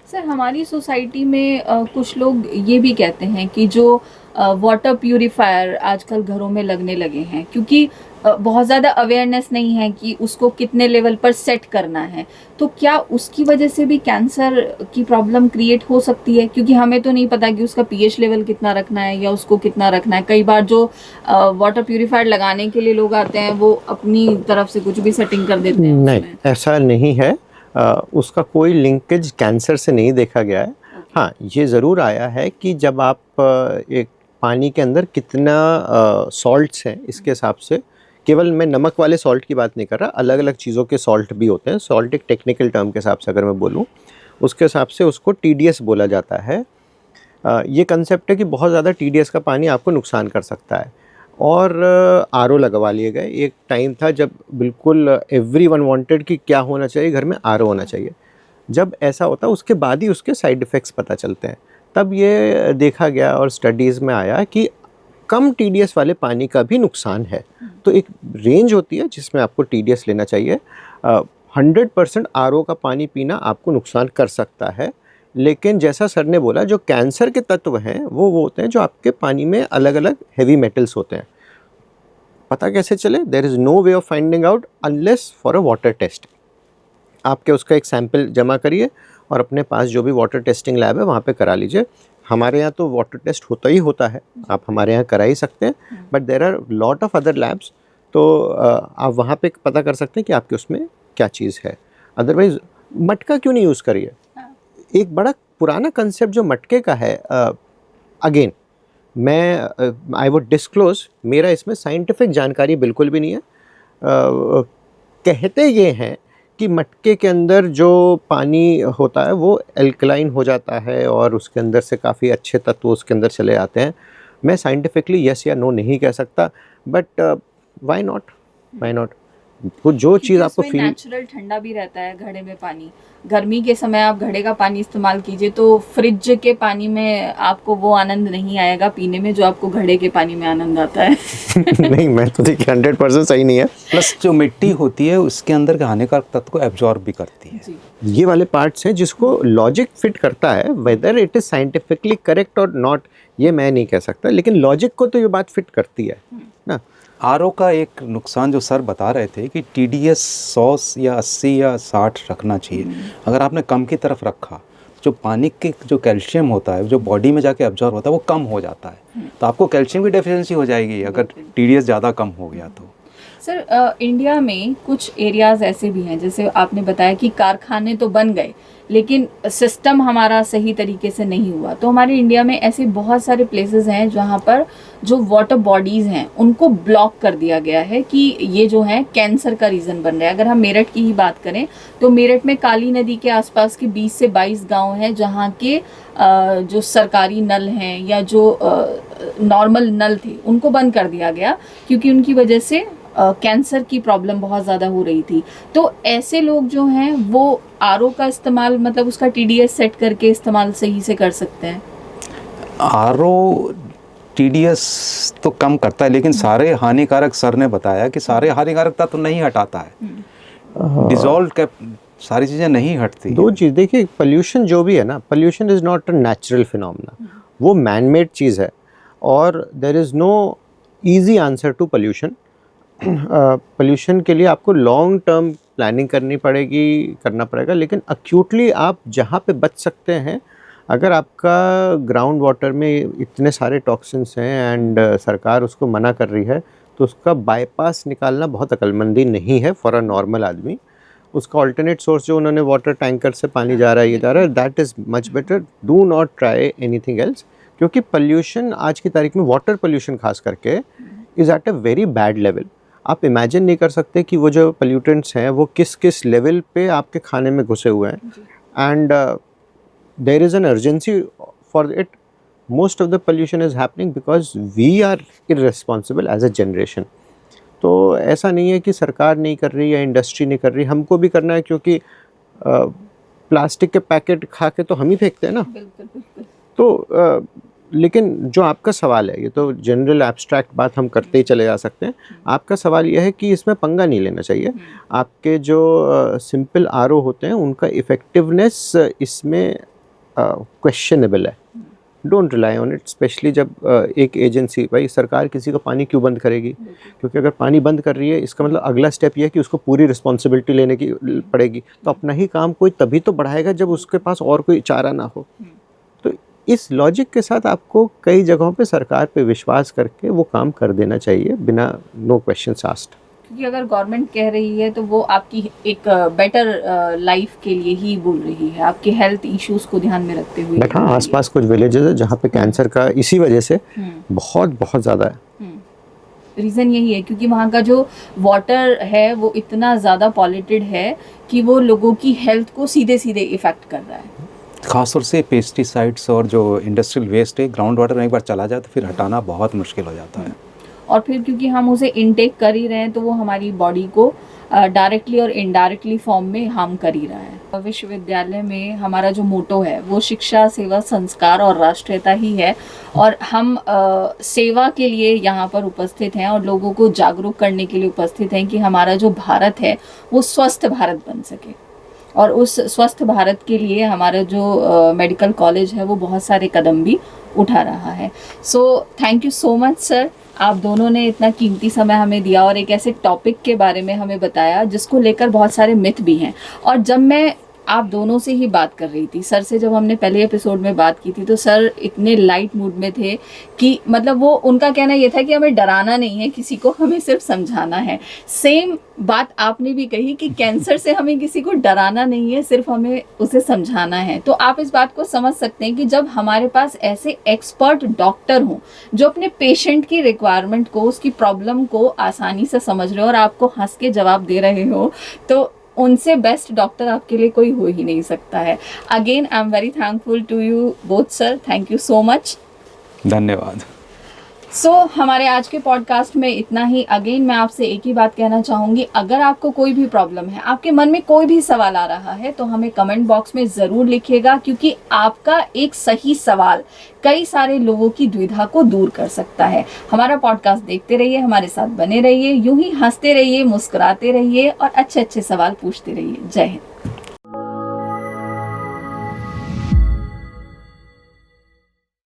सर, हमारी सोसाइटी में कुछ लोग ये भी कहते हैं कि जो वाटर प्यूरिफायर आजकल घरों में लगने लगे हैं, क्योंकि बहुत ज़्यादा अवेयरनेस नहीं है कि उसको कितने लेवल पर सेट करना है। तो क्या उसकी वजह से भी कैंसर की प्रॉब्लम क्रिएट हो सकती है? क्योंकि हमें तो नहीं पता कि उसका pH लेवल कितना रखना है या उसको कितना रखना है। कई बार जो वाटर प्यूरिफायर लगाने के लिए लोग आते हैं वो अपनी तरफ से कुछ भी सेटिंग कर देते हैं। नहीं, ऐसा नहीं है। उसका कोई लिंकेज कैंसर से नहीं देखा गया है। हाँ, ये ज़रूर आया है कि जब आप एक पानी के अंदर कितना सॉल्ट्स हैं इसके हिसाब से, केवल मैं नमक वाले सॉल्ट की बात नहीं कर रहा, अलग अलग चीज़ों के सॉल्ट भी होते हैं। सॉल्ट एक टेक्निकल टर्म के हिसाब से अगर मैं बोलूँ, उसके हिसाब से उसको TDS बोला जाता है। ये कंसेप्ट है कि बहुत ज़्यादा TDS का पानी आपको नुकसान कर सकता है। और RO लगवा लिए गए। एक टाइम था जब बिल्कुल एवरीवन वांटेड कि क्या होना चाहिए, घर में RO होना चाहिए। जब ऐसा होता उसके बाद ही उसके साइड इफ़ेक्ट्स पता चलते हैं। तब ये देखा गया और स्टडीज़ में आया कि कम टीडीएस वाले पानी का भी नुकसान है। तो एक रेंज होती है जिसमें आपको टीडीएस लेना चाहिए। 100% आरओ का पानी पीना आपको नुकसान कर सकता है, लेकिन जैसा सर ने बोला, जो कैंसर के तत्व हैं वो होते हैं जो आपके पानी में अलग अलग हैवी मेटल्स होते हैं। पता कैसे चले? There is no way of finding out unless for a water test. आपके उसका एक सैंपल जमा करिए और अपने पास जो भी वाटर टेस्टिंग लैब है वहाँ पे करा लीजिए। हमारे यहाँ तो वाटर टेस्ट होता ही होता है, आप हमारे यहाँ करा ही सकते हैं, but there are lot of other labs. तो आप वहाँ पे पता कर सकते हैं कि आपके उसमें क्या चीज़ है। अदरवाइज मटका क्यों नहीं यूज़ करिए? एक बड़ा पुराना कंसेप्ट जो मटके का है, अगेन मैं आई वुड डिस्क्लोज, मेरा इसमें साइंटिफिक जानकारी बिल्कुल भी नहीं है। कहते ये हैं कि मटके के अंदर जो पानी होता है वो एल्कलाइन हो जाता है और उसके अंदर से काफ़ी अच्छे तत्व उसके अंदर चले आते हैं। मैं साइंटिफिकली यस या नो नहीं कह सकता, बट व्हाई नॉट वो जो चीज़ आपको फील। नेचुरल ठंडा भी रहता है घड़े में पानी। गर्मी के समय आप घड़े का पानी इस्तेमाल कीजिए तो फ्रिज के पानी में आपको वो आनंद नहीं आएगा पीने में जो आपको घड़े के पानी में आनंद आता है। नहीं, मैं तो देखिए 100% सही नहीं है। प्लस जो मिट्टी होती है उसके अंदर के हानिकारक तत्व को एब्जॉर्ब भी करती है। जी। ये वाले पार्ट्स हैं जिसको लॉजिक फिट करता है। Whether it is scientifically correct और नॉट, ये मैं नहीं कह सकता, लेकिन लॉजिक को तो ये बात फिट करती है ना। आरओ का एक नुकसान जो सर बता रहे थे कि टीडीएस 100 या 80 या 60 रखना चाहिए। अगर आपने कम की तरफ रखा, जो पानी के जो कैल्शियम होता है जो बॉडी में जाके एब्जॉर्ब होता है वो कम हो जाता है, तो आपको कैल्शियम की डेफिशिएंसी हो जाएगी अगर टीडीएस ज़्यादा कम हो गया तो। सर, इंडिया में कुछ एरियाज ऐसे भी हैं, जैसे आपने बताया कि कारखाने तो बन गए लेकिन सिस्टम हमारा सही तरीके से नहीं हुआ। तो हमारे इंडिया में ऐसे बहुत सारे प्लेसेस हैं जहाँ पर जो वाटर बॉडीज़ हैं उनको ब्लॉक कर दिया गया है कि ये जो है कैंसर का रीज़न बन रहा है। अगर हम मेरठ की ही बात करें तो मेरठ में काली नदी के आसपास के 20 से 22 गांव हैं जहाँ के जो सरकारी नल हैं या जो नॉर्मल नल थे उनको बंद कर दिया गया क्योंकि उनकी वजह से कैंसर की प्रॉब्लम बहुत ज़्यादा हो रही थी। तो ऐसे लोग जो हैं वो आरओ का इस्तेमाल, मतलब उसका टीडीएस सेट करके इस्तेमाल सही से कर सकते हैं। आरओ टीडीएस तो कम करता है लेकिन सारे हानिकारक, सर ने बताया कि सारे हानिकारक तत्व नहीं हटाता है। डिजॉल्व के सारी चीज़ें नहीं हटती। दो चीज़ देखिए, पोल्यूशन जो भी है ना, pollution is not a natural phenomena, वो मैन मेड चीज़ है और there is no easy answer to pollution. Pollution के लिए आपको लॉन्ग टर्म प्लानिंग करना पड़ेगा, लेकिन अक्यूटली आप जहाँ पे बच सकते हैं, अगर आपका ग्राउंड वाटर में इतने सारे टॉक्सिन्स हैं एंड सरकार उसको मना कर रही है, तो उसका बाईपास निकालना बहुत अक्लमंदी नहीं है फॉर अ नॉर्मल आदमी। उसका ऑल्टरनेट सोर्स जो उन्होंने वाटर टैंकर से पानी जा रहा है, ये जा रहा है, that is much better. Do not try anything else, क्योंकि पोल्यूशन आज की तारीख में, वाटर पोल्यूशन खास करके, is at a very bad level. आप इमेजिन नहीं कर सकते कि वो जो पोल्यूटेंट्स हैं वो किस किस लेवल पे आपके खाने में घुसे हुए हैं and there is an urgency for it. Most of the pollution is happening because we are irresponsible as a generation. तो ऐसा नहीं है कि सरकार नहीं कर रही या इंडस्ट्री नहीं कर रही, हमको भी करना है, क्योंकि प्लास्टिक के पैकेट खा के तो हम ही फेंकते हैं ना। बिल्कुल बिल्कुल। तो लेकिन जो आपका सवाल है, ये तो जनरल एब्स्ट्रैक्ट बात हम करते ही चले जा सकते हैं। आपका सवाल यह है कि इसमें पंगा नहीं लेना चाहिए। आपके जो सिंपल आरओ होते हैं उनका इफ़ेक्टिवनेस इसमें क्वेश्चनेबल है। Don't rely on it, specially जब एक एजेंसी, भाई सरकार किसी का पानी क्यों बंद करेगी? क्योंकि अगर पानी बंद कर रही है इसका मतलब अगला स्टेप ये है कि उसको पूरी रिस्पॉन्सिबिलिटी लेने की पड़ेगी। तो अपना ही काम कोई तभी तो बढ़ाएगा जब उसके पास और कोई चारा ना हो। तो इस लॉजिक के साथ आपको कई जगहों पे सरकार पे विश्वास करके वो काम कर देना चाहिए बिना नो क्वेश्चंस आस्क्ड। क्योंकि अगर गवर्नमेंट कह रही है तो वो आपकी एक बेटर लाइफ के लिए ही बोल रही है, आपके हेल्थ इश्यूज को ध्यान में रखते हुए। बट हाँ, आसपास कुछ विलेजेस है जहाँ पे कैंसर का इसी वजह से बहुत बहुत ज़्यादा है। रीज़न यही है क्योंकि वहाँ का जो वाटर है वो इतना ज़्यादा पॉल्यूटेड है कि वो लोगों की हेल्थ को सीधे सीधे इफ़ेक्ट कर रहा है। खासतौर से पेस्टिसाइड्स और जो इंडस्ट्रियल वेस्ट है ग्राउंड वाटर में एक बार चला जाए तो फिर हटाना बहुत मुश्किल हो जाता है। और फिर क्योंकि हम उसे इनटेक कर ही रहे हैं तो वो हमारी बॉडी को डायरेक्टली और इनडायरेक्टली फॉर्म में हार्म कर ही रहा है। विश्वविद्यालय में हमारा जो मोटो है वो शिक्षा, सेवा, संस्कार और राष्ट्रीयता ही है, और हम सेवा के लिए यहाँ पर उपस्थित हैं और लोगों को जागरूक करने के लिए उपस्थित हैं कि हमारा जो भारत है वो स्वस्थ भारत बन सके। और उस स्वस्थ भारत के लिए हमारा जो मेडिकल कॉलेज है वो बहुत सारे कदम भी उठा रहा है। So thank you so much sir, आप दोनों ने इतना कीमती समय हमें दिया और एक ऐसे टॉपिक के बारे में हमें बताया जिसको लेकर बहुत सारे मिथ भी हैं। और जब मैं आप दोनों से ही बात कर रही थी, सर से जब हमने पहले एपिसोड में बात की थी तो सर इतने लाइट मूड में थे कि मतलब वो उनका कहना ये था कि हमें डराना नहीं है किसी को, हमें सिर्फ समझाना है। सेम बात आपने भी कही कि कैंसर से हमें किसी को डराना नहीं है, सिर्फ हमें उसे समझाना है। तो आप इस बात को समझ सकते हैं कि जब हमारे पास ऐसे एक्सपर्ट डॉक्टर हों जो अपने पेशेंट की रिक्वायरमेंट को, उसकी प्रॉब्लम को आसानी से समझ रहे हो और आपको हंस के जवाब दे रहे हो, तो उनसे बेस्ट डॉक्टर आपके लिए कोई हो ही नहीं सकता है। Again I am very thankful to you both sir, thank you so much. धन्यवाद। सो हमारे आज के पॉडकास्ट में इतना ही। अगेन मैं आपसे एक ही बात कहना चाहूँगी, अगर आपको कोई भी प्रॉब्लम है, आपके मन में कोई भी सवाल आ रहा है तो हमें कमेंट बॉक्स में ज़रूर लिखिएगा, क्योंकि आपका एक सही सवाल कई सारे लोगों की द्विधा को दूर कर सकता है। हमारा पॉडकास्ट देखते रहिए, हमारे साथ बने रहिए, यूं ही हंसते रहिए, मुस्कुराते रहिए और अच्छे अच्छे सवाल पूछते रहिए। जय हिंद।